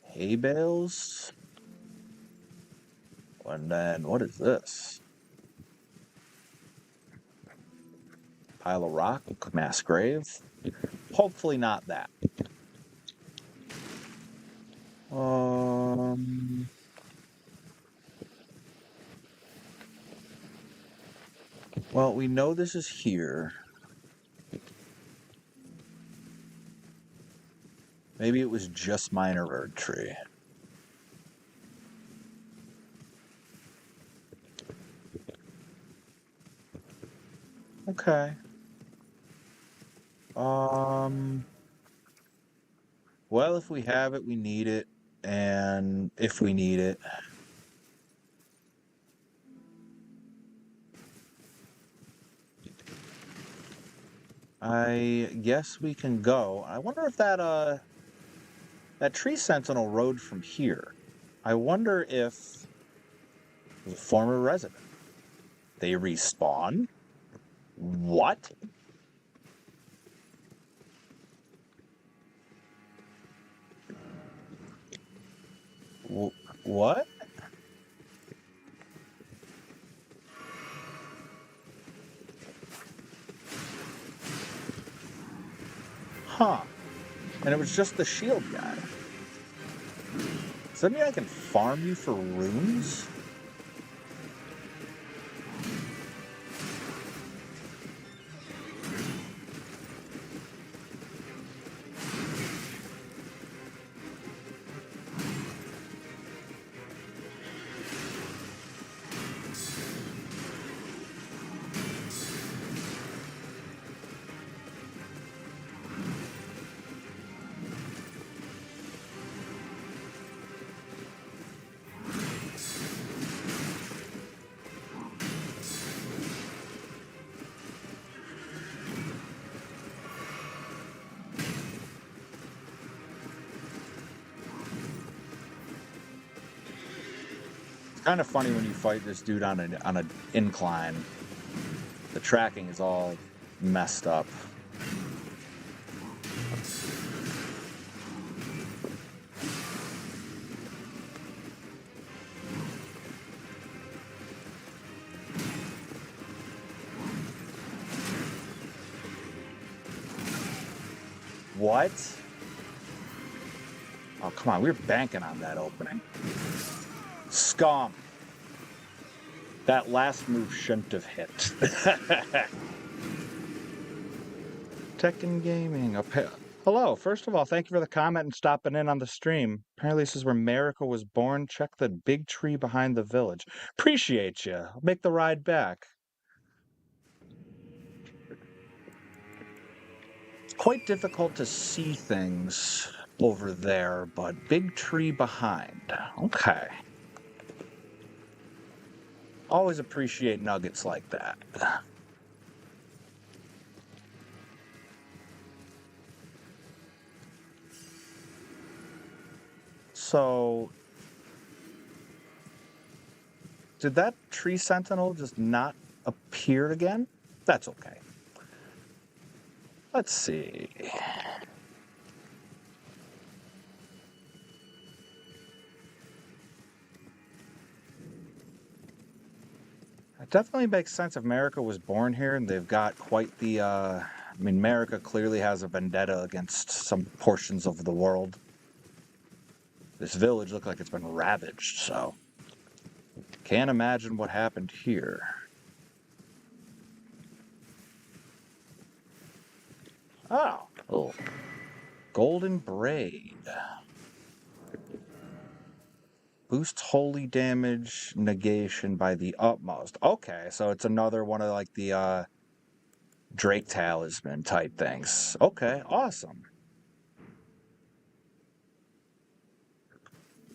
Hay bales? And then, what is this? Pile of rock, mass grave. Hopefully not that. Well, we know this is here. Maybe it was just minor Erdtree. Okay. Well, if we have it, we need it. And if we need it. I guess we can go. I wonder if that tree sentinel rode from here. I wonder if it was a former resident. They respawn? What? What? Huh. And it was just the shield guy. Does that mean I can farm you for runes? Kind of funny when you fight this dude on an incline. The tracking is all messed up. What? Oh, come on. We were banking on that opening. Scum. That last move shouldn't have hit. Tekken Gaming. Hello. First of all, thank you for the comment and stopping in on the stream. Apparently this is where America was born. Check the big tree behind the village. Appreciate you. I'll make the ride back. Quite difficult to see things over there, but big tree behind. Okay. Always appreciate nuggets like that. So, did that tree sentinel just not appear again? That's okay. Let's see. It definitely makes sense if America was born here and they've got quite the, I mean, America clearly has a vendetta against some portions of the world. This village looked like it's been ravaged, so can't imagine what happened here. Oh, golden braid. Boosts holy damage negation by the utmost. Okay, so it's another one of like the Drake talisman type things. Okay, awesome.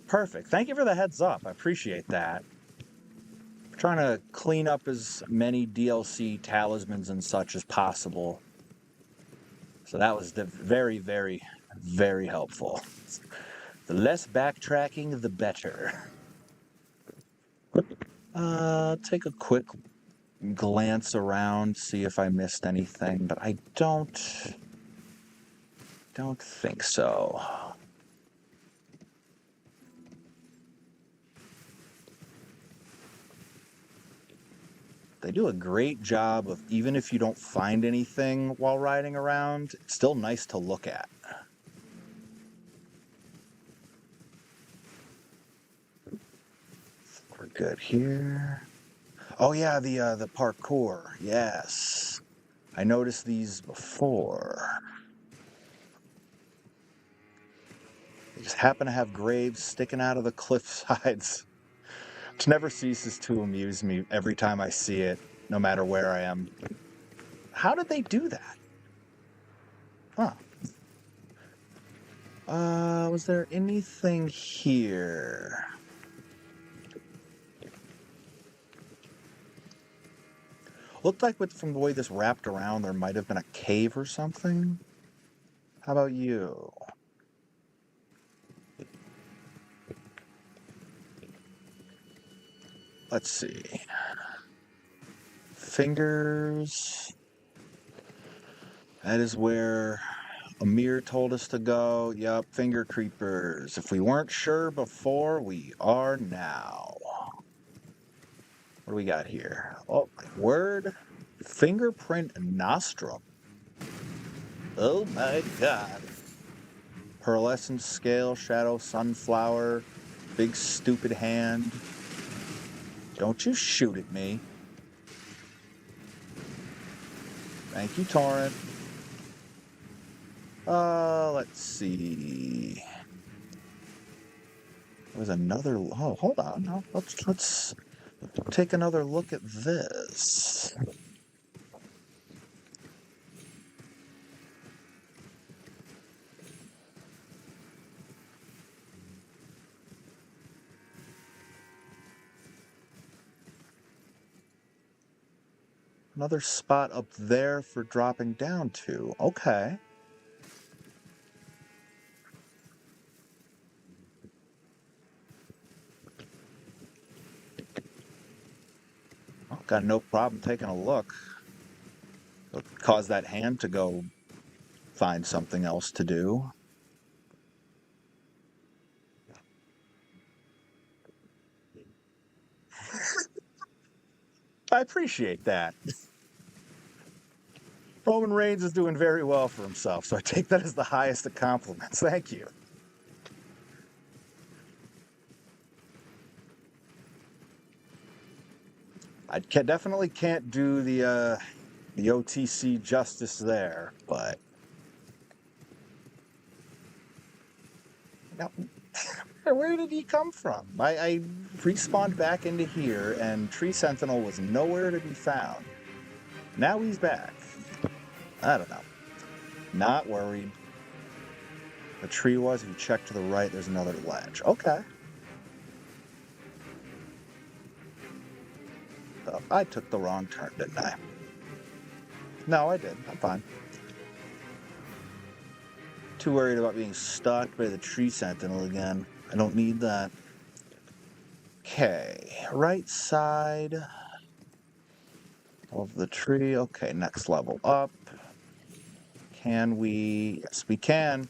Perfect. Thank you for the heads up. I appreciate that. I'm trying to clean up as many DLC talismans and such as possible. So that was very, very, very helpful. The less backtracking, the better. Take a quick glance around, see if I missed anything, but I don't think so. They do a great job of, even if you don't find anything while riding around, it's still nice to look at. We're good here. Oh yeah, the parkour. Yes. I noticed these before. They just happen to have graves sticking out of the cliff sides. Which never ceases to amuse me every time I see it, no matter where I am. How did they do that? Huh. Was there anything here? Looked like from the way this wrapped around, there might have been a cave or something. How about you? Let's see. Fingers. That is where Amir told us to go. Yup, finger creepers. If we weren't sure before, we are now. What do we got here? Oh, my word. Fingerprint nostrum. Oh my god. Pearlescent scale, shadow, sunflower, big stupid hand. Don't you shoot at me. Thank you, Torrent. Let's see. There's another. Oh, hold on. No, let's take another look at this. Another spot up there for dropping down to. Okay. Got no problem taking a look. It'll cause that hand to go find something else to do. I appreciate that. Roman Reigns is doing very well for himself, so I take that as the highest of compliments. Thank you. I definitely can't do the OTC justice there, but now, where did he come from? I respawned back into here, and Tree Sentinel was nowhere to be found. Now he's back. I don't know. Not worried. The tree was, if you check to the right, there's another ledge. Okay. Oh, I took the wrong turn, didn't I? No, I did. I'm fine. Too worried about being stalked by the tree sentinel again. I don't need that. Okay, right side of the tree. Okay, next level up. Can we? Yes, we can.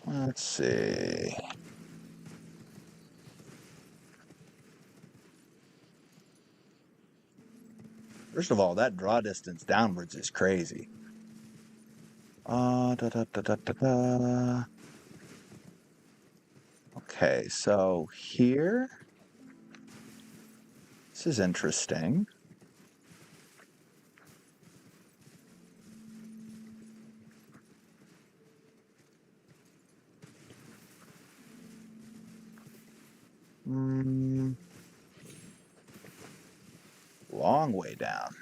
Let's see. First of all, that draw distance downwards is crazy. Okay, so here. This is interesting. Long way down.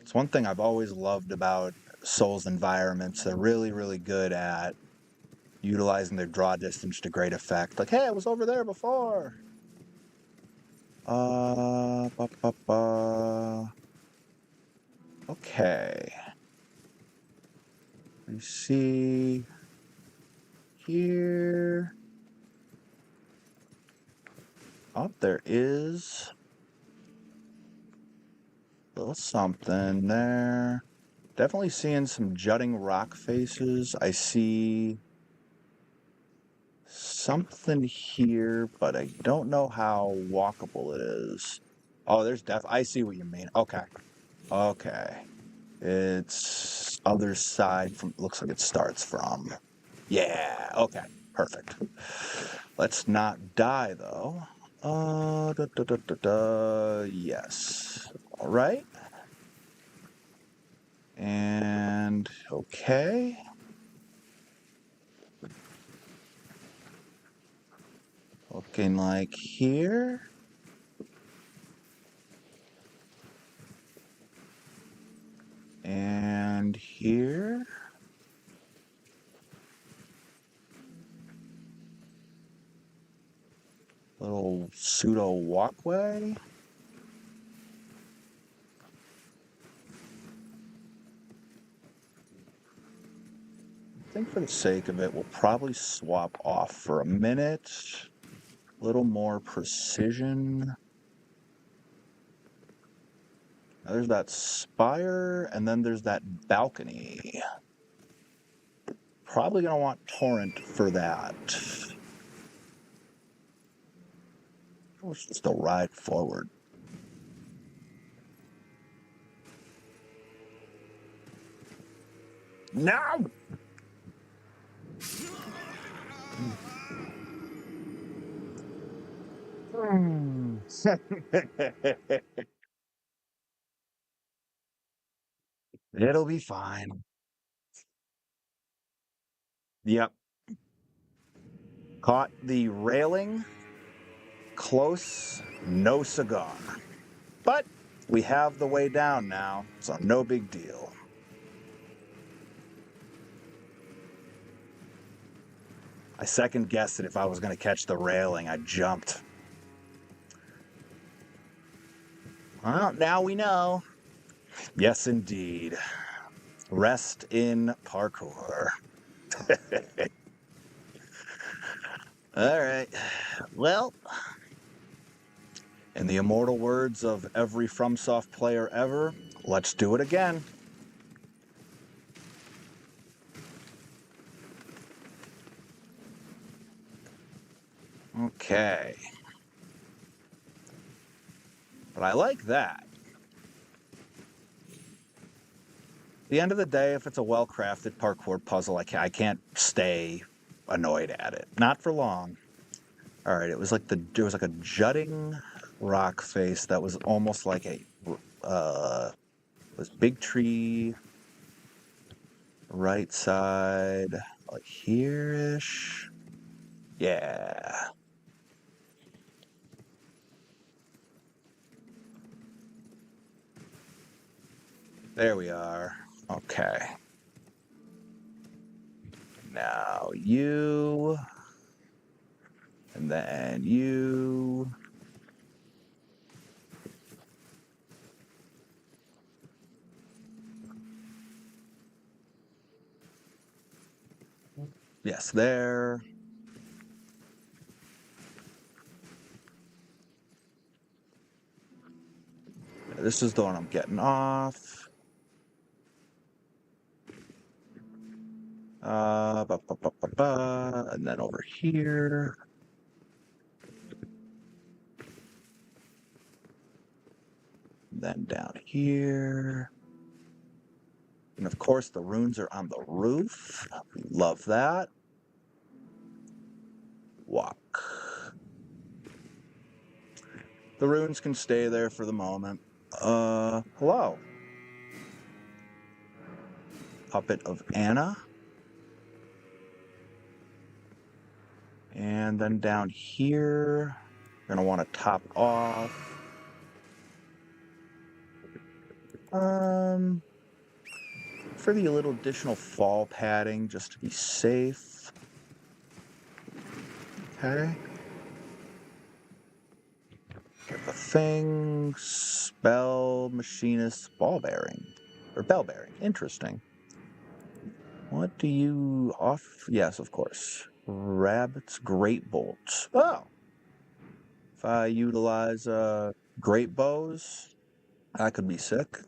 It's one thing I've always loved about Souls environments. They're really, really good at utilizing their draw distance to great effect. Like, hey, I was over there before. Okay. You see here. Oh, there is a little something there. Definitely seeing some jutting rock faces. I see something here, but I don't know how walkable it is. Oh, there's I see what you mean. Okay. Okay. It's other side from, looks like it starts from. Yeah, okay. Perfect. Let's not die though. Yes. All right. And okay. Looking like here. And here. Little pseudo walkway. I think for the sake of it, we'll probably swap off for a minute. A little more precision. Now there's that spire, and then there's that balcony. Probably going to want Torrent for that. Let's just go right forward. No! It'll be fine. Yep. Caught the railing. Close, no cigar. But we have the way down now, so no big deal. I second guessed that if I was going to catch the railing, I jumped. Well, now we know. Yes, indeed. Rest in parkour. All right. Well, in the immortal words of every FromSoft player ever, let's do it again. Okay. But I like that. At the end of the day, if it's a well-crafted parkour puzzle, I can't stay annoyed at it. Not for long. All right, it was like there was like a jutting rock face that was almost like a was big tree, right side, like here-ish. Yeah. There we are. Okay. Now you, and then you. Yes, there. This is the one I'm getting off. And then over here. Then down here. And of course, the runes are on the roof. We love that. Walk. The runes can stay there for the moment. Hello. Puppet of Anna. And then down here, you're going to want to top off. For the little additional fall padding, just to be safe. Okay. Get the thing, spell, machinist, ball bearing, or bell bearing. Interesting. What do you off? Yes, of course. Rabbit's great bolt. Oh, If I utilize great bows, that could be sick.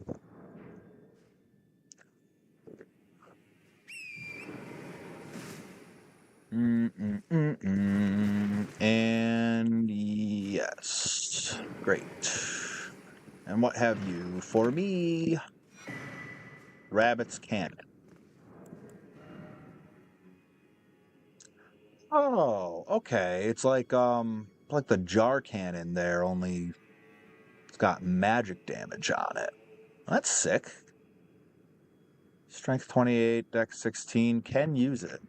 And yes, great. And what have you for me? Rabbit's cannon. Oh, okay. It's like the jar cannon there, only it's got magic damage on it. That's sick. Strength 28, Dex 16, can use it.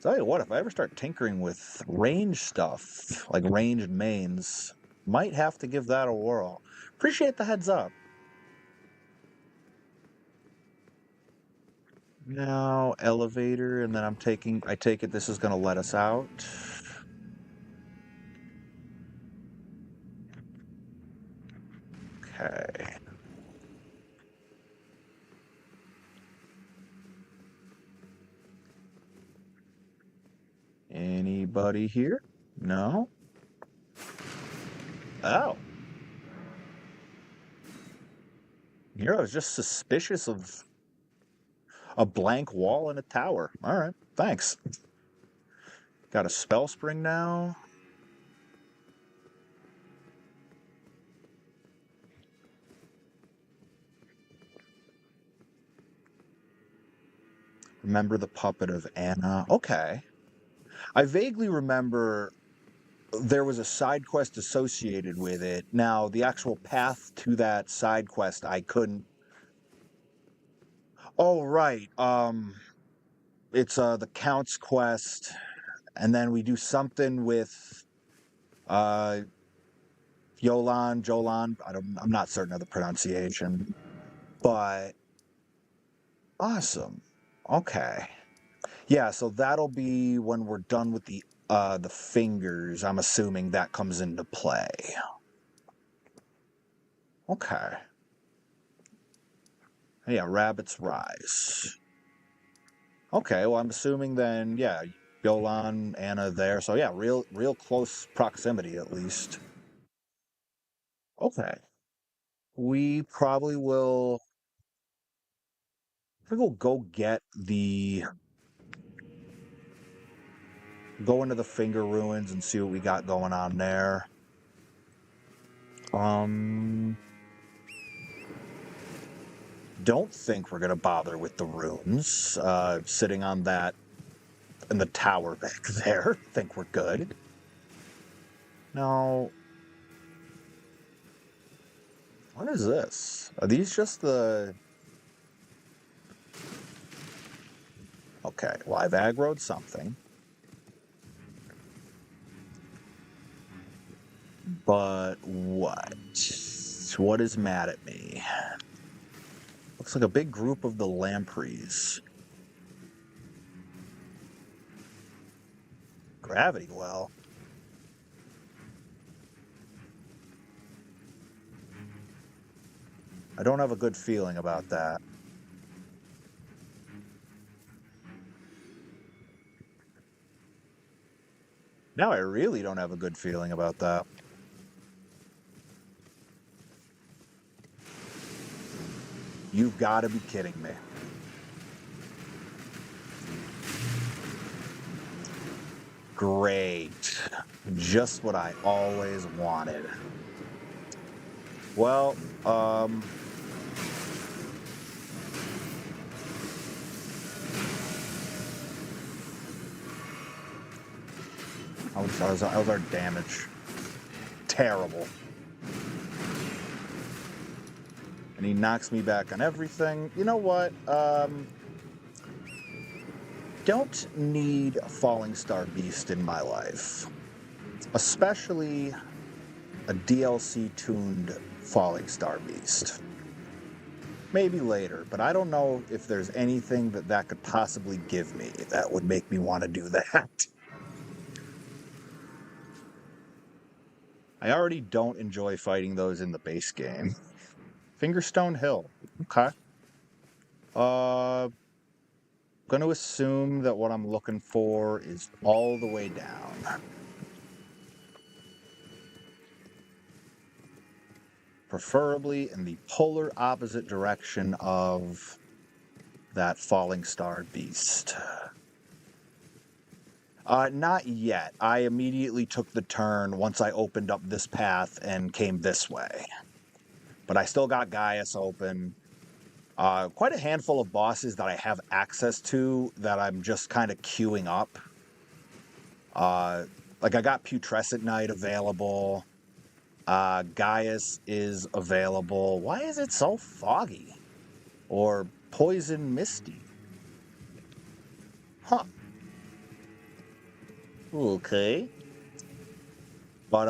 Tell you what, if I ever start tinkering with range stuff, like ranged mains, might have to give that a whirl. Appreciate the heads up. Now, elevator, and then I take it this is going to let us out. Okay. Anybody here? No? Oh. Here I was just suspicious of a blank wall and a tower. All right, thanks. Got a spell spring now. Remember the puppet of Anna. Okay. I vaguely remember there was a side quest associated with it. Now, the actual path to that side quest, I couldn't. Oh, right. It's the Count's quest, and then we do something with Jolan. I'm not certain of the pronunciation, but awesome. Okay. Yeah, so that'll be when we're done with the fingers. I'm assuming that comes into play. Okay. Yeah, Rabbit's Rise. Okay, well, I'm assuming then, yeah, Yolan, Anna there. So yeah, real close proximity at least. Okay. We probably will. I think we'll go get the. Go into the Finger Ruins and see what we got going on there. Don't think we're gonna bother with the runes. Sitting on that in the tower back there. Think we're good. Now, what is this? Are these just the? Okay, well, I've aggroed something. But what? What is mad at me? Looks like a big group of the lampreys. Gravity well. I don't have a good feeling about that. Now I really don't have a good feeling about that. You've got to be kidding me. Great. Just what I always wanted. Well, how's our damage? Terrible. And he knocks me back on everything. You know what? Don't need a Falling Star Beast in my life. Especially a DLC-tuned Falling Star Beast. Maybe later, but I don't know if there's anything that could possibly give me that would make me want to do that. I already don't enjoy fighting those in the base game. Fingerstone Hill. Okay. Going to assume that what I'm looking for is all the way down. preferably in the polar opposite direction of that falling star beast. Not yet. I immediately took the turn once I opened up this path and came this way. But I still got Gaius open. Quite a handful of bosses that I have access to that I'm just kind of queuing up. Like I got Putrescent Knight available. Gaius is available. Why is it so foggy? Or Poison Misty? Huh. Okay. But,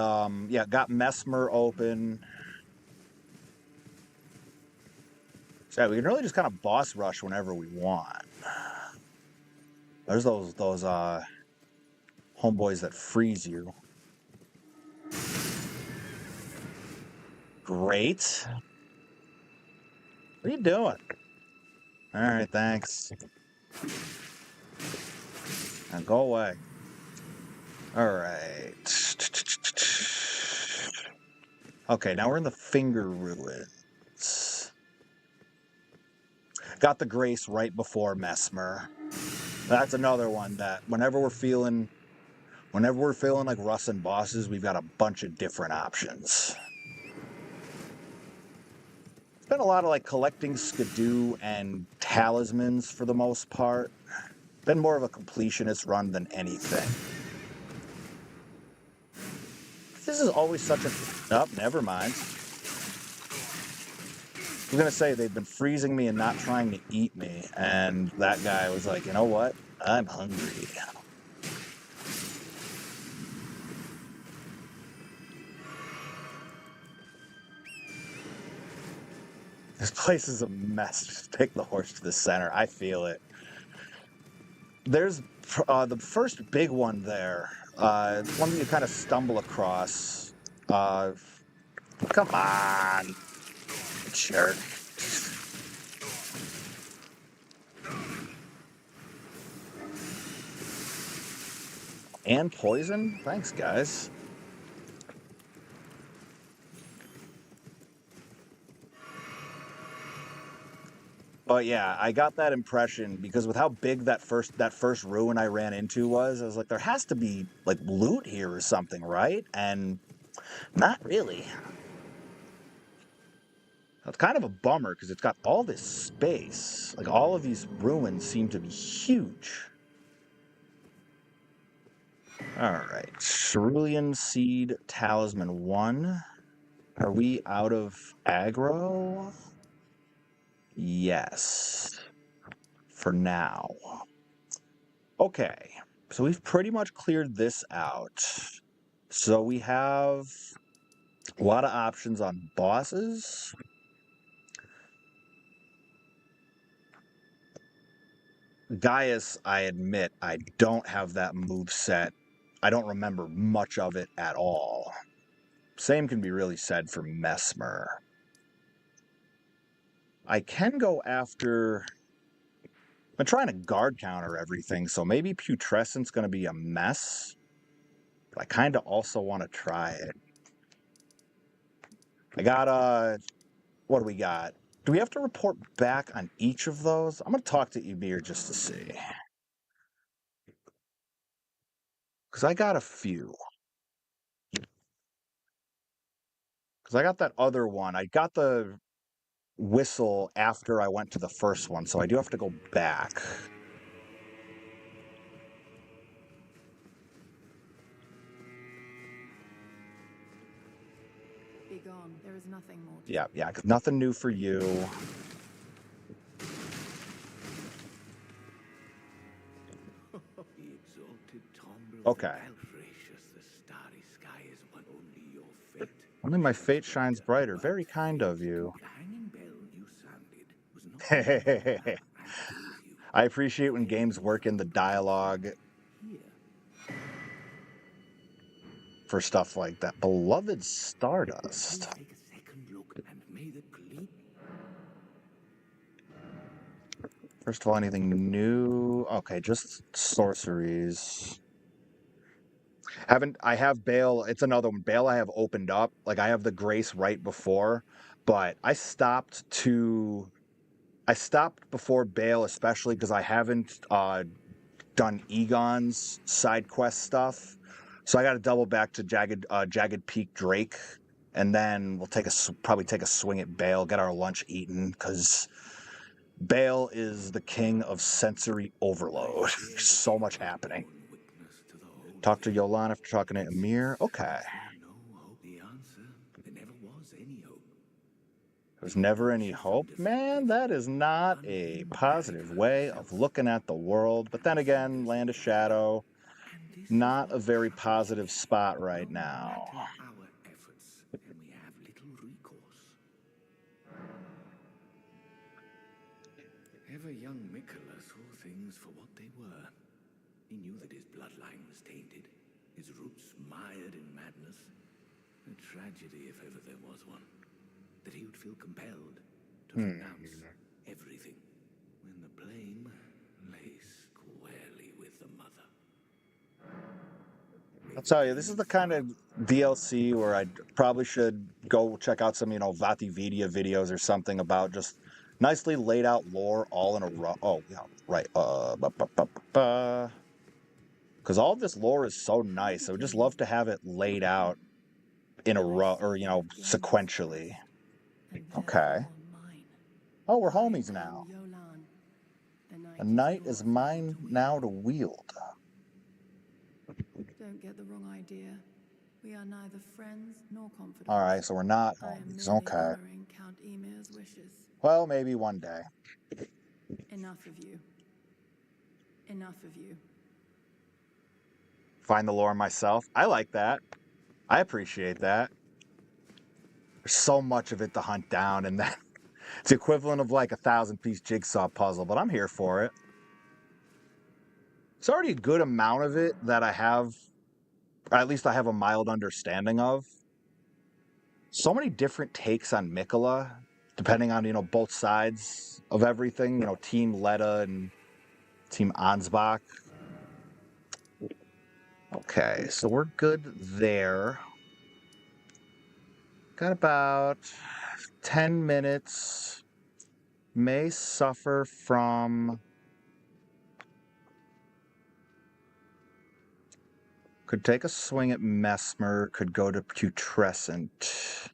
yeah, got Messmer open. So, yeah, we can really just kind of boss rush whenever we want. There's those homeboys that freeze you. Great. What are you doing? All right, thanks. Now go away. All right. Okay, now we're in the Finger Ruins. Got the Grace right before Messmer. That's another one that whenever we're feeling like Russ and bosses, we've got a bunch of different options. It's been a lot of like collecting Skidoo and talismans for the most part. Been more of a completionist run than anything. This is always such a... Oh, never mind. I was going to say, they've been freezing me and not trying to eat me. And that guy was like, you know what? I'm hungry. This place is a mess. Just take the horse to the center. I feel it. There's the first big one there. One that you kind of stumble across. Come on. Jerk. And poison? Thanks, guys. But yeah, I got that impression because with how big that first ruin I ran into was, I was like, there has to be like loot here or something, right? And not really. It's kind of a bummer because it's got all this space. Like all of these ruins seem to be huge. All right, Cerulean Seed Talisman 1. Are we out of aggro? Yes. For now. Okay, so we've pretty much cleared this out. So we have a lot of options on bosses. Gaius, I admit, I don't have that move set. I don't remember much of it at all. Same can be really said for Messmer. I can go after... I'm trying to guard counter everything, so maybe Putrescent's going to be a mess. But I kind of also want to try it. I got, what do we got? Do we have to report back on each of those? I'm going to talk to Ymir just to see. Because I got a few. Because I got that other one. I got the whistle after I went to the first one, so I do have to go back. Be gone. There is nothing more. Yeah, because nothing new for you. Okay. Only my fate shines brighter. Very kind of you. I appreciate when games work in the dialogue for stuff like that. Beloved Stardust. First of all, anything new? Okay, just sorceries. I have Bale. It's another one. Bale I have opened up. Like I have the Grace right before, but I stopped before Bale, especially because I haven't done Egon's side quest stuff. So I got to double back to Jagged Peak Drake, and then we'll probably take a swing at Bale, get our lunch eaten, because Bale is the king of sensory overload. There's so much happening. Talk to Yolan after talking to Amir. Okay. There's never any hope. Man, that is not a positive way of looking at the world. But then again, Land of Shadow, not a very positive spot right now. Ever young Mikola saw things for what they were. He knew that his bloodline was tainted, his roots mired in madness. A tragedy, if ever there was one. That he would feel compelled to renounce everything when the blame lay squarely with the mother. I'll tell you, this is the kind of DLC where I probably should go check out some, Vati Vidya videos or something about just nicely laid out lore all in a row. Oh, yeah, right. Because all of this lore is so nice. I would just love to have it laid out in a row, or, sequentially. Okay. Oh, we're homies now. A knight is mine now to wield. Don't get the wrong idea. We are neither friends nor confidants. All right, so we're not I am homies. merely Okay. honoring Count Emir's wishes. Well, maybe one day. Enough of you. Enough of you. Find the lore myself. I like that. I appreciate that. There's so much of it to hunt down, and that it's the equivalent of like a 1,000-piece jigsaw puzzle, but I'm here for it. It's already a good amount of it that I have, or at least I have a mild understanding of. So many different takes on Mikola, depending on, both sides of everything, Team Leda and Team Ansbach. Okay, so we're good there. Got about 10 minutes. May suffer from... Could take a swing at Messmer, could go to Putrescent.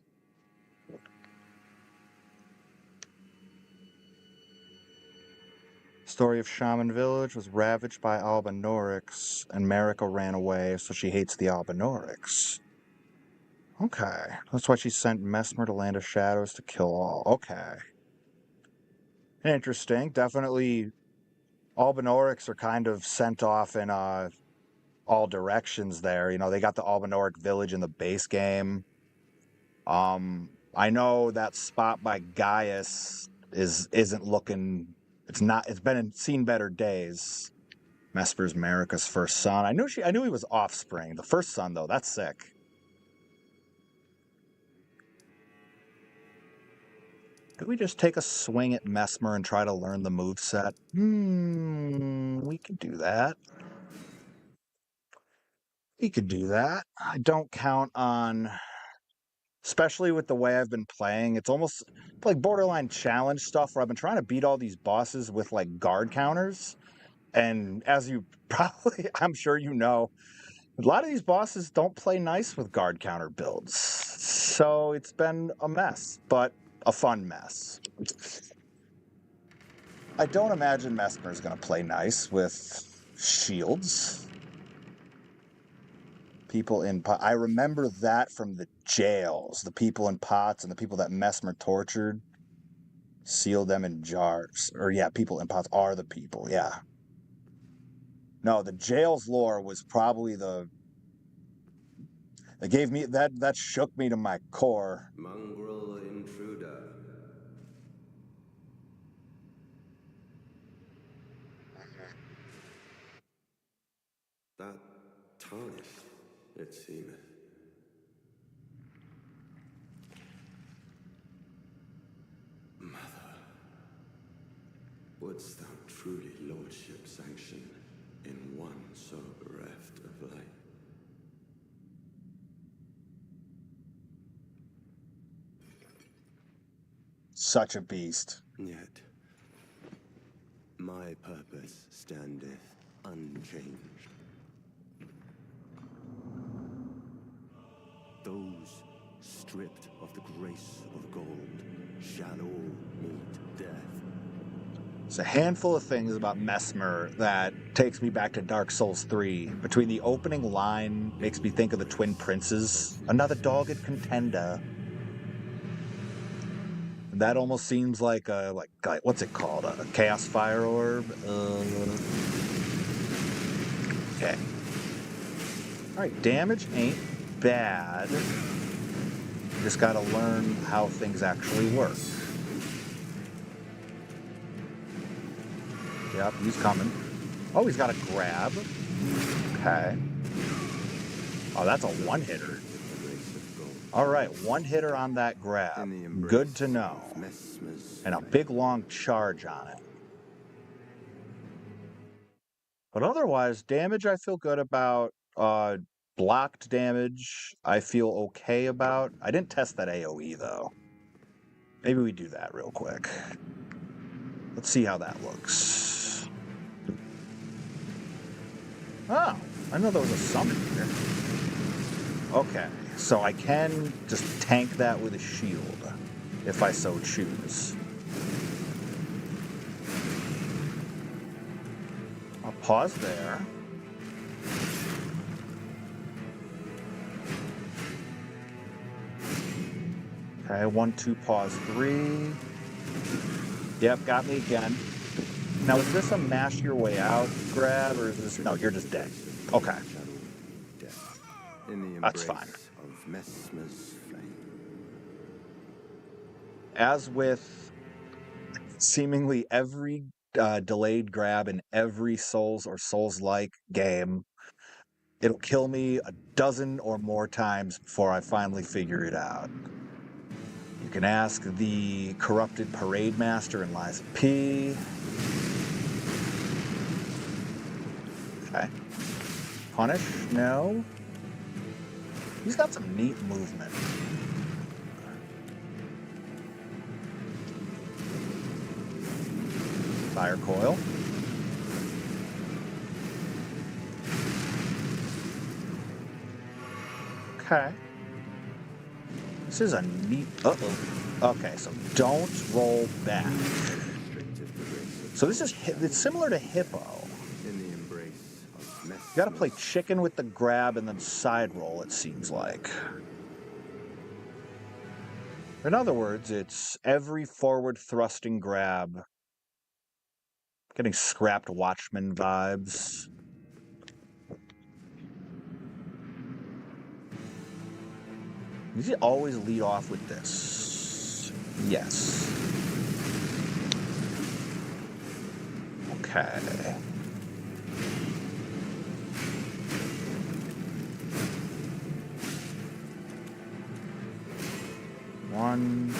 Story of Shaman Village was ravaged by Albinorix, and Marika ran away, so she hates the Albinorix. Okay, that's why she sent Messmer to Land of Shadows to kill all. Okay. Interesting. Definitely, Albinorix are kind of sent off in all directions there. They got the Albinoric village in the base game. I know that spot by Gaius isn't looking. It's seen better days. Mesmer's Marika's first son. I knew he was offspring. The first son though, that's sick. Could we just take a swing at Messmer and try to learn the moveset? We could do that. I don't count on, especially with the way I've been playing, it's almost like borderline challenge stuff where I've been trying to beat all these bosses with like guard counters. And as you probably, I'm sure a lot of these bosses don't play nice with guard counter builds. So it's been a mess, but a fun mess. I don't imagine Messmer is going to play nice with shields. People in pots. I remember that from the jails. The people in pots and the people that Messmer tortured, sealed them in jars. Or yeah, people in pots are the people. Yeah. No, the jails lore was probably it gave me that shook me to my core. Mongrel intruder. That tarnished, it seemeth. Mother, wouldst thou truly lordship sanction in one so bereft of light? Such a beast. Yet my purpose standeth unchanged. Those stripped of the grace of gold shall all meet death. It's a handful of things about Messmer that takes me back to Dark Souls 3. Between the opening line, makes me think of the Twin Princes. Another dogged contender. That almost seems like a like what's it called? A Chaos Fire Orb. Okay. All right, damage ain't bad. You just got to learn how things actually work. Yep, he's coming. Oh, he's got a grab. Okay. Oh, that's a one-hitter. All right, one-hitter on that grab. Good to know. And a big, long charge on it. But otherwise, damage I feel good about. Blocked damage I feel okay about. I didn't test that AoE, though. Maybe we do that real quick. Let's see how that looks. Oh, I know there was a summon here. Okay, so I can just tank that with a shield, if I so choose. I'll pause there. Okay, 1, 2, pause 3. Yep, got me again. Now, is this a mash your way out grab, or is this... No, you're just dead. Okay. That's fine. As with seemingly every delayed grab in every Souls or Souls-like game, it'll kill me a dozen or more times before I finally figure it out. You can ask the corrupted parade master in Lies of P. Okay. Punish? No. He's got some neat movement. Fire coil. Okay. This is a neat... Uh-oh. Okay, so don't roll back. So this is... It's similar to Hippo. You gotta play chicken with the grab and then side roll, it seems like. In other words, it's every forward thrusting grab. Getting scrapped Watchman vibes. Does he always lead off with this? Yes. Okay. One.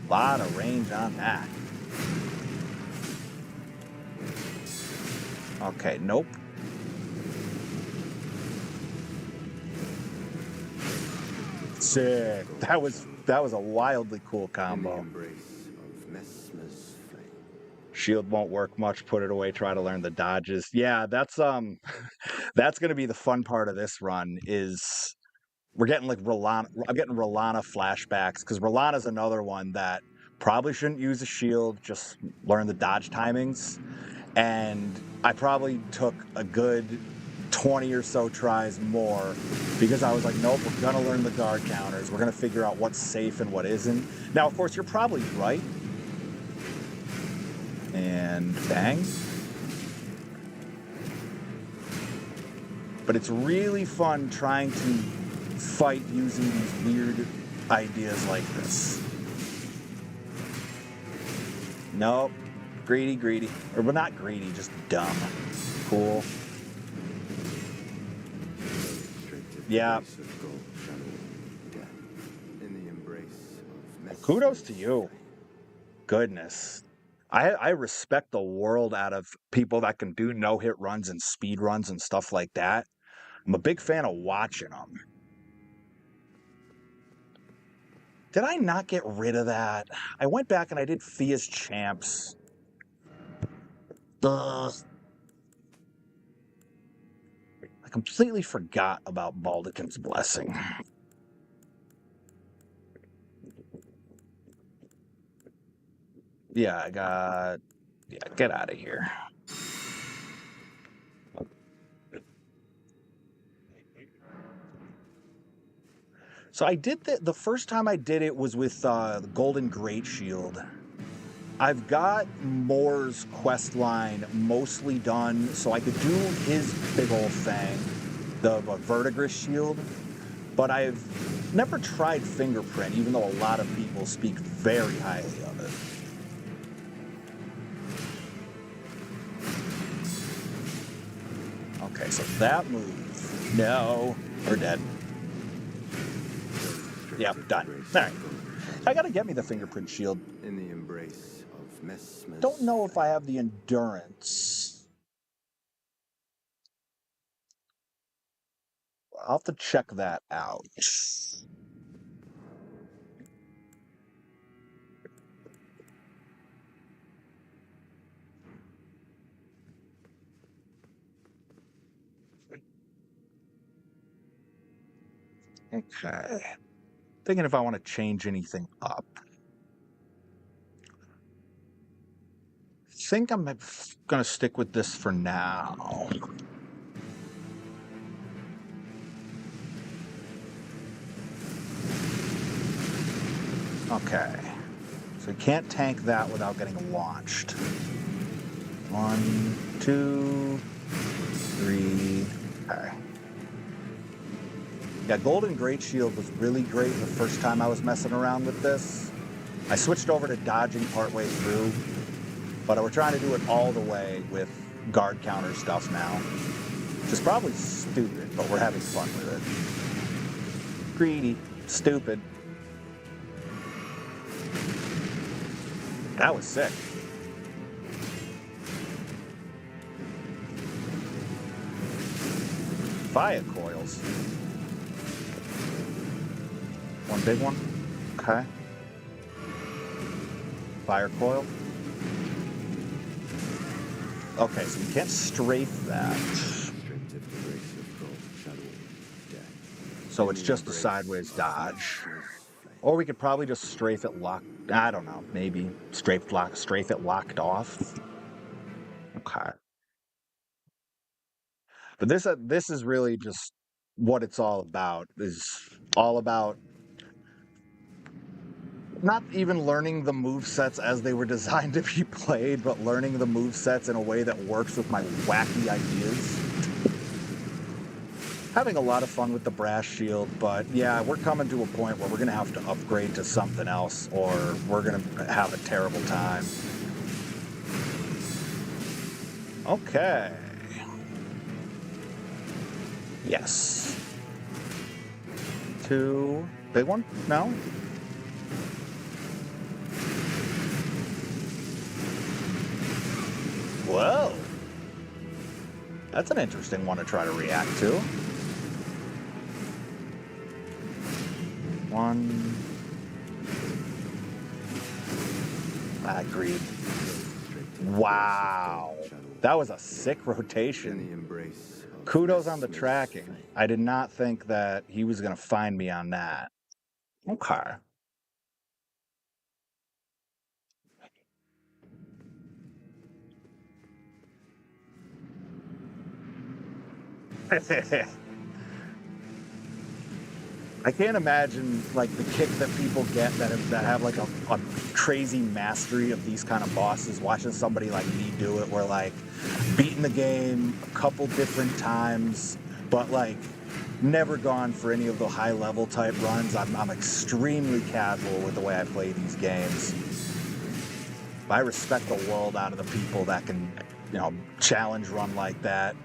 Lot of range on that. Okay, nope. Sick. That was a wildly cool combo. Shield won't work much. Put it away. Try to learn the dodges. Yeah, that's that's gonna be the fun part of this run. Is we're getting like Rolana. I'm getting Rolana flashbacks because Rolana's another one that probably shouldn't use a shield. Just learn the dodge timings. And I probably took a good 20 or so tries more because I was like, nope, we're going to learn the guard counters. We're going to figure out what's safe and what isn't. Now, of course, you're probably right. And bang. But it's really fun trying to fight using these weird ideas like this. Nope. Greedy. Or, well, not greedy, just dumb. Cool. Yeah. Kudos to you. Goodness. I respect the world out of people that can do no-hit runs and speed runs and stuff like that. I'm a big fan of watching them. Did I not get rid of that? I went back and I did Fia's Champs. Ugh. I completely forgot about Baldekin's Blessing. Yeah, I got... Yeah, get out of here. So I did the first time I did it was with the Golden Great Shield. I've got Moore's quest line mostly done, so I could do his big old thing, the Verdigris Shield, but I've never tried Fingerprint, even though a lot of people speak very highly of it. Okay, so that move. No, we're dead. Yep, done. All right. I gotta get me the Fingerprint Shield. In the embrace of Messmer's Don't know if I have the endurance. I'll have to check that out. Okay. Thinking if I want to change anything up. I think I'm going to stick with this for now. Okay. So you can't tank that without getting launched. 1, 2, 3. Okay. Yeah, Golden Great Shield was really great the first time I was messing around with this. I switched over to dodging partway through, but we're trying to do it all the way with guard counter stuff now. Which is probably stupid, but we're having fun with it. Greedy. Stupid. That was sick. Fire coils. One big one. Okay. Fire coil. Okay, so we can't strafe that. So it's just a sideways dodge. Or we could probably just strafe it locked. I don't know. Maybe strafe it locked off. Okay. But this is really just what it's all about. Is all about not even learning the movesets as they were designed to be played, but learning the movesets in a way that works with my wacky ideas. Having a lot of fun with the brass shield, but yeah, we're coming to a point where we're going to have to upgrade to something else, or we're going to have a terrible time. Okay. Yes. 2. Big one? No? Whoa. That's an interesting one to try to react to. 1. Agreed. Wow. That was a sick rotation. Kudos on the tracking. I did not think that he was going to find me on that. Okay. I can't imagine like the kick that people get that have like a crazy mastery of these kind of bosses. Watching somebody like me do it, where like beating the game a couple different times, but like never gone for any of the high level type runs. I'm extremely casual with the way I play these games. I respect the world out of the people that can, you know, challenge run like that.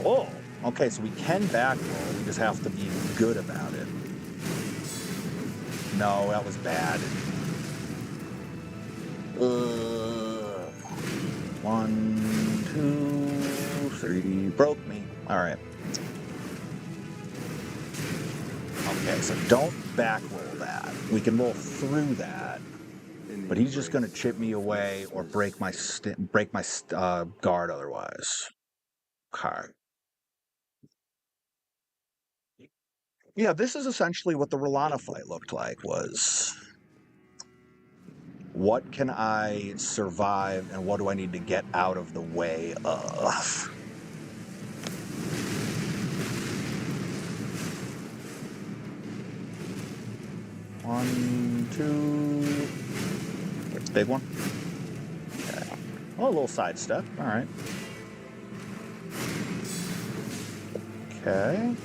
Oh, okay, so we can back roll, we just have to be good about it. No, that was bad. broke me. All right. Okay, so don't back roll that. We can roll through that, but he's just going to chip me away or break my guard otherwise. Okay. Yeah, this is essentially what the Rolana fight looked like, was what can I survive and what do I need to get out of the way of? One, two... Big one? Okay. Oh, a little sidestep. All right. Okay.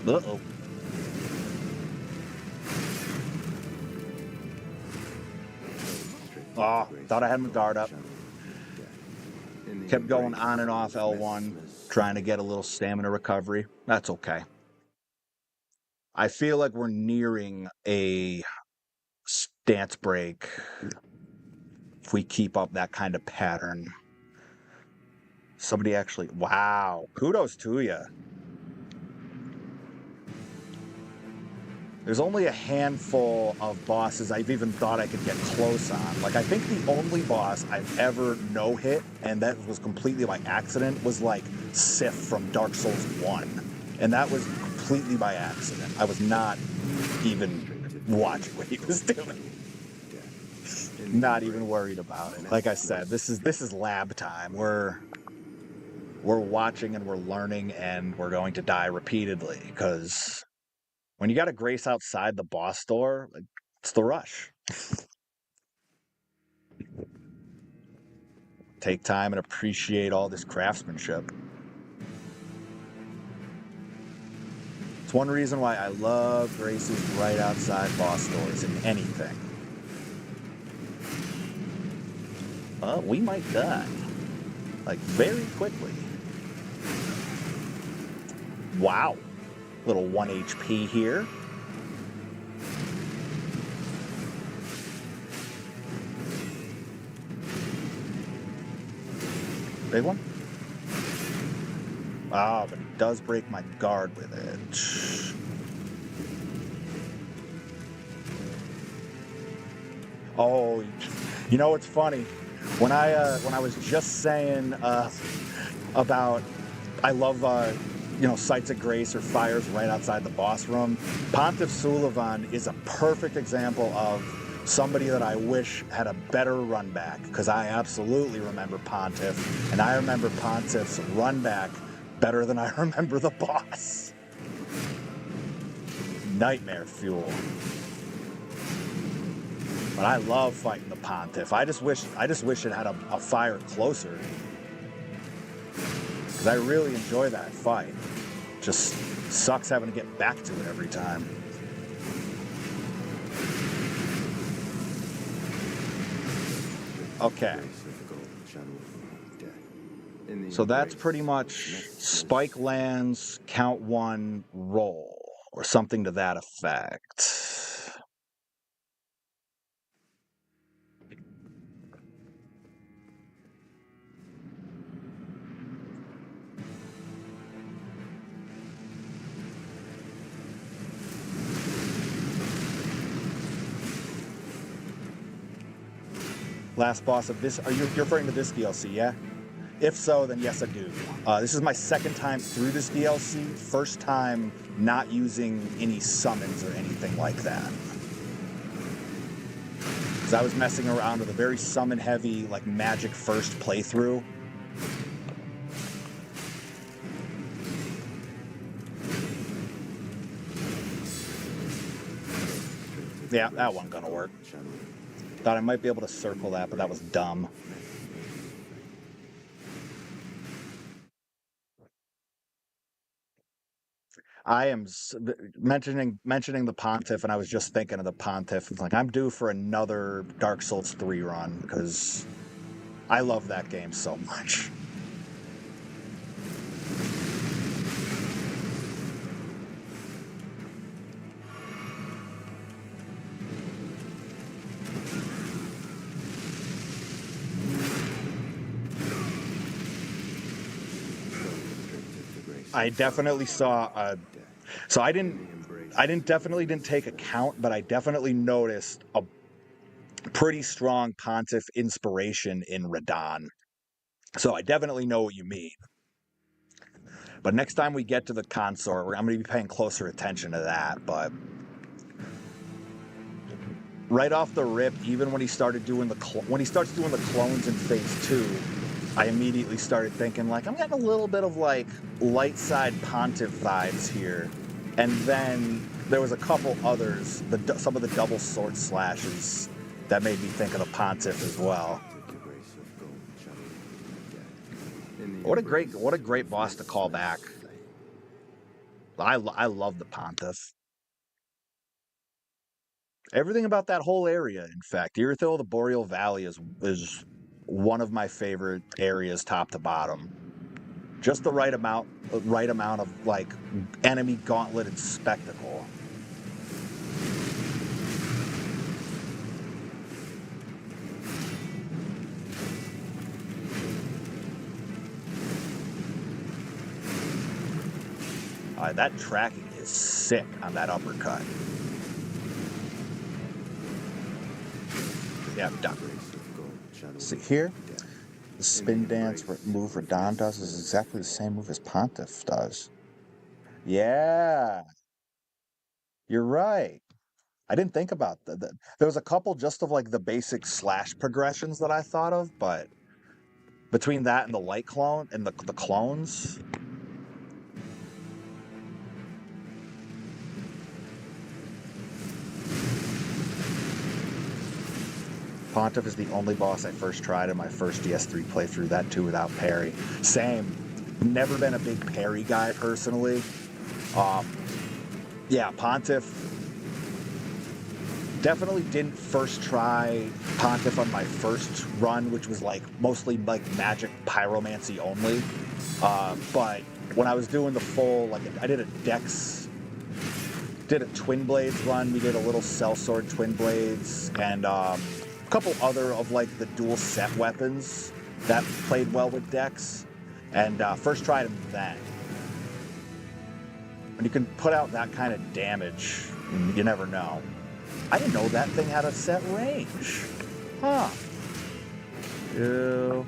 Uh-oh. Oh, thought I had my guard up. Kept going on and off L1, trying to get a little stamina recovery. That's okay. I feel like we're nearing a stance break if we keep up that kind of pattern. Somebody actually... Wow. Kudos to you. There's only a handful of bosses I've even thought I could get close on. Like, I think the only boss I've ever no-hit, and that was completely by accident, was like Sif from Dark Souls 1. And that was completely by accident. I was not even watching what he was doing. Not even worried about it. Like I said, this is lab time. We're watching and we're learning and we're going to die repeatedly, because when you got a grace outside the boss door, like, it's the rush. Take time and appreciate all this craftsmanship. It's one reason why I love graces right outside boss doors in anything. We might die. Like, very quickly. Wow. Little 1 HP here. Big one? Ah, but it does break my guard with it. Oh, you know what's funny? When I was just saying about I love sights of grace or fires right outside the boss room, Pontiff Sulivan is a perfect example of somebody that I wish had a better run back, because I absolutely remember Pontiff, and I remember Pontiff's run back better than I remember the boss. Nightmare fuel. But I love fighting the Pontiff. I just wish it had a fire closer, because I really enjoy that fight. Just sucks having to get back to it every time. Okay. So that's pretty much spike lands, count 1, roll, or something to that effect. Last boss of this, you're referring to this DLC, yeah? If so, then yes, I do. This is my second time through this DLC, first time not using any summons or anything like that. Because I was messing around with a very summon-heavy, like, magic first playthrough. Yeah, that one gonna work. Thought I might be able to circle that, but that was dumb. I am mentioning the Pontiff, and I was just thinking of the Pontiff. It's like I'm due for another Dark Souls 3 run because I love that game so much. I definitely saw so I definitely didn't take account, but I definitely noticed a pretty strong Pontiff inspiration in Radon. So I definitely know what you mean. But next time we get to the consort, I'm going to be paying closer attention to that. But right off the rip, even when he started doing when he starts doing the clones in phase 2, I immediately started thinking like I'm getting a little bit of like light side Pontiff vibes here. And then there was a couple others, some of the double sword slashes that made me think of the Pontiff as well. What a great boss to call back. I love the Pontiff. Everything about that whole area, in fact, Irithyll, the Boreal Valley is one of my favorite areas, top to bottom. Just the right amount of like enemy gauntleted spectacle. That tracking is sick on that uppercut. Yeah, I'm done. See here? The spin dance move Radon does is exactly the same move as Pontiff does. Yeah. You're right. I didn't think about that. There was a couple just of like the basic slash progressions that I thought of, but between that and the light clone and the clones, Pontiff is the only boss I first tried in my first DS3 playthrough, that too without parry. Same. Never been a big parry guy personally. Yeah, Pontiff. Definitely didn't first try Pontiff on my first run, which was like mostly like magic pyromancy only. But when I was doing the full, like I did a Twin Blades run. We did a little Sellsword Twin Blades and a couple other of like the dual set weapons that played well with Dex. And first tried them then. When you can put out that kind of damage, you never know. I didn't know that thing had a set range. Huh. Ew.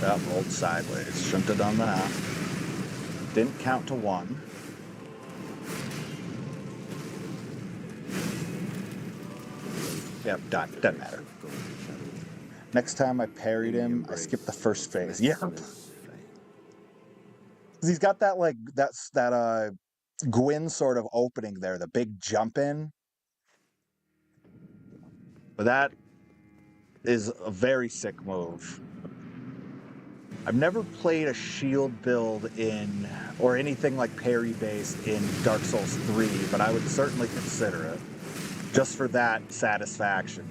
That rolled sideways. Shouldn't have done that. Didn't count to 1. Yep, done. Doesn't matter. Next time I parried him, I skipped the first phase. Yeah. He's got that like that Gwyn sort of opening there, the big jump in. But that is a very sick move. I've never played a shield build in, or anything like parry based in Dark Souls 3, but I would certainly consider it, just for that satisfaction.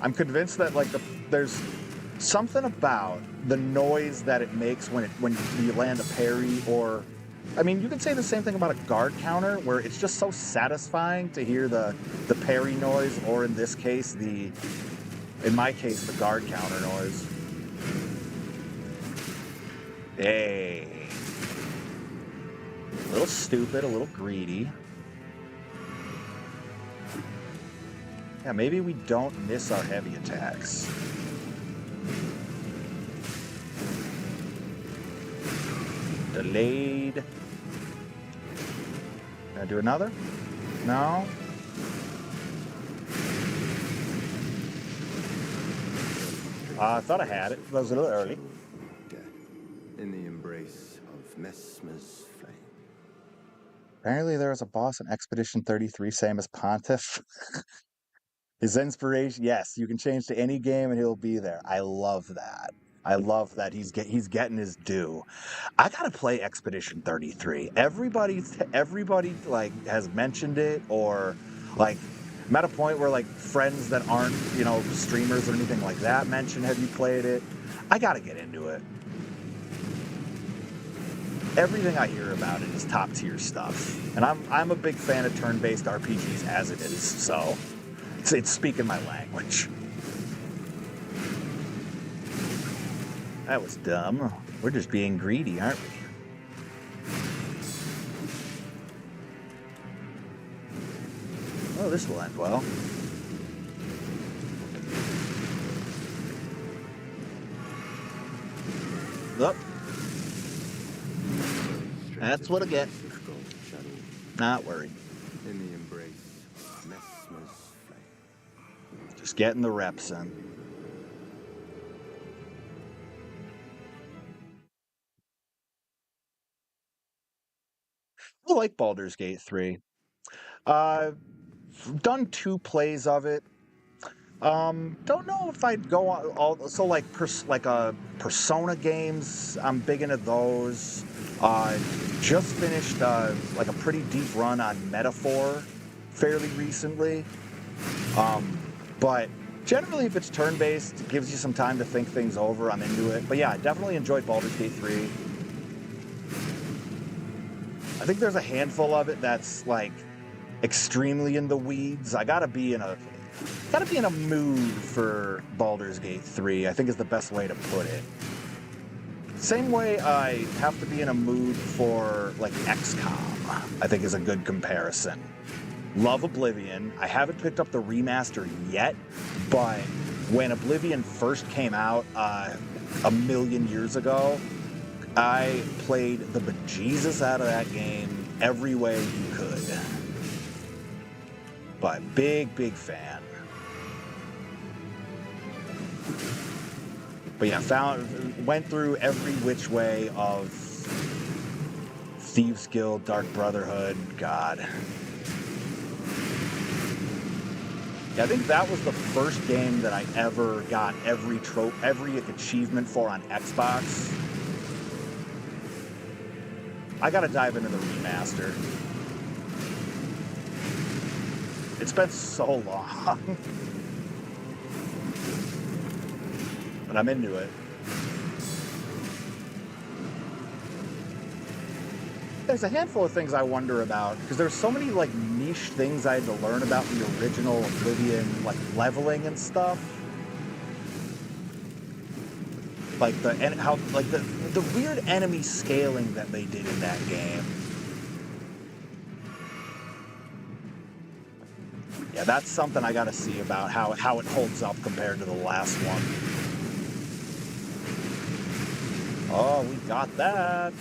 I'm convinced that like there's something about the noise that it makes when you land a parry, or I mean, you could say the same thing about a guard counter, where it's just so satisfying to hear the parry noise, or in this case, in my case, the guard counter noise. Hey. A little stupid, a little greedy. Yeah, maybe we don't miss our heavy attacks. Delayed. Can I do another? No? I thought I had it. It was a little early. In the embrace of Messmer's flame. Apparently there was a boss in Expedition 33, same as Pontiff. His inspiration, yes, you can change to any game and he'll be there. I love that. I love that he's getting his due. I gotta play Expedition 33. Everybody like has mentioned it, or like I'm at a point where like friends that aren't, you know, streamers or anything like that mention, have you played it? I gotta get into it. Everything I hear about it is top tier stuff, and I'm a big fan of turn-based RPGs as it is, so it's speaking my language. That was dumb. We're just being greedy, aren't we? Oh, this will end well. Look. That's what I get. Not worried. In the embrace of Messmer's flame. Just getting the reps in. I like Baldur's Gate 3. Done 2 plays of it. Don't know if I'd go on all so like Persona games. I'm big into those. Just finished like a pretty deep run on Metaphor fairly recently. But generally, if it's turn-based, it gives you some time to think things over. I'm into it. But yeah, I definitely enjoyed Baldur's Gate 3. I think there's a handful of it that's like extremely in the weeds. I gotta be in a mood for Baldur's Gate 3, I think is the best way to put it. Same way I have to be in a mood for like XCOM, I think is a good comparison. Love Oblivion. I haven't picked up the remaster yet, but when Oblivion first came out a million years ago, I played the bejesus out of that game every way you could. But big fan. But yeah, went through every which way of Thieves Guild, Dark Brotherhood, God. Yeah, I think that was the first game that I ever got every achievement for on Xbox. I gotta dive into the remaster. It's been so long. But I'm into it. There's a handful of things I wonder about, because there's so many like niche things I had to learn about the original Oblivion, like leveling and stuff. Like the weird enemy scaling that they did in that game. Yeah, that's something I gotta see about how it holds up compared to the last one. Oh, we got that.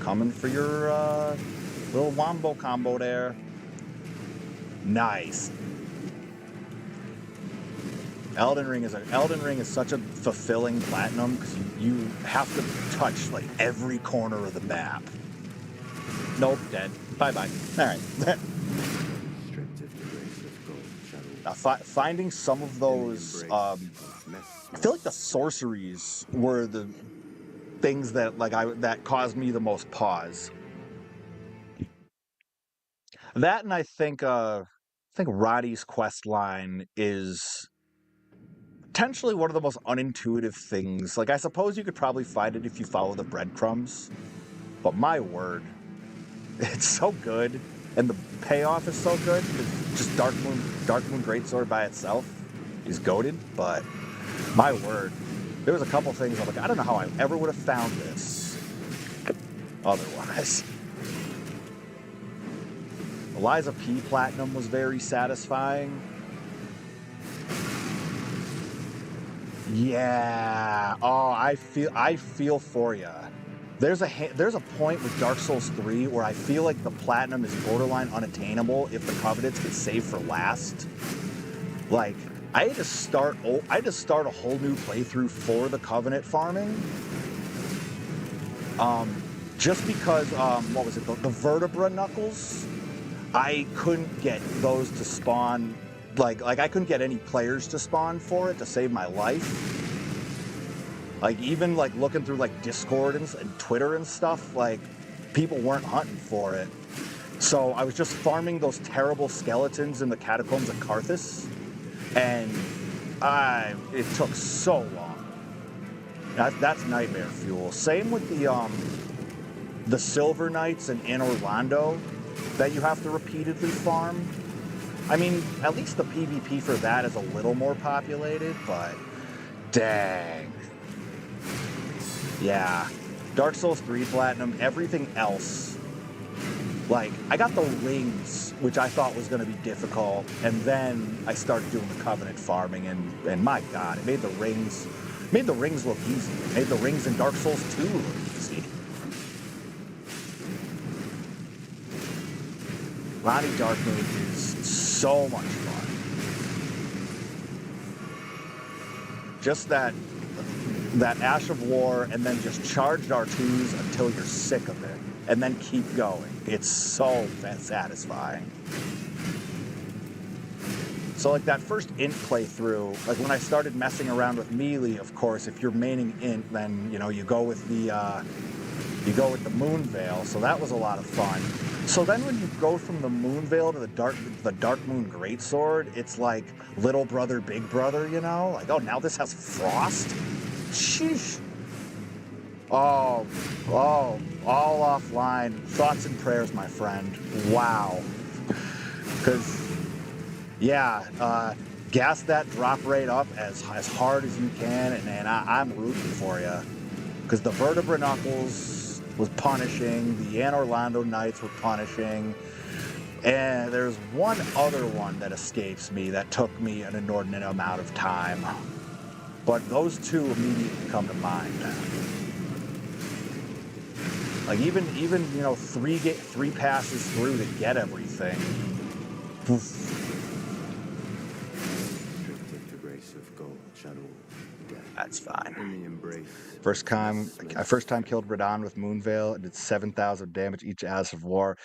Coming for your little wombo combo there. Nice. Elden Ring is such a fulfilling platinum because you have to touch like every corner of the map. Nope, dead. Bye-bye. All right. Now, finding some of those, I feel like the sorceries were the things that that caused me the most pause. That, and I think Roddy's quest line is potentially one of the most unintuitive things. Like, I suppose you could probably find it if you follow the breadcrumbs, but my word, it's so good, and the payoff is so good. It's just Dark Moon Greatsword by itself is goated, but my word, there was a couple things I'm like, I don't know how I ever would have found this otherwise. Eliza P. Platinum was very satisfying. Yeah. Oh, I feel for ya. There's a point with Dark Souls 3 where I feel like the platinum is borderline unattainable if the Covenants get saved for last. Like, I had to start a whole new playthrough for the Covenant farming. Just because what was it? The vertebra knuckles. I couldn't get those to spawn like I couldn't get any players to spawn for it to save my life. Like even like looking through like Discord and Twitter and stuff, like people weren't hunting for it. So I was just farming those terrible skeletons in the catacombs of Carthus, and it took so long. That's nightmare fuel. Same with the Silver Knights in Orlando that you have to repeatedly farm. I mean, at least the PvP for that is a little more populated, but dang. Yeah. Dark Souls 3 Platinum, everything else. Like, I got the rings, which I thought was going to be difficult, and then I started doing the Covenant farming, and my God, it made the rings look easy. It made the rings in Dark Souls 2 look easy. Ronnie Darkmoon is so much fun. Just that Ash of War, and then just charge R2s until you're sick of it, and then keep going. It's so satisfying. So like that first Int playthrough, like when I started messing around with melee, of course, if you're maining Int, then you go with the Moonveil. So that was a lot of fun. So then when you go from the Moonveil to the Dark Moon Greatsword, it's like little brother, big brother, Like, oh, now this has frost? Sheesh. Oh, all offline. Thoughts and prayers, my friend. Wow. Because, yeah, gas that drop rate up as hard as you can, and I'm rooting for you. Because the Vertebra Knuckles was punishing, the Anne Orlando Knights were punishing, and there's one other one that escapes me that took me an inordinate amount of time. But those two immediately come to mind. Like even three passes through to get everything. That's fine. First time killed Radon with Moonveil and did 7,000 damage each Ash of War.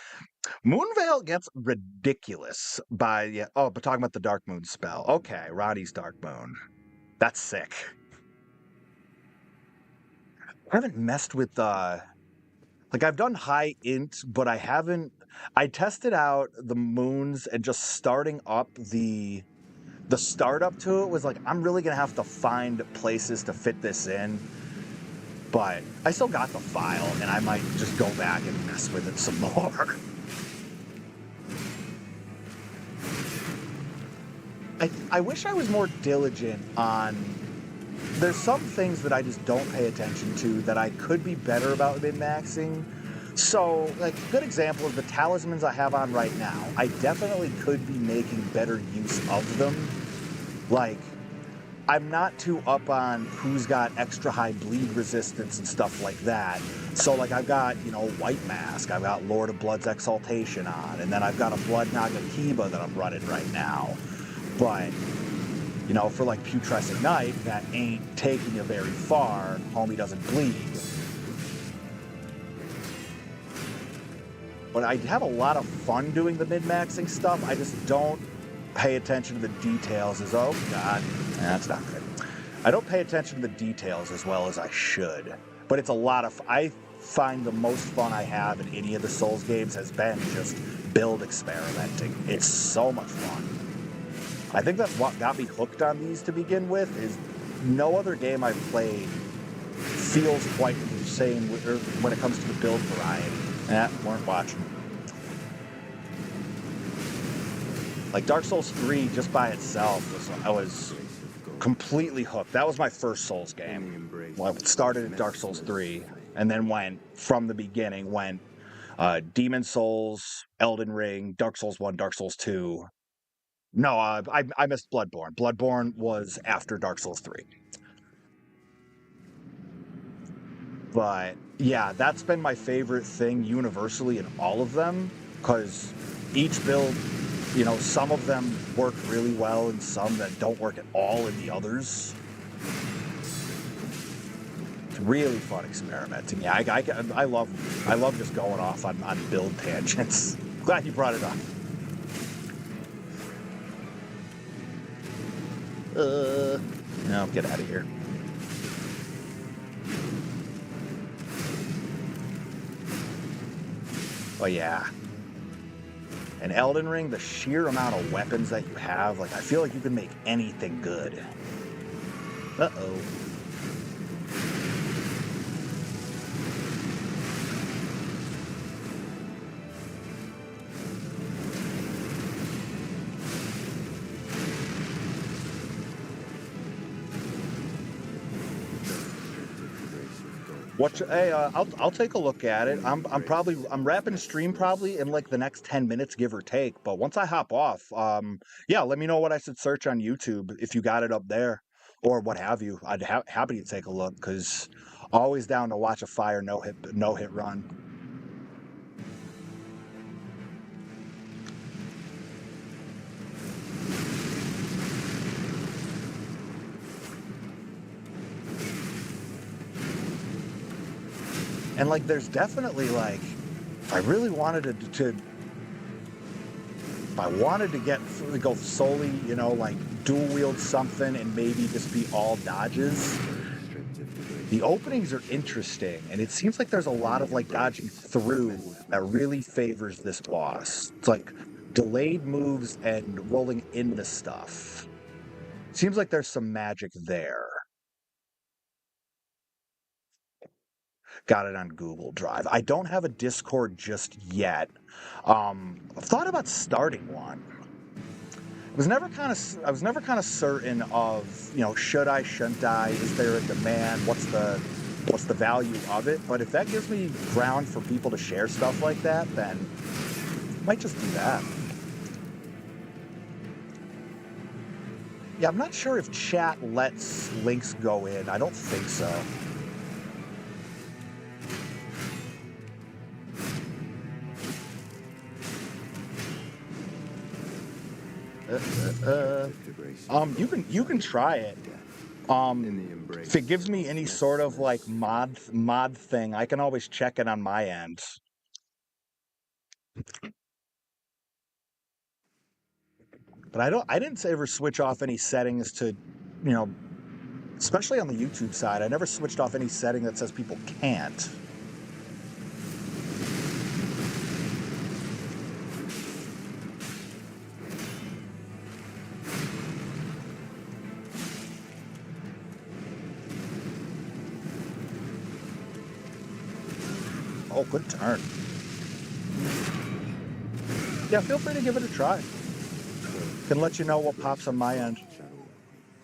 Moonveil gets ridiculous but talking about the Dark Moon spell. Okay, Roddy's Dark Moon. That's sick. I haven't messed with I've done high int, but I haven't. I tested out the moons and just starting up the startup to it was like, I'm really gonna have to find places to fit this in. But I still got the file, and I might just go back and mess with it some more. I wish I was more diligent on. There's some things that I just don't pay attention to that I could be better about min-maxing. So, like, a good example is the talismans I have on right now. I definitely could be making better use of them. Like, I'm not too up on who's got extra high bleed resistance and stuff like that. So, like, I've got, White Mask, I've got Lord of Blood's Exaltation on, and then I've got a Blood Naga Kiba that I'm running right now. But, for like Putrescent Knight, that ain't taking you very far. Homie doesn't bleed. But I have a lot of fun doing the min-maxing stuff. I just don't pay attention to the details oh God, that's not good. I don't pay attention to the details as well as I should. But it's a lot of I find the most fun I have in any of the Souls games has been just build experimenting. It's so much fun. I think that's what got me hooked on these to begin with, is no other game I've played feels quite the same when it comes to the build variety. Weren't watching. Like Dark Souls 3 just by itself, I was completely hooked. That was my first Souls game. Well, I started at Dark Souls 3 and then went from the beginning, Demon Souls, Elden Ring, Dark Souls 1, Dark Souls 2. No, I missed Bloodborne. Bloodborne was after Dark Souls 3. But yeah, that's been my favorite thing universally in all of them, because each build, some of them work really well and some that don't work at all in the others. It's really fun experimenting. Yeah, I love just going off on build tangents. Glad you brought it up. No, get out of here. Oh yeah. In Elden Ring, the sheer amount of weapons that you have, like, I feel like you can make anything good. Uh-oh. Hey, I'll take a look at it. I'm wrapping stream probably in like the next 10 minutes, give or take. But once I hop off, yeah, let me know what I should search on YouTube if you got it up there or what have you. I'd happy to take a look because always down to watch a fire no hit run. And like, there's definitely like, if I really wanted if I wanted to go solely, you know, like dual wield something and maybe just be all dodges. The openings are interesting, and it seems like there's a lot of like dodging through that really favors this boss. It's like delayed moves and rolling into stuff. Seems like there's some magic there. Got it on Google Drive. I don't have a Discord just yet. I've thought about starting one. I was never kind of certain of, you know, should I, shouldn't I? Is there a demand? What's the value of it? But if that gives me ground for people to share stuff like that, then I might just do that. Yeah, I'm not sure if chat lets links go in. I don't think so. You can try it. If it gives me any sort of like mod thing, I can always check it on my end. But I didn't ever switch off any settings to, you know, especially on the YouTube side, I never switched off any setting that says people can't. Oh, good turn. Yeah, feel free to give it a try. Can let you know what pops on my end.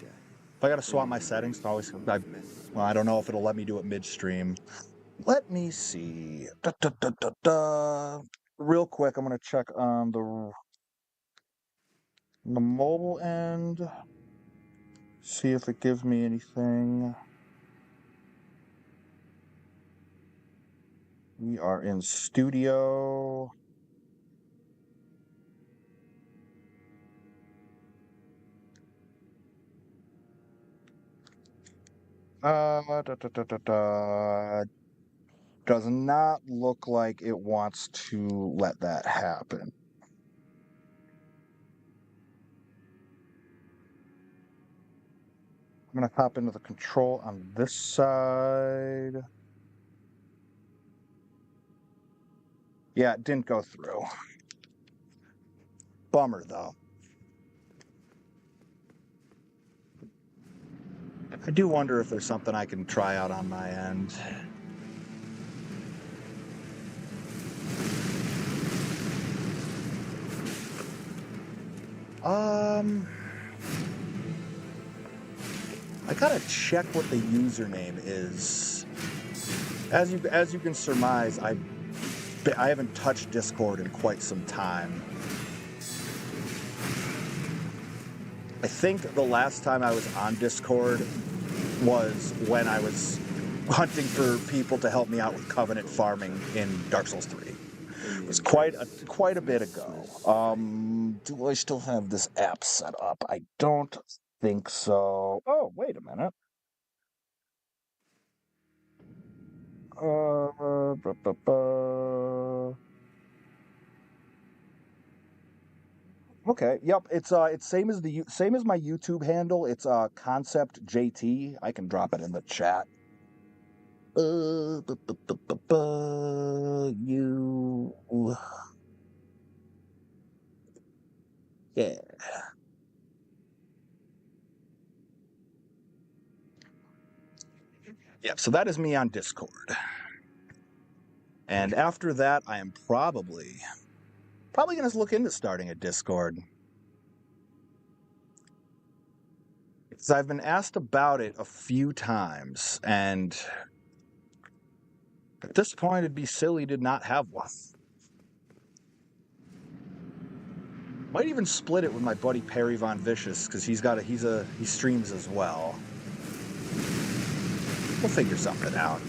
If I gotta swap my settings, I don't know if it'll let me do it midstream. Let me see. Real quick, I'm gonna check on the mobile end. See if it gives me anything. We are in studio. Does not look like it wants to let that happen. I'm gonna hop into the control on this side. Yeah, it didn't go through. Bummer though. I do wonder if there's something I can try out on my end. I gotta check what the username is. As you can surmise, I haven't touched Discord in quite some time. I think the last time I was on Discord was when I was hunting for people to help me out with Covenant farming in Dark Souls 3. It was quite a bit ago. Do I still have this app set up? I don't think so. Oh, wait a minute. Okay. Yep. It's same as same as my YouTube handle. It's Concept JT. I can drop it in the chat. You. Yeah. Yep. So that is me on Discord. And after that, I am probably going to look into starting a Discord. Because I've been asked about it a few times, and at this point, it'd be silly to not have one. Might even split it with my buddy Perry Von Vicious, because he streams as well. We'll figure something out.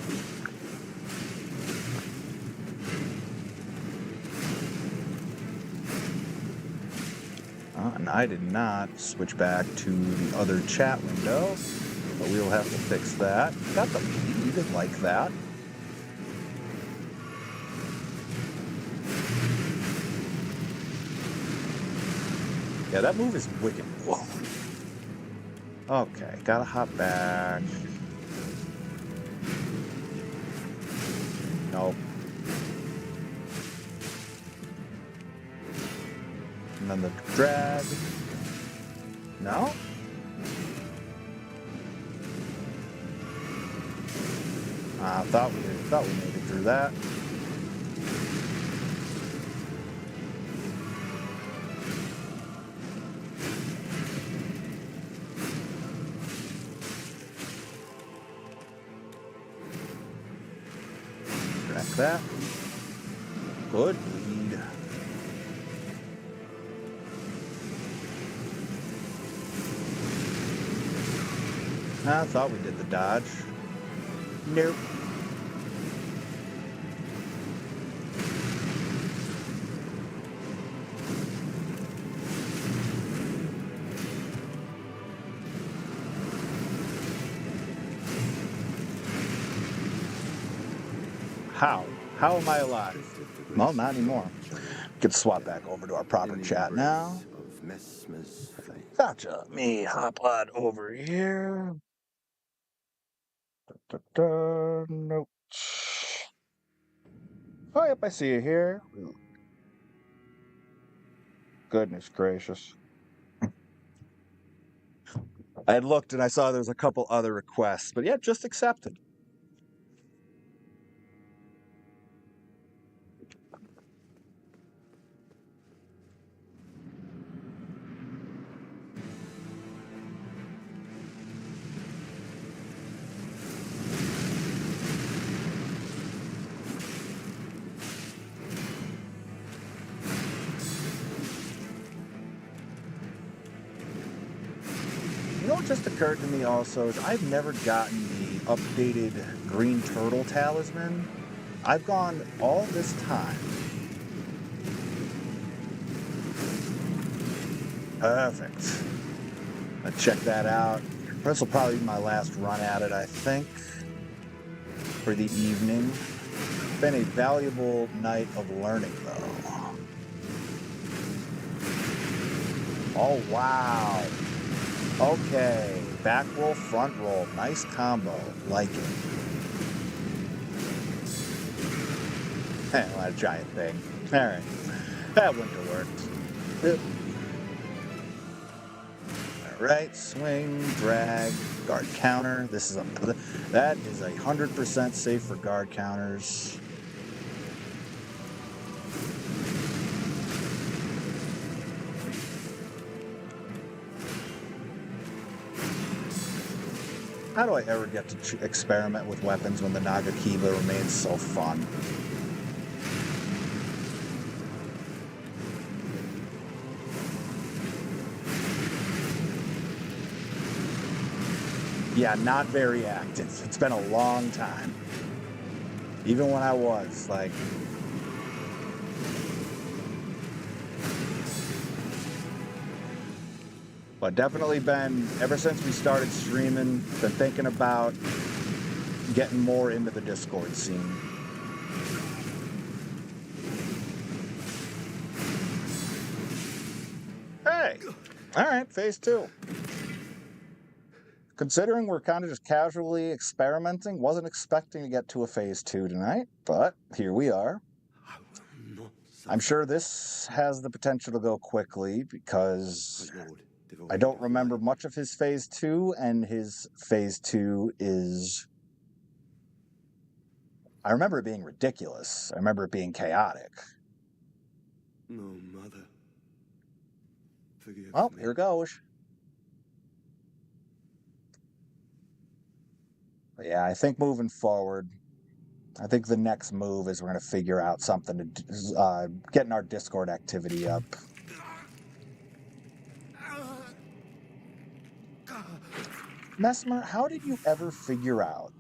And I did not switch back to the other chat window, but we will have to fix that. Got the lead like that. Yeah, that move is wicked. Whoa. Okay, gotta hop back. Nope. And then the drag. No? Thought we made it through that. Drag that. Good lead. I thought we did the dodge. Nope. How? How am I alive? Well, not anymore. Could swap back over to our proper chat now. Gotcha. Me hop on over here. Nope. Oh, yep, I see you here. Goodness gracious. I had looked and I saw there was a couple other requests, but yeah, just accepted. You know what just occurred to me also is I've never gotten the updated green turtle talisman. I've gone all this time. Perfect. I'll check that out. This will probably be my last run at it, I think, for the evening. Been a valuable night of learning, though. Oh, wow. Okay, back roll, front roll. Nice combo. Like it. What a giant thing. Alright. That wouldn't have worked. Alright, swing, drag, guard counter. That is 100% safe for guard counters. How do I ever get to experiment with weapons when the Nagakiba remains so fun? Yeah, not very active. It's been a long time. Even when I was, like... But definitely been, ever since we started streaming, been thinking about getting more into the Discord scene. Okay. All right, phase 2. Considering we're kind of just casually experimenting, wasn't expecting to get to a phase 2 tonight, but here we are. I will not I'm suffer. sure this has the potential to go quickly because My lord, devoid I don't of remember life. much of his phase 2, and his phase 2 is... I remember it being ridiculous. I remember it being chaotic. No, mother. Forgive Well, me. here goes. But yeah, I think moving forward, I think the next move is we're going to figure out something to getting our Discord activity up. Messmer, how did you ever figure out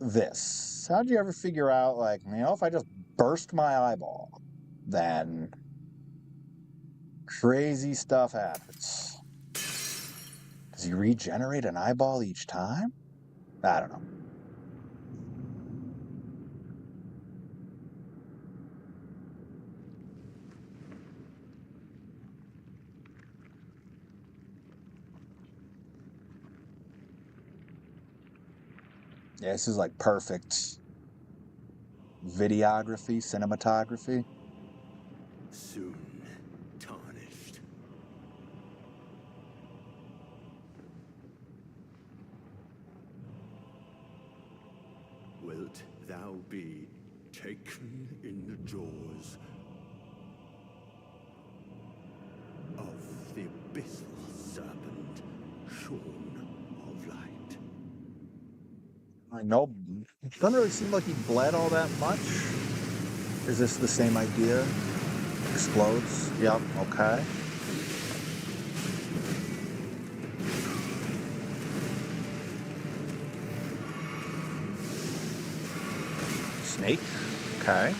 this? How did you ever figure out, like, if I just burst my eyeball, then crazy stuff happens? Does he regenerate an eyeball each time? I don't know. Yeah, this is like perfect videography, cinematography. Soon tarnished. Wilt thou be taken in the jaws of the abyssal serpent, shorn of light? I know, it doesn't really seem like he bled all that much. Is this the same idea? Explodes? Yep, okay. Snake? Okay.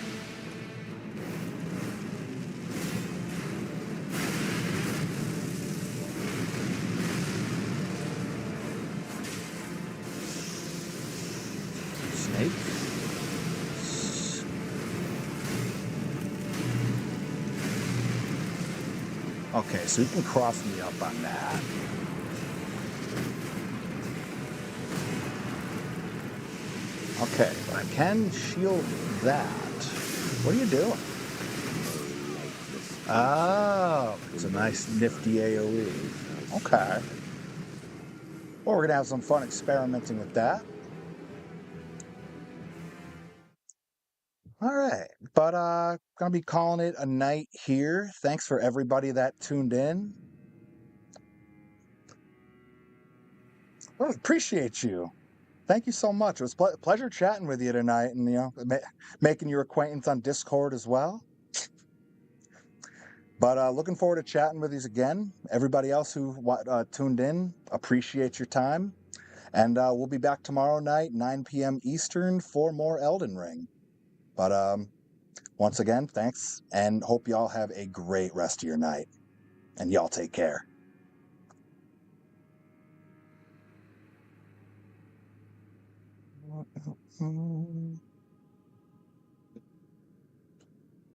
Snake? Okay, so you can cross me up on that. Okay, but I can shield that. What are you doing? Oh, it's a nice nifty AoE. Okay. Well, we're going to have some fun experimenting with that. All right, but gonna be calling it a night here. Thanks for everybody that tuned in. Well, appreciate you. Thank you so much. It was a pleasure chatting with you tonight, and making your acquaintance on Discord as well. But looking forward to chatting with you again. Everybody else who tuned in, appreciate your time, and we'll be back tomorrow night, 9 p.m. Eastern, for more Elden Ring. But once again, thanks, and hope y'all have a great rest of your night. And y'all take care.